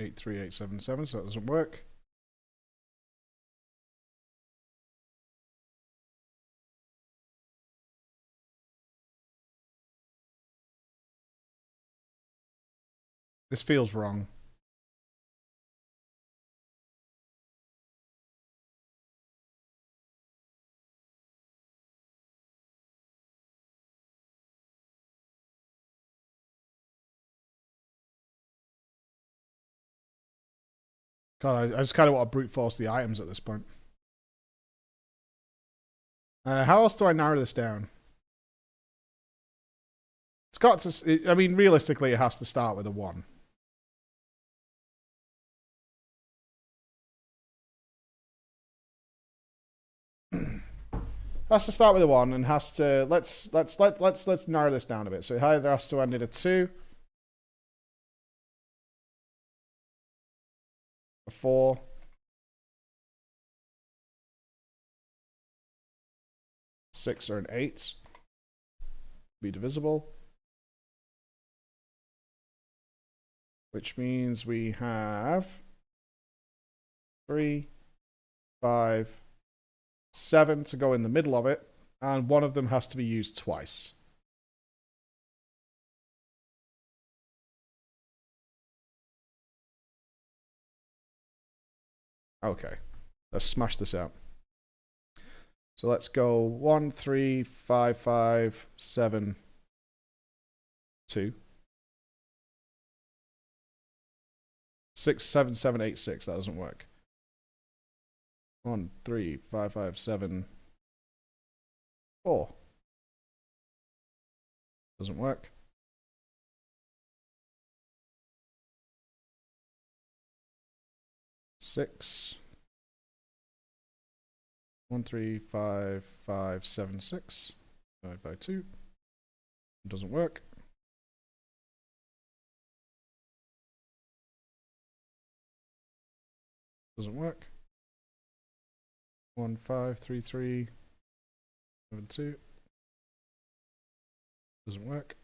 8, 3, 8, 7, 7. So that doesn't work. This feels wrong. God, I just kind of want to brute force the items at this point. How else do I narrow this down? It's got to... I mean, realistically, it has to start with a 1. Has to start with a 1 and has to... Let's narrow this down a bit. So it either has to end in a 2, a 4, a 6, or an 8. Be divisible. Which means we have 3, 5, 7 to go in the middle of it, and one of them has to be used twice. Okay, let's smash this out. So let's go 1, 3, 5, 5, 7, 2. 6, 7, 7, 8, 6. That doesn't work. 1, 3, 5, 5, 7, 4. Doesn't work. 6. 1, 3, 5, 5, 7, 6. Divided by 2. Doesn't work. Doesn't work. 1, 5, 3, 3, 7, 2. Doesn't work.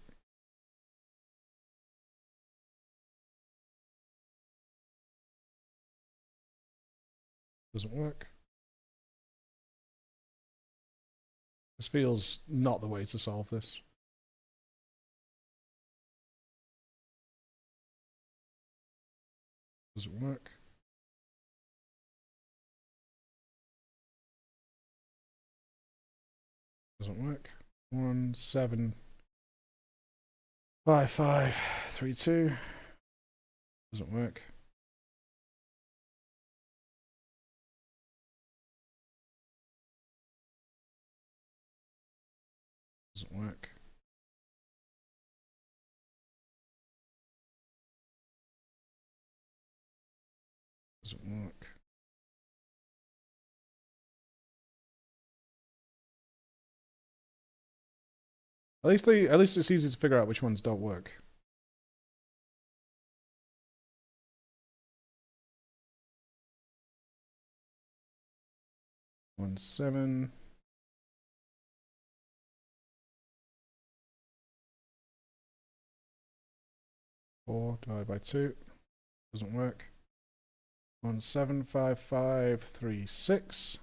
Doesn't work. This feels not the way to solve this. Doesn't work. Doesn't work. 1, 7, 5, 5, 3, 2. Doesn't work. Doesn't work. Doesn't work. At least it's easy to figure out which ones don't work. One, 7. 4 divided by 2. Doesn't work. 1, 7, 5, 5, 3, 6.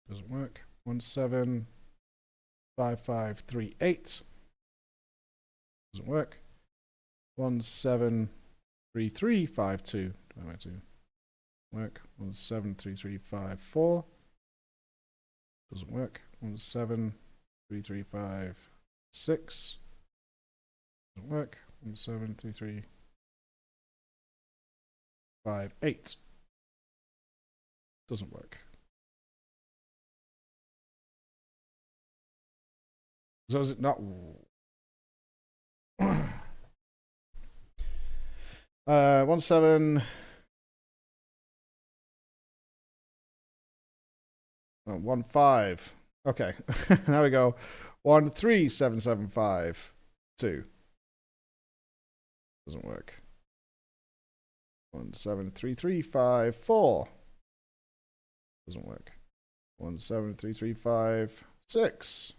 Doesn't work. 1, 7, 5, 5, 3, 8. Doesn't work. 1, 7, 3, 3, 5, 2. Divided by 2. Work. 1, 7, 3, 3, 5, 4. Doesn't work. 1, 7, 3, 3, 5, 6. Doesn't work. 1, 7, 3, 3, 5, 8. Doesn't work. So is it not? 1, 7. 1, 5. Okay, now we go. 1, 3, 7, 7, 5, 2. Doesn't work. 1, 7, 3, 3, 5, 4. Doesn't work. 1, 7, 3, 3, 5, 6.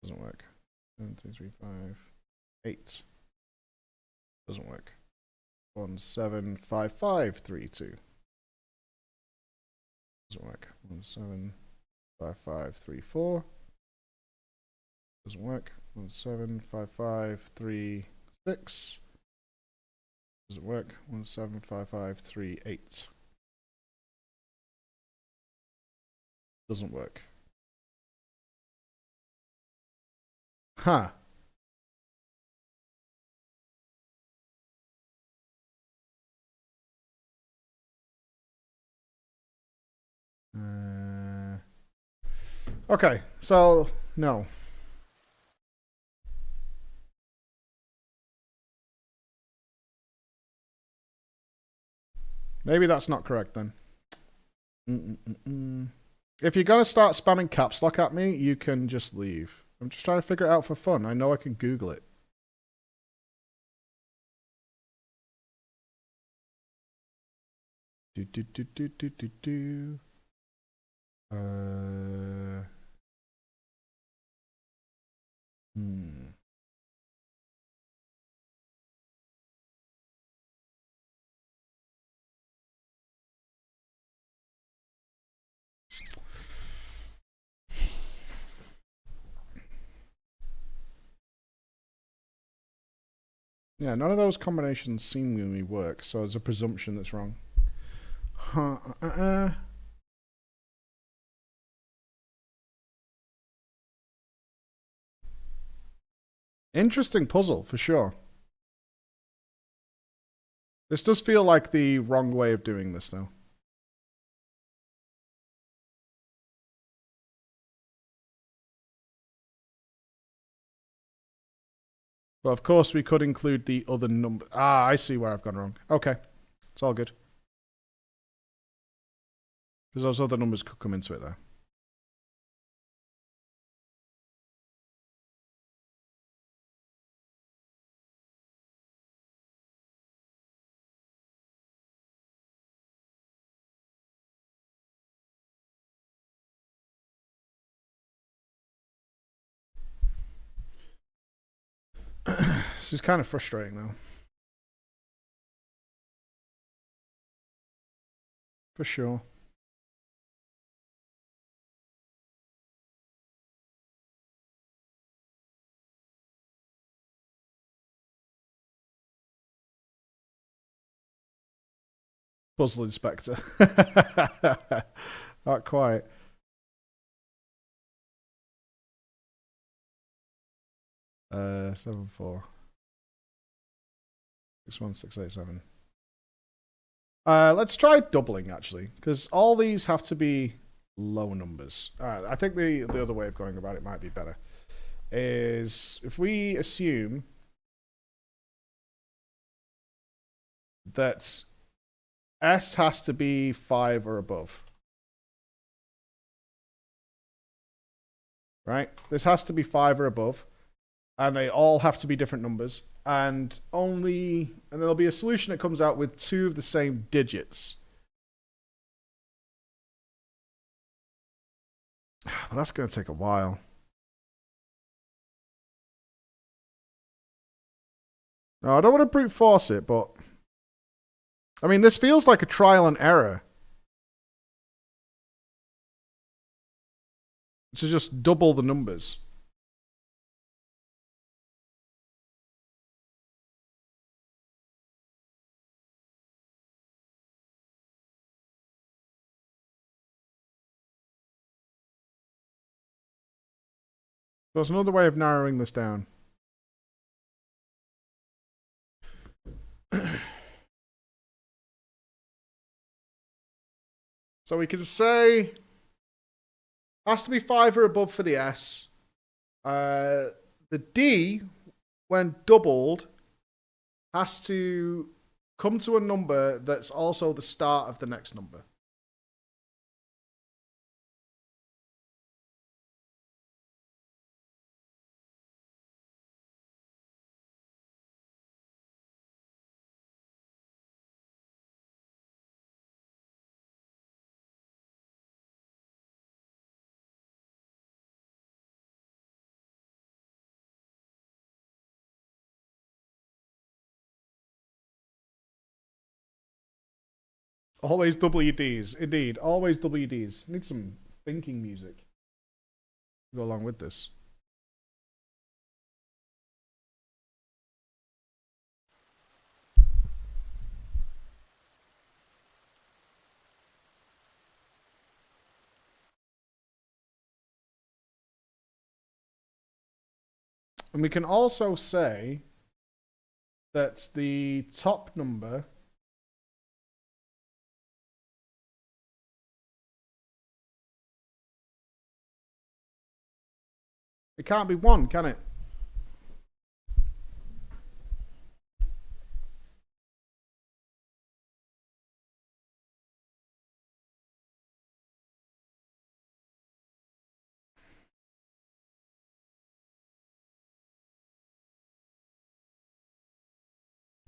Doesn't work. 7, 3, 3, 5, 8. Doesn't work. 1, 7, 5, 5, 3, 2. Doesn't work. 1, 7, 5, 5, 3, 4. Doesn't work. 1, 7, 5, 5, 3, 6. Doesn't work. 1, 7, 5, 5, 3, 8. Doesn't work. Huh. Okay, so no. Maybe that's not correct then. If you're gonna start spamming caps lock at me, you can just leave. I'm just trying to figure it out for fun. I know I can Google it. Do do do do do do do. Yeah, none of those combinations seemingly work, so there's a presumption that's wrong. Interesting puzzle, for sure. This does feel like the wrong way of doing this, though. But of course, we could include the other number. Ah, I see where I've gone wrong. Okay, it's all good. Because those other numbers could come into it, though. This is kind of frustrating, though. For sure. Puzzle Inspector. Not quite. Uh, 7-4. 6-1-6-8-7. Let's try doubling, actually, because all these have to be low numbers. Alright, I think the other way of going about it might be better. Is if we assume that S has to be 5 or above. Right? This has to be 5 or above. And they all have to be different numbers. And there'll be a solution that comes out with 2 of the same digits. Well, that's going to take a while. No, I don't want to brute force it, but I mean, this feels like a trial and error. To just double the numbers. There's another way of narrowing this down. So we can say has to be 5 or above for the S. The D, when doubled, has to come to a number that's also the start of the next number. Always WDs, indeed. Always WDs. Need some thinking music to go along with this. And we can also say that the top number it can't be 1, can it?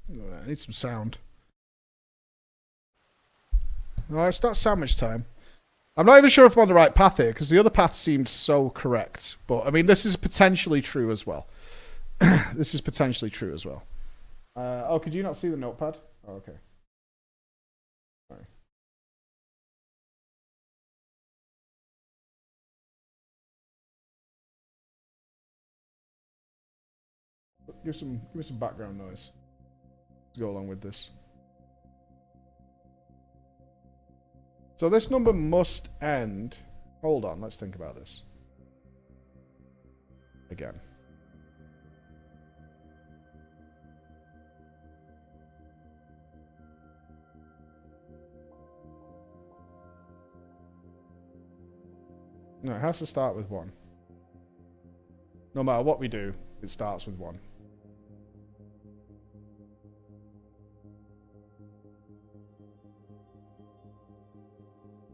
I need some sound. No, it's not sandwich time. I'm not even sure if I'm on the right path here, because the other path seemed so correct. But, I mean, this is potentially true as well. This is potentially true as well. Oh, could you not see the notepad? Oh, okay. Sorry. Give me some background noise. go along with this. So this number must end. Hold on, let's think about this. Again. No, it has to start with 1. No matter what we do, it starts with 1.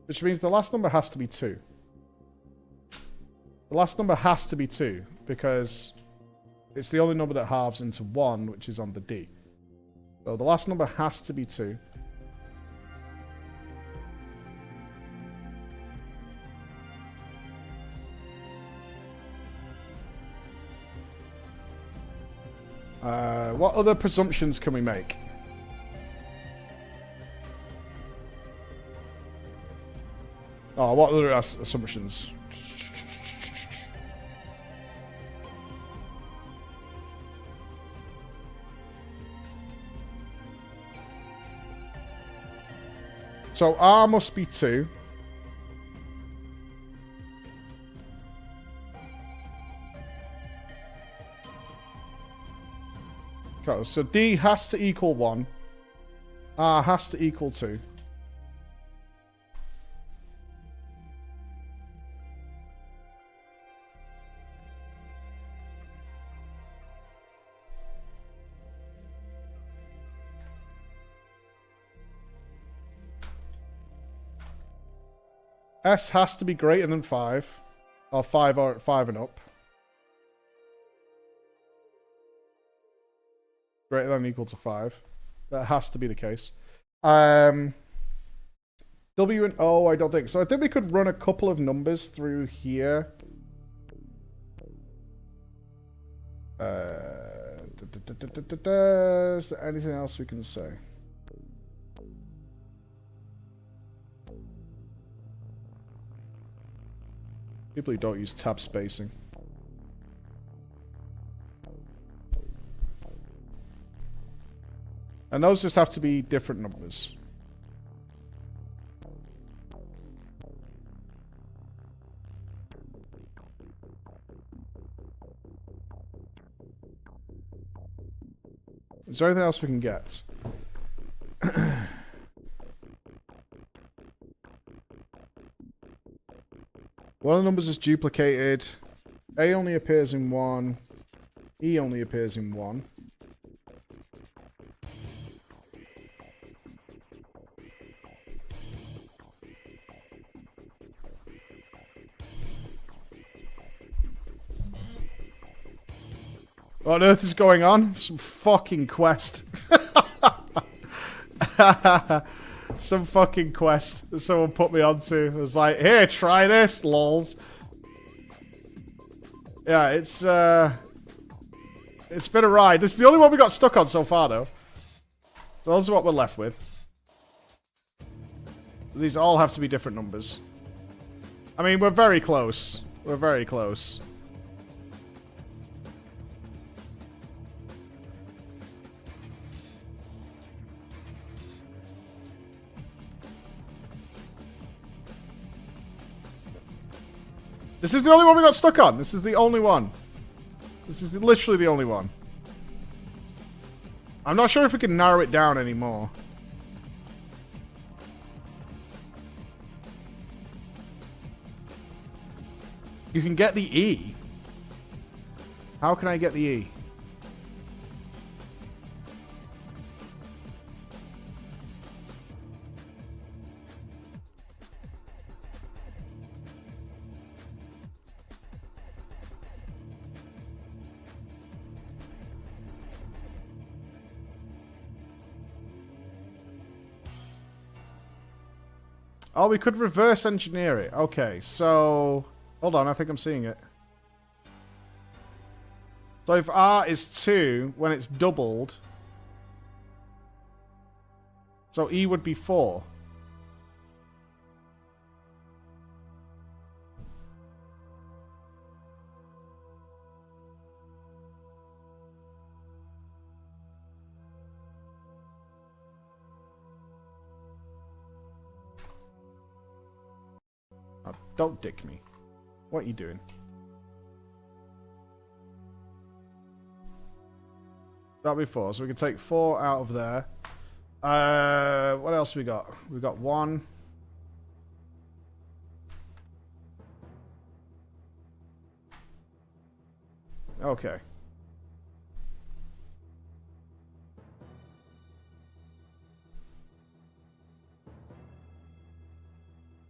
Which means the last number has to be 2. The last number has to be 2, because it's the only number that halves into 1, which is on the D. So the last number has to be 2. What other presumptions can we make? Oh, what other assumptions? So R must be 2. Okay, so D has to equal 1. R has to equal 2. S has to be greater than 5. Or 5 and up. Greater than or equal to 5. That has to be the case. W and O, I don't think. So I think we could run a couple of numbers through here. Is there anything else we can say? People who don't use tab spacing. And those just have to be different numbers. Is there anything else we can get? One of the numbers is duplicated. A only appears in 1. E only appears in 1. What on earth is going on? Some fucking quest. Some fucking quest that someone put me onto. It was like, here, try this, lols. Yeah, it's been a ride. This is the only one we got stuck on so far, though. So those are what we're left with. These all have to be different numbers. I mean, we're very close. We're very close. This is the only one we got stuck on. This is the only one. This is literally the only one. I'm not sure if we can narrow it down anymore. You can get the E. How can I get the E? Oh, we could reverse engineer it. Okay, so... Hold on, I think I'm seeing it. So if R is 2, when it's doubled... So E would be 4. Oh, don't dick me. What are you doing? That'll be 4, so we can take 4 out of there. What else we got? We got 1. Okay.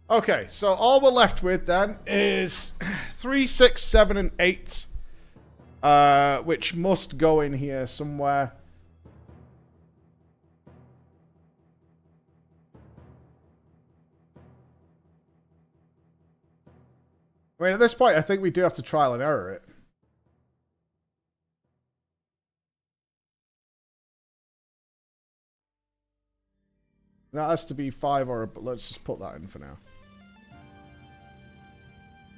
Okay, so all we're left with then is 3, 6, 7, and 8. Which must go in here somewhere. I mean, at this point, I think we do have to trial and error it. That has to be 5 or... Let's just put that in for now.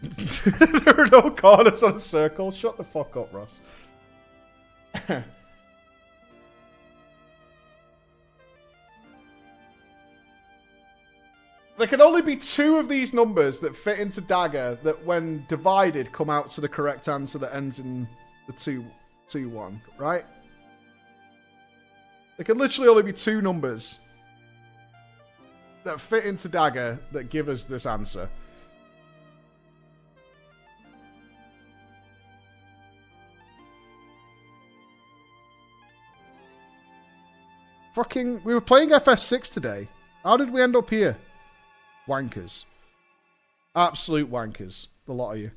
There are no corners on a circle. Shut the fuck up, Ross. There can only be 2 of these numbers that fit into Dagger that, when divided, come out to the correct answer that ends in the 2-1, right? There can literally only be 2 numbers that fit into Dagger that give us this answer. Fucking, we were playing FF6 today. How did we end up here? Wankers. Absolute wankers. The lot of you.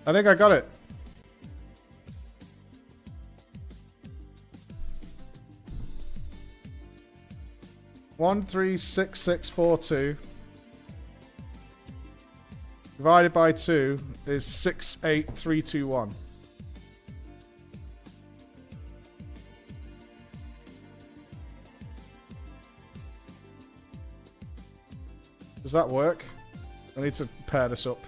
I think I got it. One, 3, 6, 6, 4, 2 divided by 2 is 6, 8, 3, 2, 1. Does that work? I need to pair this up.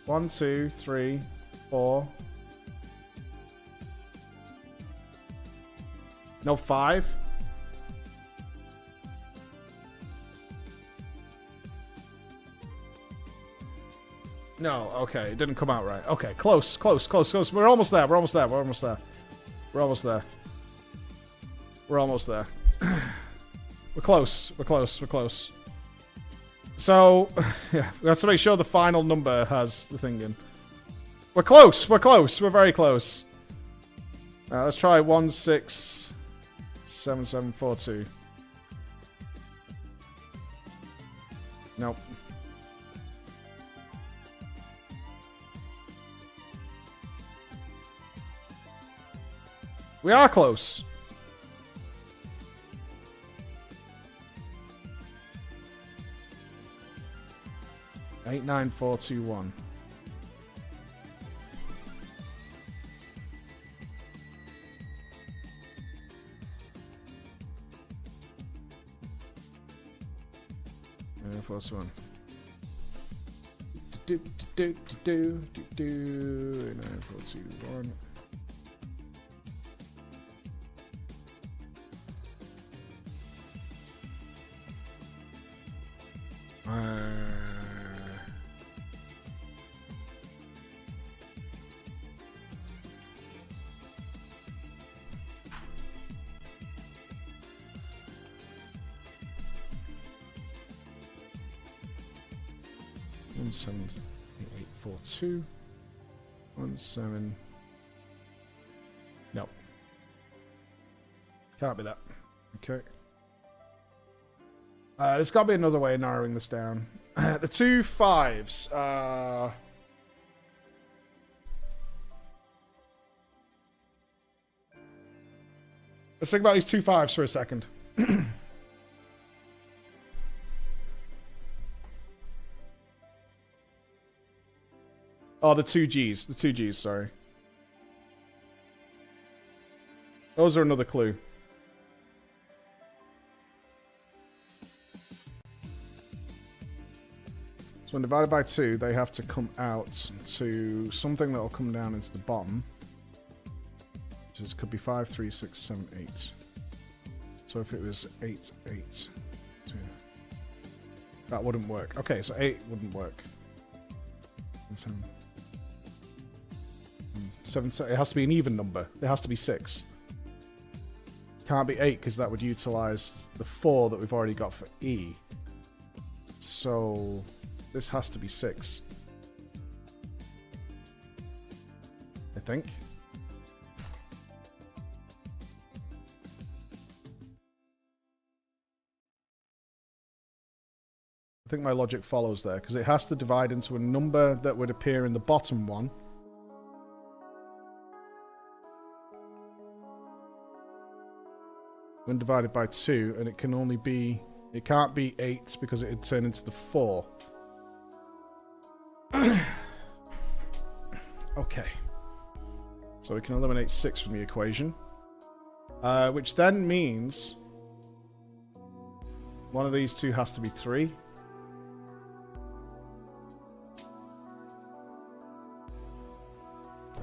One, 2, 3, 4. No, 5. No, okay, it didn't come out right. Okay, close. We're almost there. We're almost there. We're almost there. We're almost there. We're almost there. We're close. We're close. We're close. So, yeah, we have to make sure the final number has the thing in. We're close. We're close. We're very close. Let's try 1, 6, 7, 7, 4, 2. Nope. We are close. Eight, 9, 4, 2, 1. First one. Do 9, 4, 2, 1. One, 7, 8, 4, 2. 1, 7. No. Can't be that. Okay. There's got to be another way of narrowing this down. The 2 5s. Let's think about these 2 5s for a second. Oh, the two Gs. The two Gs, sorry. Those are another clue. So when divided by 2, they have to come out to something that will come down into the bottom. Which is, could be 5, 3, 6, 7, 8. So if it was 8, 8, 2. That wouldn't work. Okay, so 8 wouldn't work. 7. 7, it has to be an even number. It has to be 6. Can't be 8 because that would utilize the 4 that we've already got for E. So this has to be 6. I think. I think my logic follows there because it has to divide into a number that would appear in the bottom one. When divided by 2, and it can only be... It can't be 8 because it'd turn into the 4. Okay. So we can eliminate 6 from the equation. Which then means... one of these two has to be 3.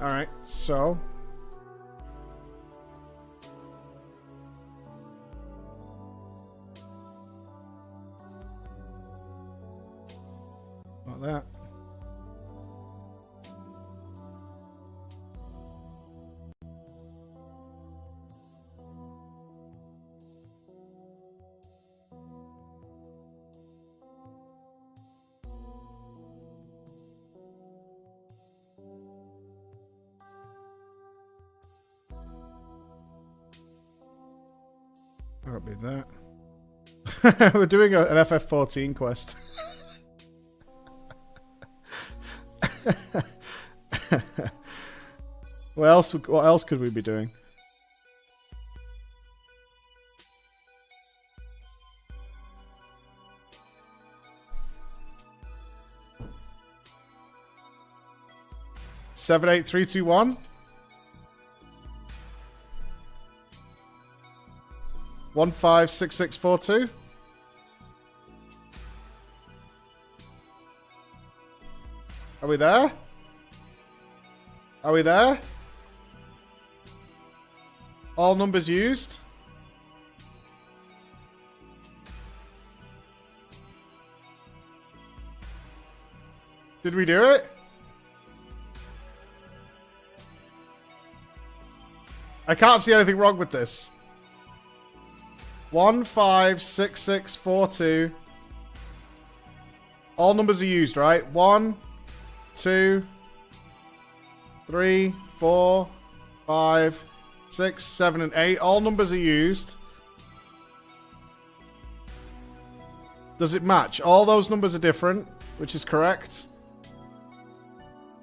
Alright, so... Like that. That'll be that. We're doing an FF14 quest. What else could we be doing? Seven, 8, 3, 2, 1. 1, 5, 6, 6, 4, 2. Are we there? Are we there? All numbers used? Did we do it? I can't see anything wrong with this. 1, 5, 6, 6, 4, 2. All numbers are used, right? 1, 2, 3, 4, 5, 6, 7, and 8. All numbers are used. Does it match? All those numbers are different, which is correct.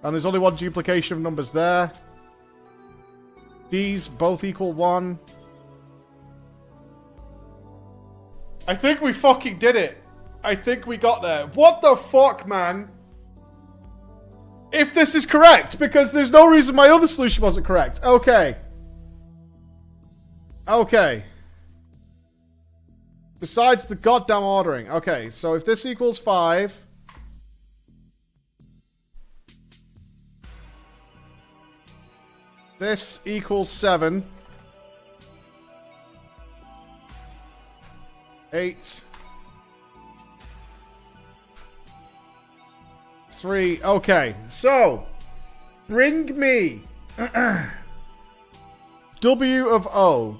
And there's only one duplication of numbers there. These both equal 1. I think we fucking did it. I think we got there. What the fuck, man? If this is correct, because there's no reason my other solution wasn't correct. Okay. Okay. Besides the goddamn ordering. Okay, so if this equals 5... This equals 7. 8. 3. Okay, so bring me W of O.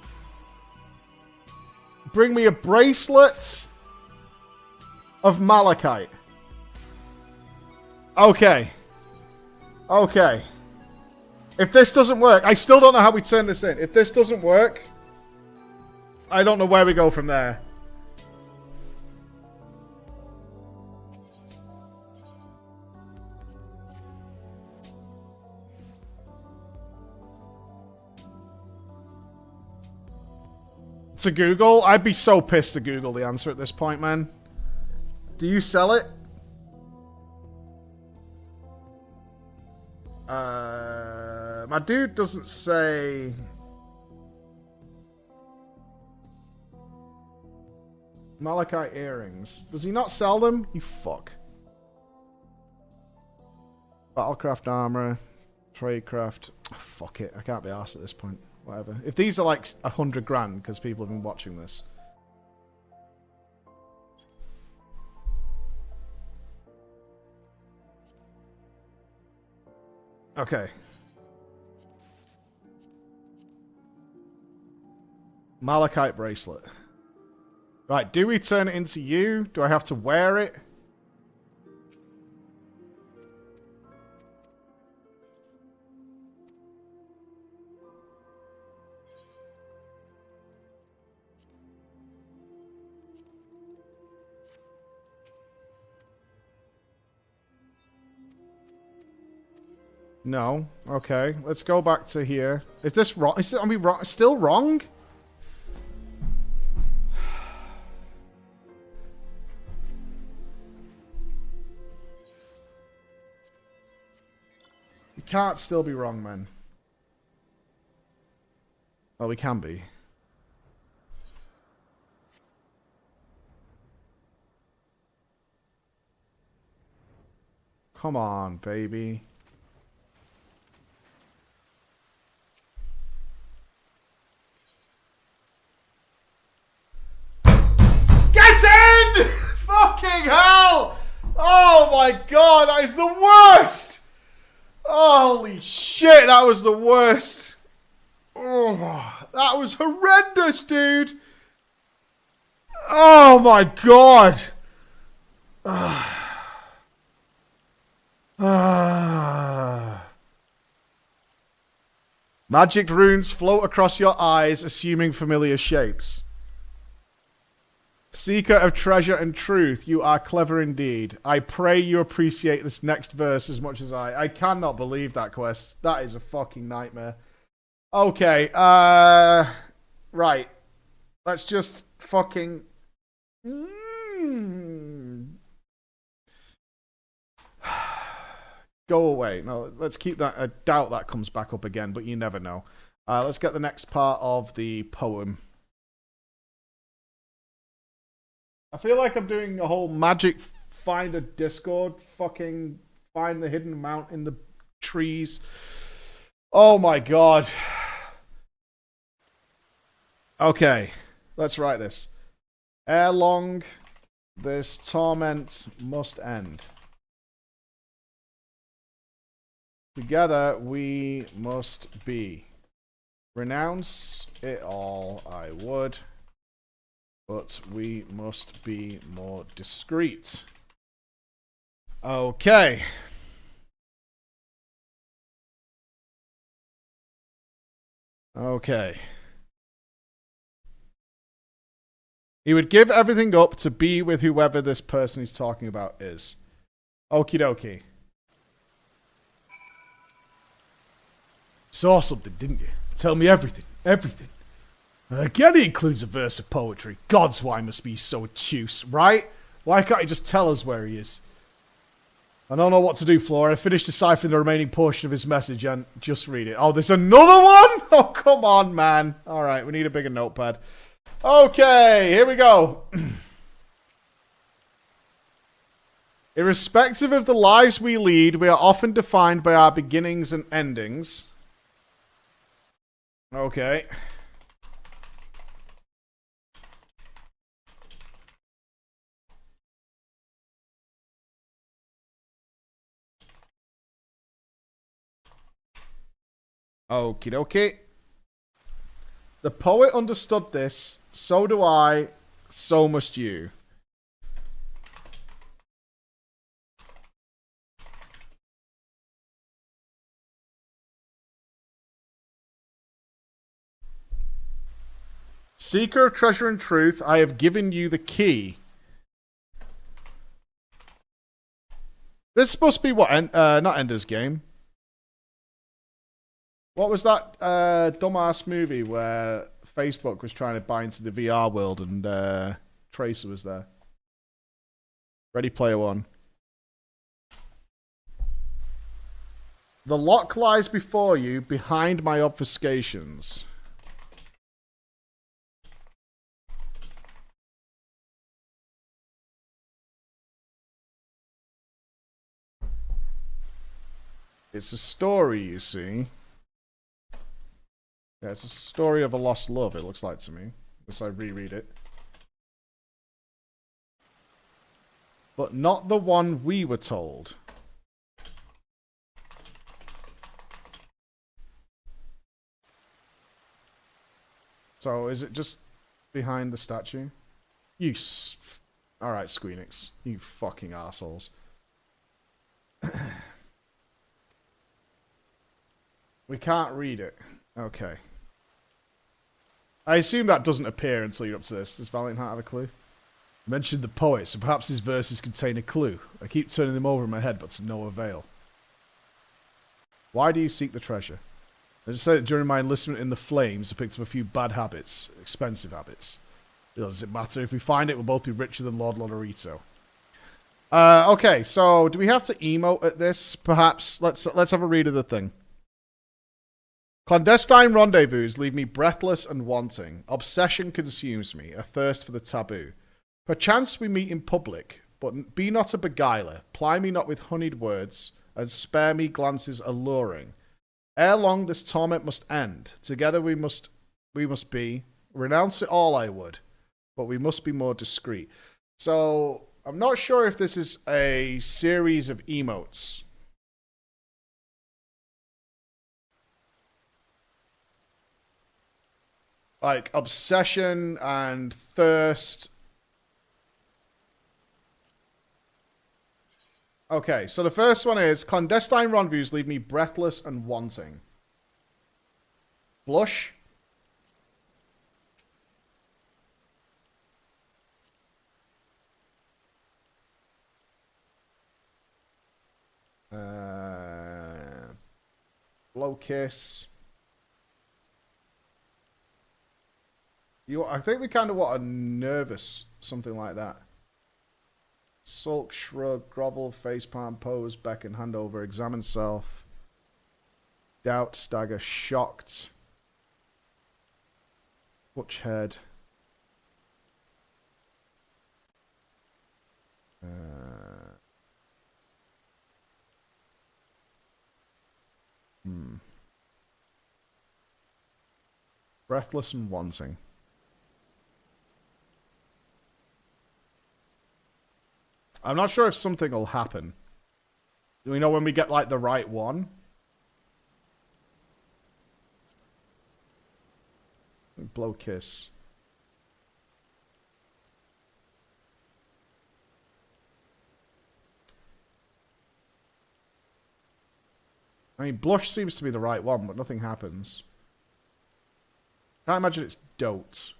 Bring me a bracelet of malachite. Okay. Okay. If this doesn't work, I still don't know how we turn this in. If this doesn't work, I don't know where we go from there. To Google? I'd be so pissed to Google the answer at this point, man. Do you sell it? My dude doesn't say... Malachite earrings. Does he not sell them? You fuck. Battlecraft armor. Tradecraft. Oh, fuck it. I can't be arsed at this point. Whatever. If these are like 100 grand because people have been watching this. Okay. Malachite bracelet. Right, do we turn it into you? Do I have to wear it? No. Okay, let's go back to here. Is this wrong? Is it, still wrong? You can't still be wrong, man. Well, we can be. Come on, baby. Get in! Fucking hell! Oh my god, that is the worst! Holy shit, that was the worst. Oh, that was horrendous, dude. Oh my god. Magic runes float across your eyes, assuming familiar shapes. Seeker of treasure and truth, you are clever indeed. I pray you appreciate this next verse as much as I. I cannot believe that quest. That is a fucking nightmare. Okay, right. Let's just fucking... Go away. No, let's keep that. I doubt that comes back up again, but you never know. Let's get the next part of the poem. I feel like I'm doing a whole magic find a Discord, fucking find the hidden amount in the trees. Oh my god. Okay, let's write this. Ere long, this torment must end. Together we must be. Renounce it all I would. But we must be more discreet. Okay. Okay. He would give everything up to be with whoever this person he's talking about is. Okie dokie. Saw something, didn't you? Tell me everything. Everything. Again, he includes a verse of poetry. Gods, why must be so obtuse, right? Why can't he just tell us where he is? I don't know what to do, Flora. I finished deciphering the remaining portion of his message and just read it. Oh, there's another one? Oh, come on, man. All right, we need a bigger notepad. Okay, here we go. Irrespective of the lives we lead, we are often defined by our beginnings and endings. Okay. Okie dokie. The poet understood this, so do I, so must you. Seeker of treasure and truth, I have given you the key. This must be what? Not Ender's Game. What was that dumbass movie where Facebook was trying to buy into the VR world and Tracer was there? Ready Player One. The lock lies before you, behind my obfuscations. It's a story, you see. Yeah, it's a story of a lost love, it looks like to me. Unless I reread it. But not the one we were told. So, is it just behind the statue? You Alright, Squeenix. You fucking assholes. We can't read it. Okay. I assume that doesn't appear until you're up to this. Does Valiant Heart have a clue? You mentioned the poet, so perhaps his verses contain a clue. I keep turning them over in my head, but to no avail. Why do you seek the treasure? I just said that during my enlistment in the Flames, I picked up a few bad habits. Expensive habits. Does it matter? If we find it, we'll both be richer than Lord Lodorito. Okay, so do we have to emote at this? Perhaps let's have a read of the thing. Clandestine rendezvous leave me breathless and wanting. Obsession consumes me, a thirst for the taboo. Perchance we meet in public, but be not a beguiler. Ply me not with honeyed words, and spare me glances alluring. Ere long this torment must end. Together we must be. Renounce it all I would, but we must be more discreet. So, I'm not sure if this is a series of emotes. Like, obsession and thirst. Okay, so the first one is, clandestine rendezvous leave me breathless and wanting. Blush. Blow kiss. I think we kind of want a nervous, something like that. Sulk, shrug, grovel, facepalm, pose, beckon, hand over, examine self. Doubt, stagger, shocked. Butch head. Breathless and wanting. I'm not sure if something will happen. Do we know when we get, like, the right one? Blow kiss. I mean, blush seems to be the right one, but nothing happens. Can't imagine it's dote.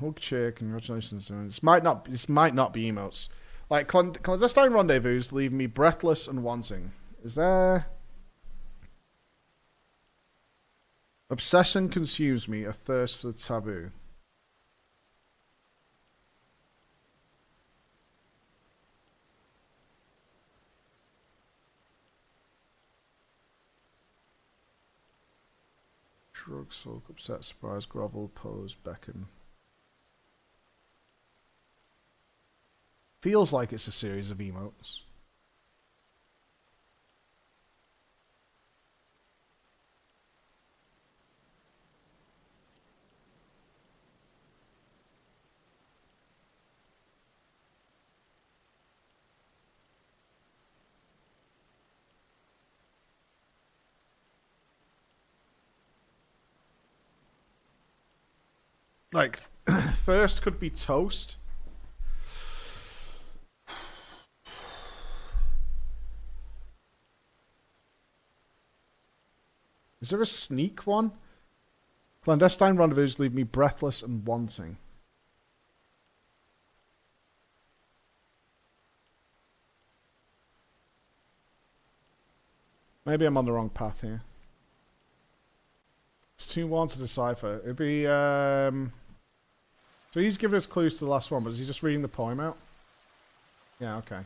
Hug cheer, congratulations. This might not be emotes. Like, clandestine rendezvous leave me breathless and wanting. Is there... Obsession consumes me, a thirst for the taboo. Shrug, sulk, upset, surprise, grovel, pose, beckon. Feels like it's a series of emotes. Like, first could be toast. Is there a sneak one? Clandestine rendezvous leave me breathless and wanting. Maybe I'm on the wrong path here. It's too more to decipher. It'd be, So he's giving us clues to the last one, but is he just reading the poem out? Yeah, okay.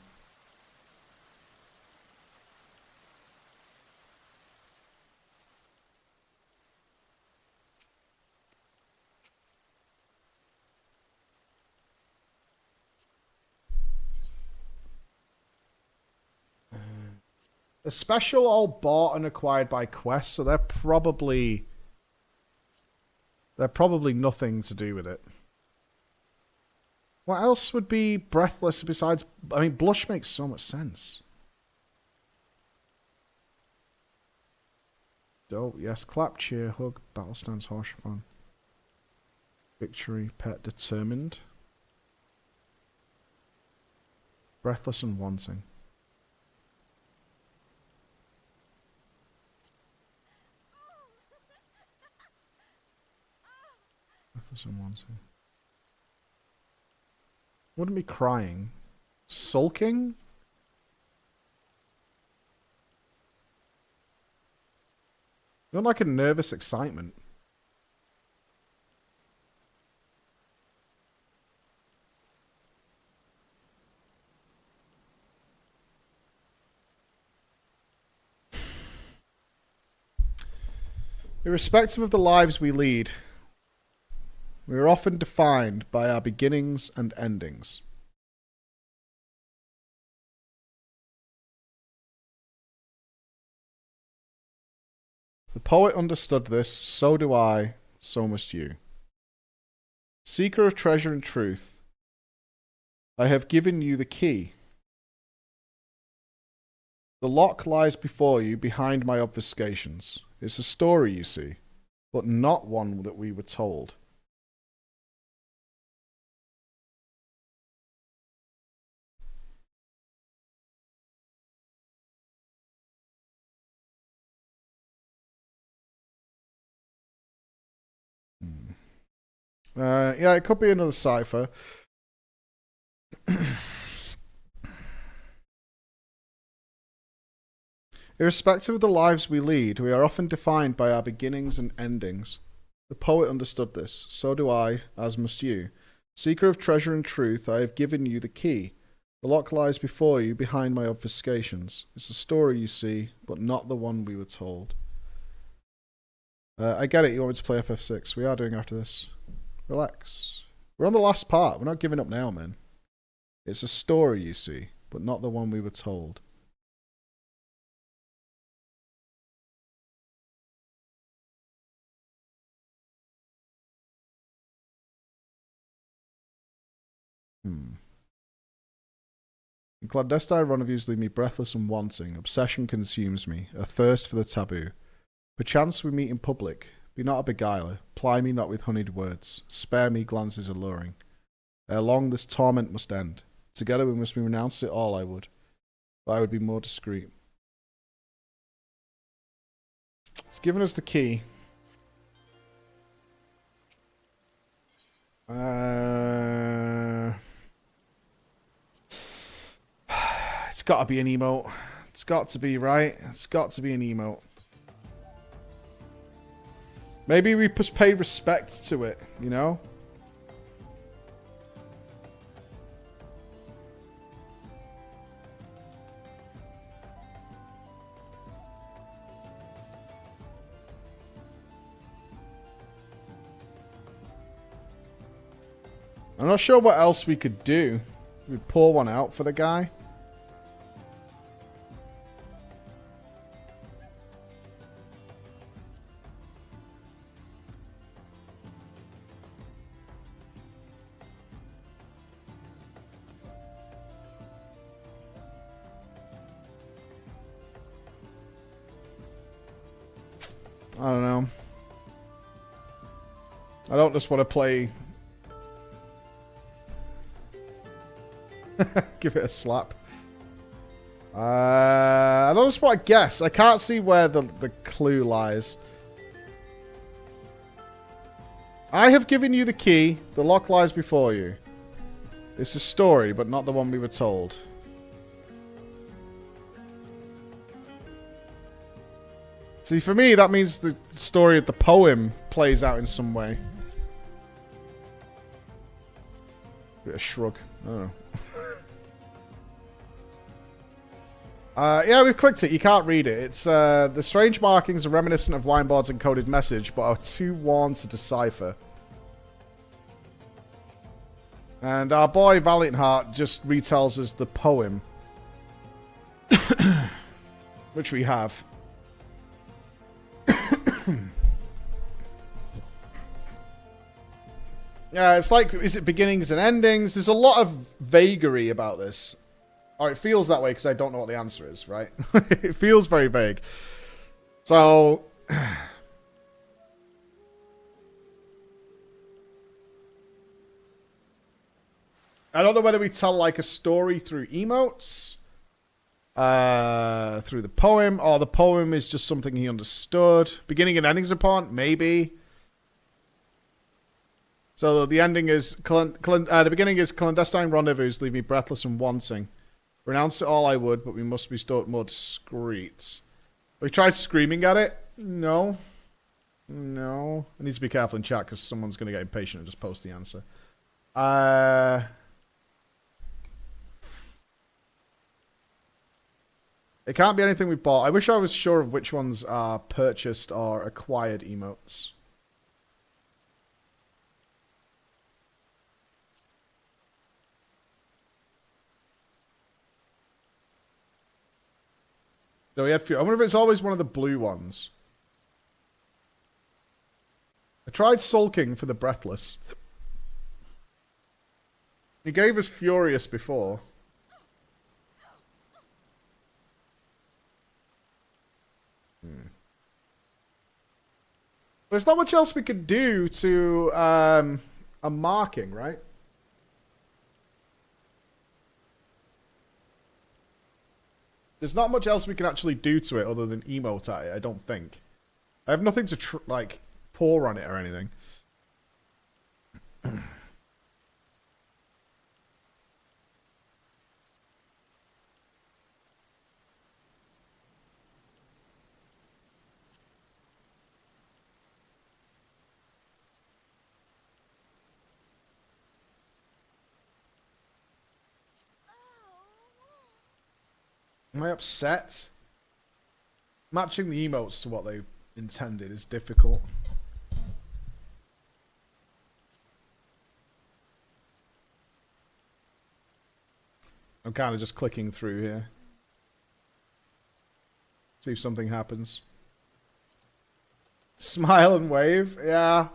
A special all bought and acquired by Quest, so they're probably nothing to do with it. What else would be breathless besides... I mean, blush makes so much sense. Dope, yes. Clap, cheer, hug, battle stance, harsh fun. Victory, pet, determined. Breathless and wanting. Breathless and wanting. Wouldn't be crying. Sulking? Not like a nervous excitement. Irrespective of the lives we lead, we are often defined by our beginnings and endings. The poet understood this, so do I, so must you. Seeker of treasure and truth, I have given you the key. The lock lies before you, behind my obfuscations. It's a story, you see, but not one that we were told. Yeah, it could be another cipher. Irrespective of the lives we lead, we are often defined by our beginnings and endings. The poet understood this, so do I, as must you. Seeker of treasure and truth, I have given you the key. The lock lies before you, behind my obfuscations. It's a story, you see, but not the one we were told. I get it, you want me to play FF6. We are doing after this. Relax. We're on the last part. We're not giving up now, man. It's a story, you see, but not the one we were told. In clandestine rendezvous leave me breathless and wanting. Obsession consumes me, a thirst for the taboo. Perchance we meet in public. Be not a beguiler. Ply me not with honeyed words. Spare me glances alluring. Ere long this torment must end. Together we must renounce it all, I would. But I would be more discreet. It's given us the key. It's got to be an emote. It's got to be, right? It's got to be an emote. Maybe we just pay respect to it, you know? I'm not sure what else we could do. We'd pour one out for the guy. I don't know. I don't just want to play... Give it a slap. I don't just want to guess. I can't see where the clue lies. I have given you the key. The lock lies before you. It's a story, but not the one we were told. See, for me, that means the story of the poem plays out in some way. Bit of shrug. I don't know. Yeah, we've clicked it. You can't read it. It's the strange markings are reminiscent of Wineboard's encoded message, but are too worn to decipher. And our boy Valiant Heart just retells us the poem, which we have. Yeah, it's like, is it beginnings and endings? There's a lot of vagary about this. Or it feels that way because I don't know what the answer is, right? It feels very vague. So... I don't know whether we tell like a story through emotes, through the poem, or the poem is just something he understood. Beginning and endings upon, maybe. So the ending is the beginning is clandestine rendezvous, leave me breathless and wanting. Renounce it all I would, but we must be still more discreet. We tried screaming at it. No. No. I need to be careful in chat because someone's going to get impatient and just post the answer. It can't be anything we bought. I wish I was sure of which ones are purchased or acquired emotes. So we had few. I wonder if it's always one of the blue ones. I tried sulking for the breathless. He gave us furious before. There's not much else we could do to a marking, right? There's not much else we can actually do to it other than emote at it, I don't think. I have nothing to, like, pour on it or anything. Am I upset? Matching the emotes to what they intended is difficult. I'm kind of just clicking through here. See if something happens. Smile and wave? Yeah.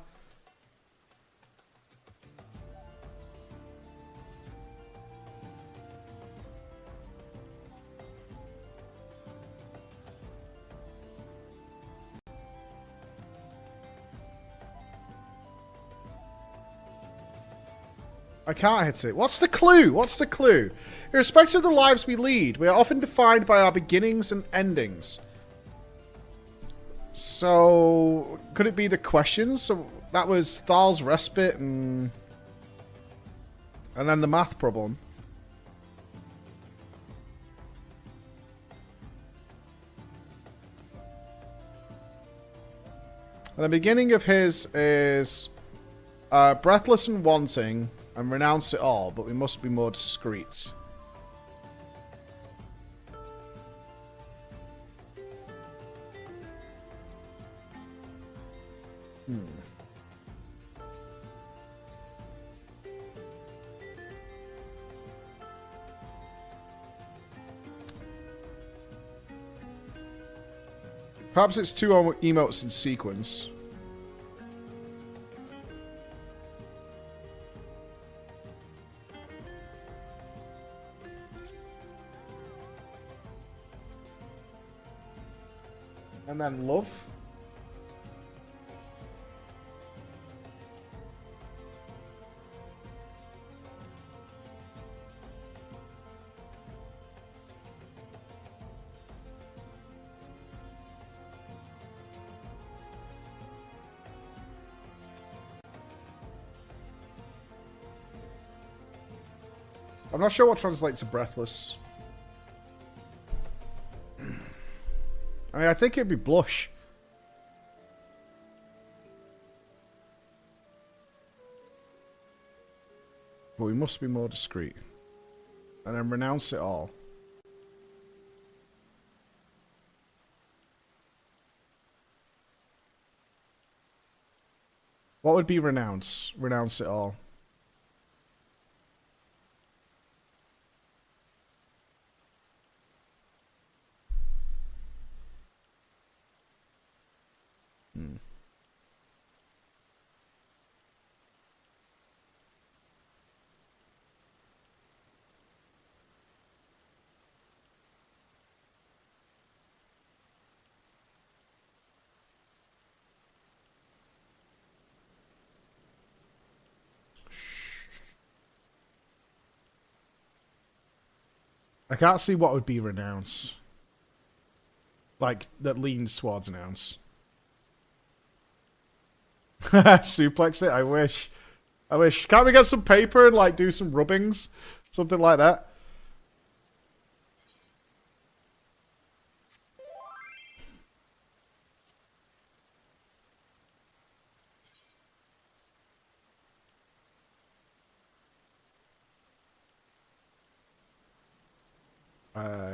I can't hit it. What's the clue? What's the clue? Irrespective of the lives we lead, we are often defined by our beginnings and endings. So, could it be the questions? So that was Thal's respite and then the math problem. And the beginning of his is breathless and wanting. And renounce it all, but we must be more discreet. Perhaps it's two emotes in sequence. And then love. I'm not sure what translates to breathless. I mean, I think it'd be blush. but we must be more discreet. And then renounce it all. What would be renounce? Renounce it all. Hmm. I can't see what would be renounce. Like, that leans towards announce. Suplex it? I wish. I wish. Can't we get some paper and, like, do some rubbings? Something like that.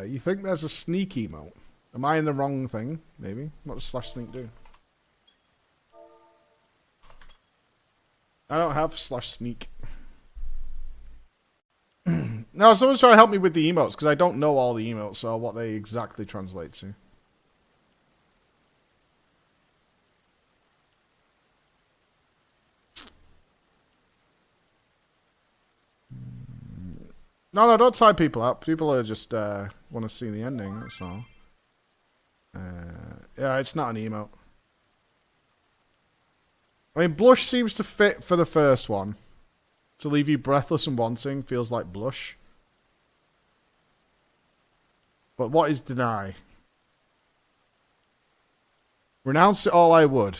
You think there's a sneak emote? Am I in the wrong thing? Maybe. What does slash sneak do? I don't have slash sneak. No, someone's trying to help me with the emotes because I don't know all the emotes or what they exactly translate to. No, don't tie people up. People are just want to see the ending, that's all. Yeah, it's not an emote. I mean, blush seems to fit for the first one. To leave you breathless and wanting feels like blush. But what is deny? Renounce it all I would.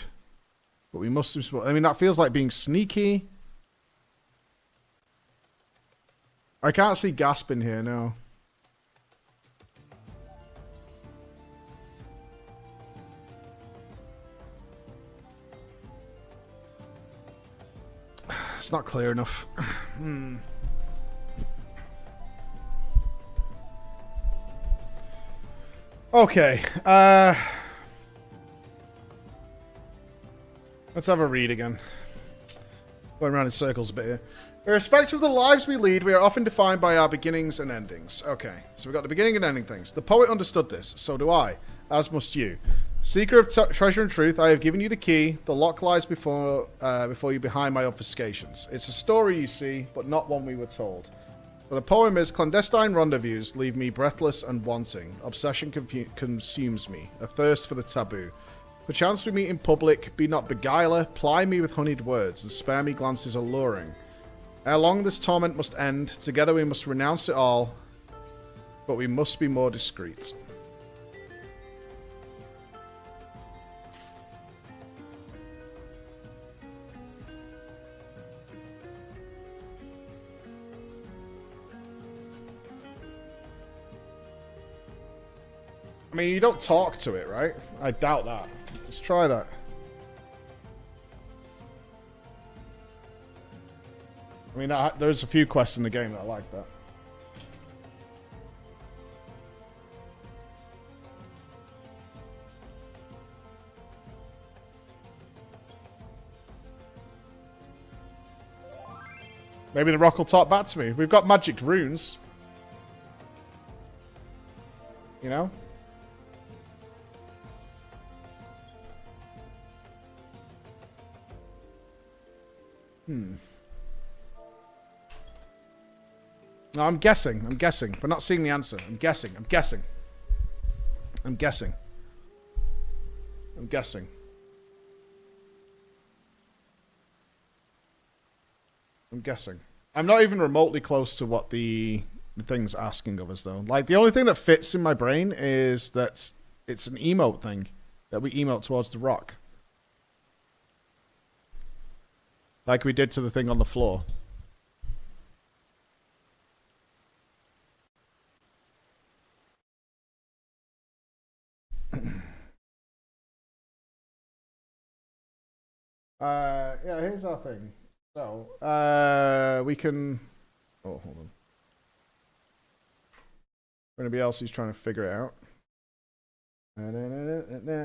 But we must have... I mean, that feels like being sneaky. I can't see gasp in here, no. It's not clear enough. Okay. Let's have a read again. Going around in circles a bit here. Irrespective of the lives we lead, we are often defined by our beginnings and endings. Okay, so we've got the beginning and ending things. The poet understood this, so do I, as must you. Seeker of treasure and truth, I have given you the key. The lock lies before you behind my obfuscations. It's a story, you see, but not one we were told. So the poem is, clandestine rendezvous leave me breathless and wanting. Obsession consumes me, a thirst for the taboo. Perchance we meet in public, be not beguiler, ply me with honeyed words, and spare me glances alluring. Ere long this torment must end, together we must renounce it all, but we must be more discreet. I mean, you don't talk to it, right? I doubt that. Let's try that. I mean, there's a few quests in the game that I like that. Maybe the rock will talk back to me. We've got magic runes. You know? No, I'm guessing. We're not seeing the answer. I'm guessing. I'm not even remotely close to what the thing's asking of us, though. Like, the only thing that fits in my brain is that it's an emote thing. That we emote towards the rock. Like we did to the thing on the floor. Yeah, here's our thing. So, we can Oh, hold on. For anybody else who's trying to figure it out.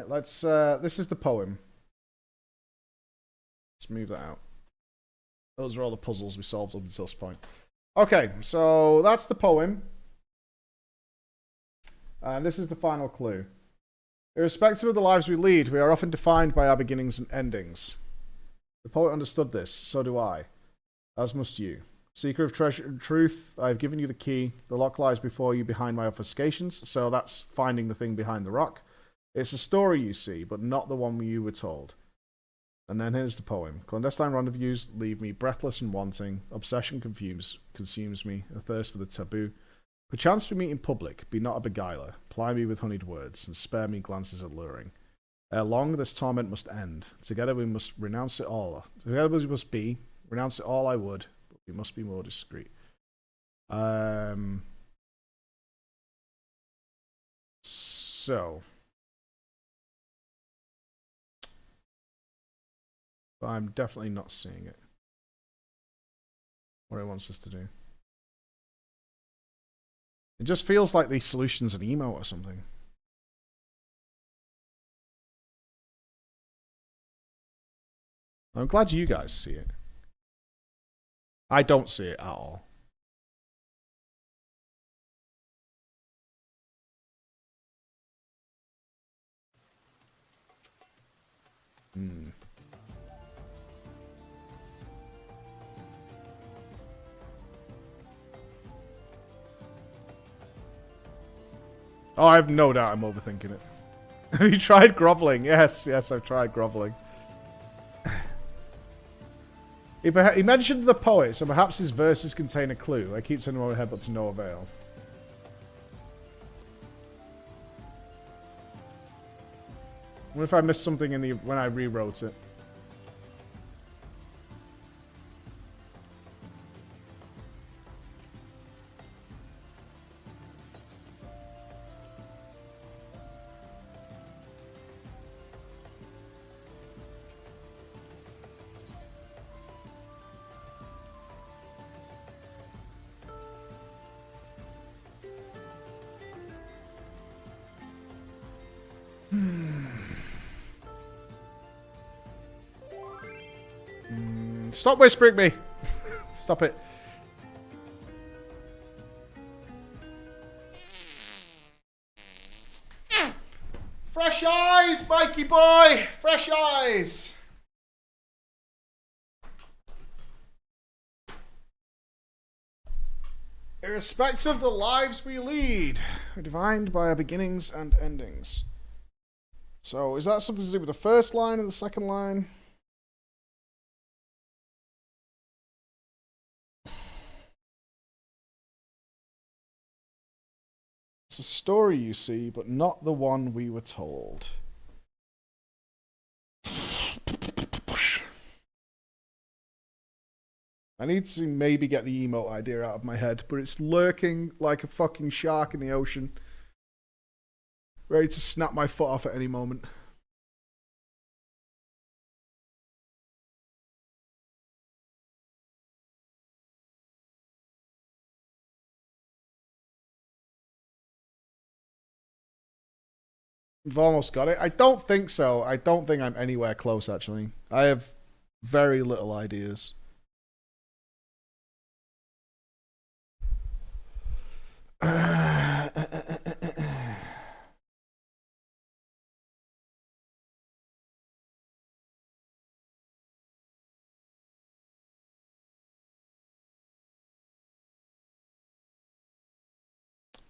Let's, this is the poem. Let's move that out. Those are all the puzzles we solved up until this point. Okay, so that's the poem. And this is the final clue. Irrespective of the lives we lead, we are often defined by our beginnings and endings. The poet understood this, so do I. As must you. Seeker of treasure and truth, I have given you the key. The lock lies before you behind my obfuscations, so that's finding the thing behind the rock. It's a story you see, but not the one you were told. And then here's the poem. Clandestine rendezvous leave me breathless and wanting. Obsession consumes me, a thirst for the taboo. Perchance we meet in public, be not a beguiler. Ply me with honeyed words, and spare me glances alluring. Ere long this torment must end. Together we must renounce it all. Together we must be. Renounce it all I would, but we must be more discreet. So... But I'm definitely not seeing it. What it wants us to do. It just feels like the solution's an emo or something. I'm glad you guys see it. I don't see it at all. Hmm. Oh, I have no doubt I'm overthinking it. Have you tried groveling? Yes, I've tried groveling. He mentioned the poet, so perhaps his verses contain a clue. I keep sending him overhead, but to no avail. What if I missed something when I rewrote it? Stop whispering me! Stop it. Fresh eyes, Mikey boy! Fresh eyes! Irrespective of the lives we lead, we're defined by our beginnings and endings. So, is that something to do with the first line and the second line? It's a story, you see, but not the one we were told. I need to maybe get the emote idea out of my head, but it's lurking like a fucking shark in the ocean. Ready to snap my foot off at any moment. I've almost got it. I don't think so. I don't think I'm anywhere close, actually. I have very little ideas.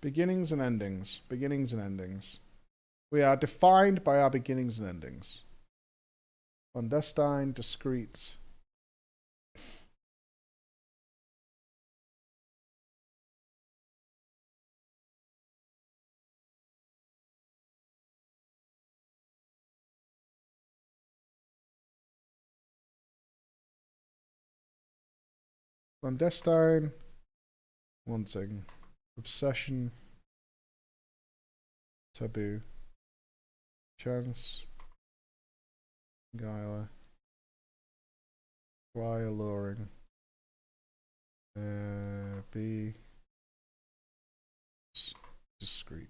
Beginnings and endings. Beginnings and endings. We are defined by our beginnings and endings. Clandestine, discrete. Clandestine. Wanting. Obsession. Taboo. Chance. Guile. Fly alluring. Be discreet.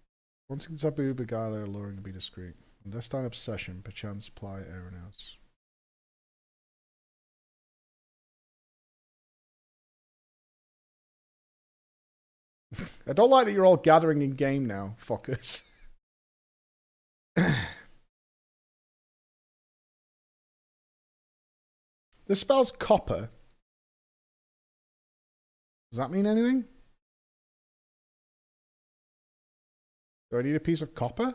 Wanting taboo, beguiler, alluring, be discreet. Clandestine obsession, perchance ply erroneous. I don't like that you're all gathering in game now, fuckers. This spells copper. Does that mean anything? Do I need a piece of copper?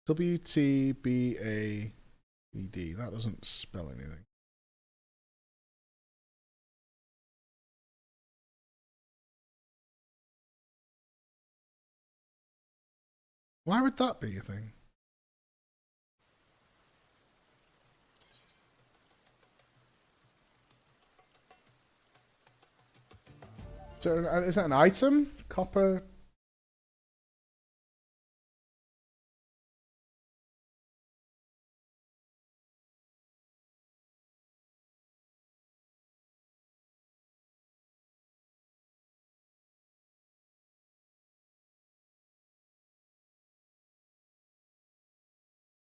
W-T-B-A-E-D. That doesn't spell anything. Why would that be a thing? Is that an item? Copper?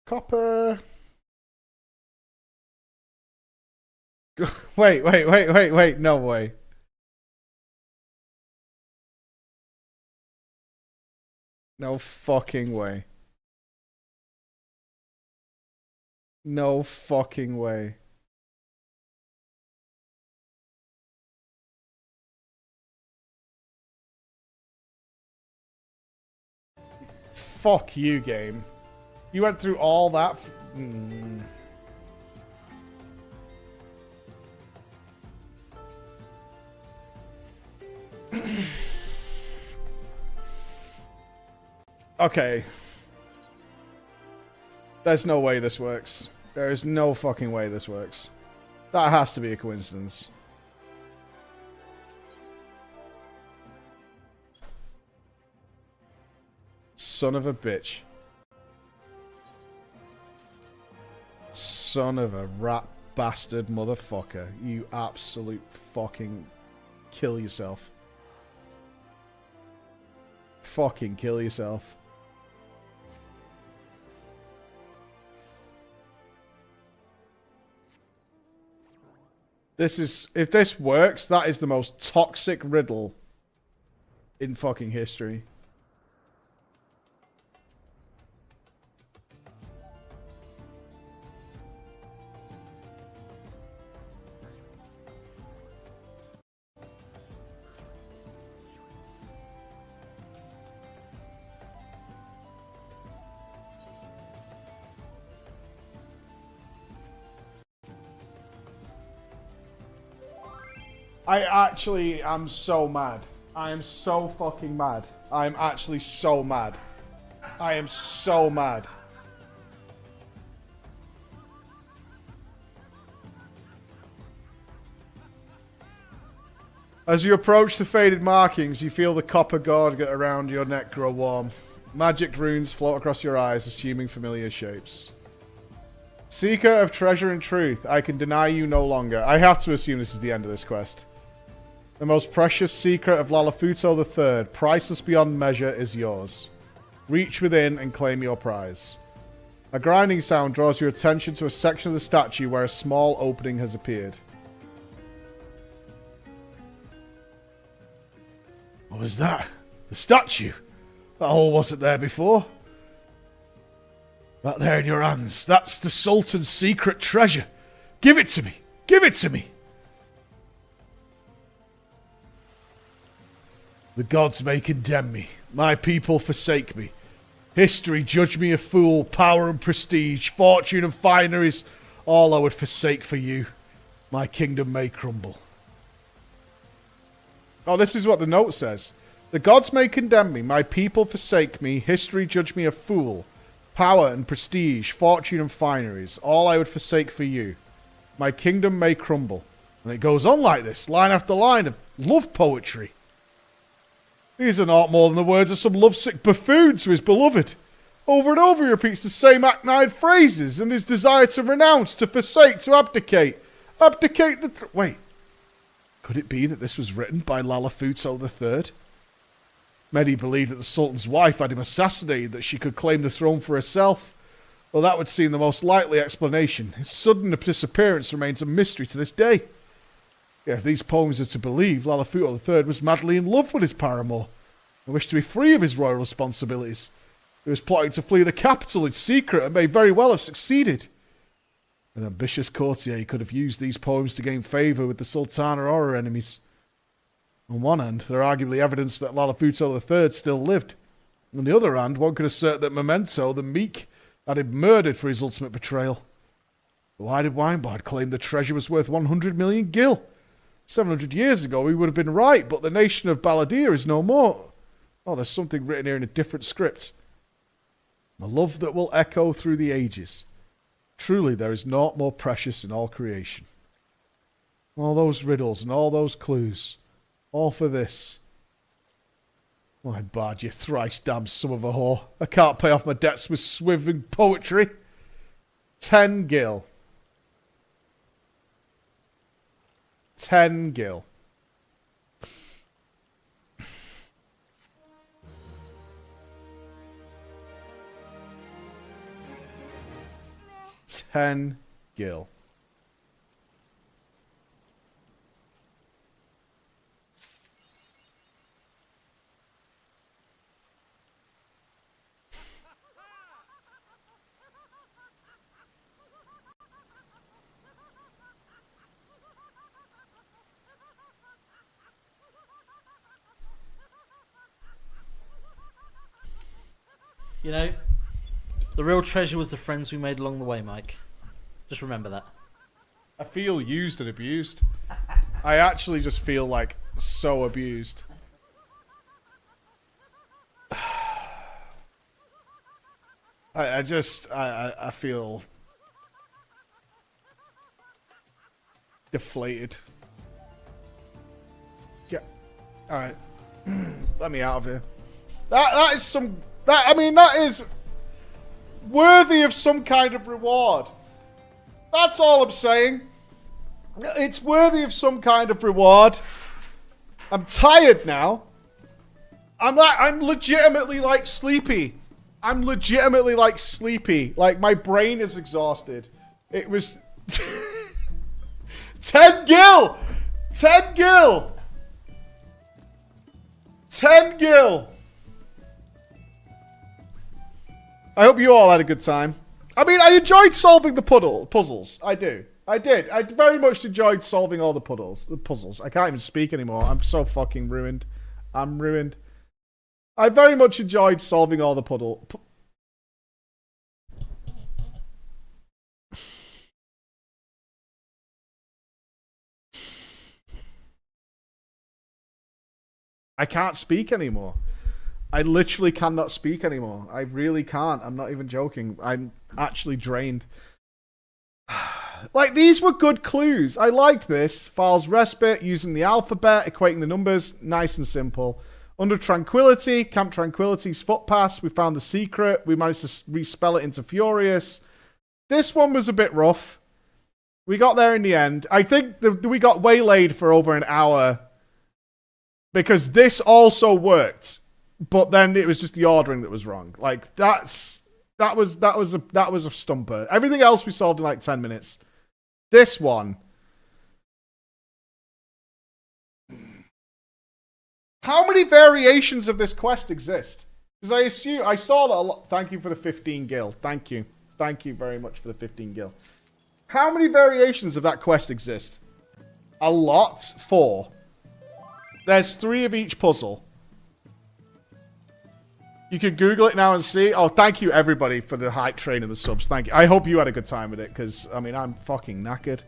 Copper. Wait. No way. No fucking way. No fucking way. Fuck you, game. You went through all that. Okay. There's no way this works. There is no fucking way this works. That has to be a coincidence. Son of a bitch. Son of a rat bastard motherfucker. You absolute fucking kill yourself. Fucking kill yourself. This is, if this works, that is the most toxic riddle in fucking history. I actually am so mad. I am so fucking mad. I'm actually so mad. I am so mad. As you approach the faded markings, you feel the copper gorget around your neck grow warm. Magic runes float across your eyes, assuming familiar shapes. Seeker of treasure and truth, I can deny you no longer. I have to assume this is the end of this quest. The most precious secret of Lalafuto III, priceless beyond measure, is yours. Reach within and claim your prize. A grinding sound draws your attention to a section of the statue where a small opening has appeared. What was that? The statue? That hole wasn't there before. That there in your hands, that's the Sultan's secret treasure. Give it to me. Give it to me. The gods may condemn me. My people forsake me. History judge me a fool. Power and prestige, fortune and fineries, all I would forsake for you. My kingdom may crumble. Oh, this is what the note says. The gods may condemn me. My people forsake me. History judge me a fool. Power and prestige, fortune and fineries, all I would forsake for you. My kingdom may crumble. And it goes on like this, line after line of love poetry. These are not more than the words of some lovesick buffoon to his beloved. Over and over he repeats the same hackneyed phrases and his desire to renounce, to forsake, to abdicate. Abdicate the... Wait. Could it be that this was written by Lalafuto III? Many believed that the Sultan's wife had him assassinated, that she could claim the throne for herself. Well, that would seem the most likely explanation. His sudden disappearance remains a mystery to this day. Yeah, if these poems are to believe, Lalafuto III was madly in love with his paramour and wished to be free of his royal responsibilities. He was plotting to flee the capital in secret and may very well have succeeded. An ambitious courtier could have used these poems to gain favour with the Sultana or her enemies. On one hand, there are arguably evidence that Lalafuto III still lived. On the other hand, one could assert that Memento, the Meek, had him murdered for his ultimate betrayal. But why did Weinbard claim the treasure was worth 100 million gil? 700 years ago, he would have been right, but the nation of Baladir is no more. Oh, there's something written here in a different script. A love that will echo through the ages. Truly, there is naught more precious in all creation. All those riddles and all those clues. All for this. Weinbard, you thrice damned son of a whore. I can't pay off my debts with swimming poetry. 10 gil. 10 gil. $10 gil. You know, the real treasure was the friends we made along the way, Mike. Just remember that. I feel used and abused. I actually just feel like so abused. I feel deflated. Yeah. Alright. Let me out of here. That is some... That is worthy of some kind of reward. That's all I'm saying. It's worthy of some kind of reward. I'm tired now. I'm legitimately like sleepy. I'm legitimately like sleepy. Like my brain is exhausted. It was 10 gil. 10 gil. 10 gil. I hope you all had a good time. I mean, I enjoyed solving the puzzles. I do. I did. I very much enjoyed solving all the puzzles. I can't even speak anymore. I'm so fucking ruined. I'm ruined. I very much enjoyed solving all the puzzles. I can't speak anymore. I literally cannot speak anymore. I really can't. I'm not even joking. I'm actually drained. Like, these were good clues. I liked this. Files respite, using the alphabet, equating the numbers. Nice and simple. Under Tranquility, Camp Tranquility's footpaths. We found the secret. We managed to respell it into Furious. This one was a bit rough. We got there in the end. I think we got waylaid for over an hour. Because this also worked. But then it was just the ordering that was wrong. Like that was a stumper. Everything else we solved in like 10 minutes. This one. How many variations of this quest exist? Because I saw that a lot. Thank you for the 15 gil. Thank you. Thank you very much for the 15 gil. How many variations of that quest exist? A lot. 4. There's 3 of each puzzle. You can Google it now and see. Oh, thank you, everybody, for the hype train and the subs. Thank you. I hope you had a good time with it, because, I mean, I'm fucking knackered.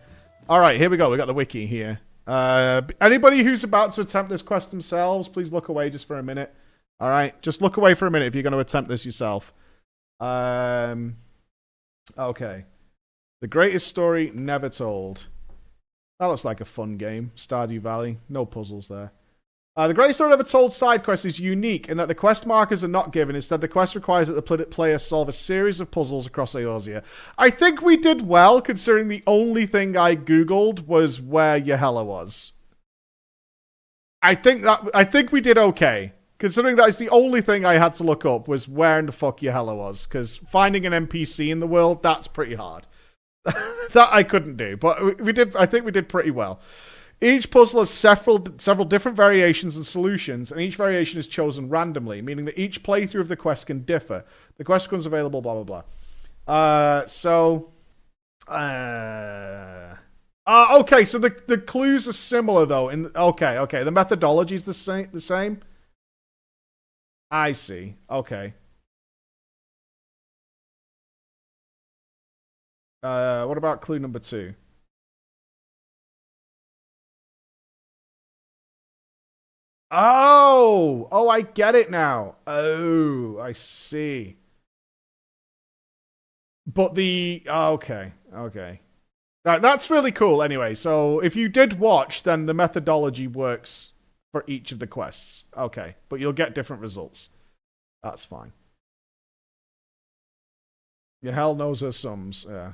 All right, here we go. We got the wiki here. Anybody who's about to attempt this quest themselves, please look away just for a minute. All right? Just look away for a minute if you're going to attempt this yourself. Okay. The greatest story never told. That looks like a fun game. Stardew Valley. No puzzles there. The greatest story ever told side quest is unique in that the quest markers are not given. Instead, the quest requires that the player solve a series of puzzles across Eorzea. I think we did well, considering the only thing I googled was where Yahella was. I think we did okay. Considering that is the only thing I had to look up was where in the fuck Yahella was. Because finding an NPC in the world, that's pretty hard. That I couldn't do. But we did. I think we did pretty well. Each puzzle has several different variations and solutions, and each variation is chosen randomly, meaning that each playthrough of the quest can differ. The quest becomes available, blah, blah, blah. Okay, so the clues are similar, though. Okay. The methodology is the same? I see. Okay. What about clue number 2? Oh, I get it now. Oh, I see. But okay. That's really cool anyway. So if you did watch, then the methodology works for each of the quests. Okay, but you'll get different results. That's fine. Your hell knows her sums, yeah.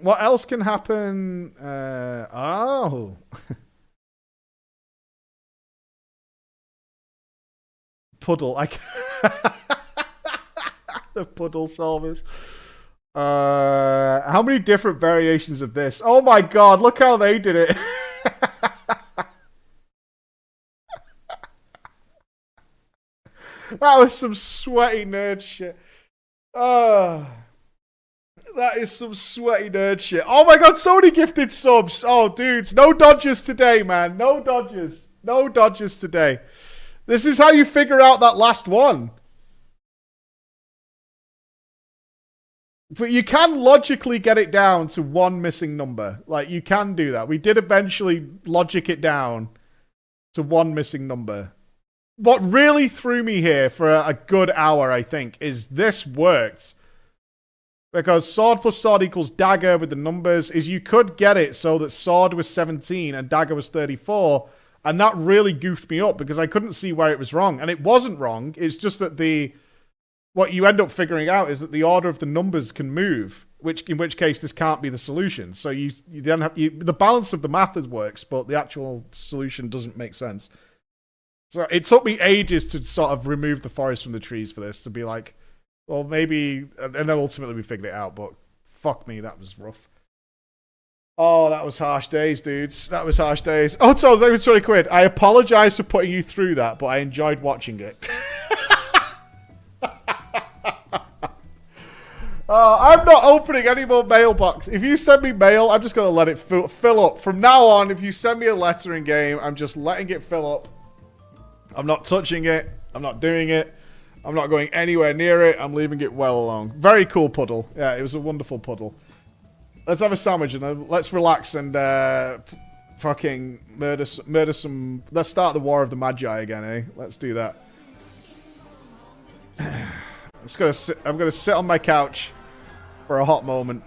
What else can happen? Oh. Puddle. The puddle solvers. How many different variations of this? Oh my god, look how they did it. That was some sweaty nerd shit. That is some sweaty nerd shit. Oh my god, so many gifted subs. Oh, dudes, no dodgers today, man. No dodgers. No dodgers today. This is how you figure out that last one. But you can logically get it down to one missing number. Like, you can do that. We did eventually logic it down to one missing number. What really threw me here for a good hour, I think, is this worked. Because sword plus sword equals dagger with the numbers, is you could get it so that sword was 17 and dagger was 34, and that really goofed me up because I couldn't see where it was wrong. And it wasn't wrong, it's just that what you end up figuring out is that the order of the numbers can move, in which case this can't be the solution. So you then have the balance of the math works, but the actual solution doesn't make sense. So it took me ages to sort of remove the forest from the trees for this, to be like, well, maybe, and then ultimately we figured it out, but fuck me, that was rough. Oh, that was harsh days, dudes. That was harsh days. Oh, so that was 20 quid. I apologize for putting you through that, but I enjoyed watching it. I'm not opening any more mailbox. If you send me mail, I'm just going to let it fill up. From now on, if you send me a letter in game, I'm just letting it fill up. I'm not touching it. I'm not doing it. I'm not going anywhere near it. I'm leaving it well alone. Very cool puddle. Yeah, it was a wonderful puddle. Let's have a sandwich and then let's relax and fucking murder some... Let's start the War of the Magi again, eh? Let's do that. I'm gonna sit on my couch for a hot moment.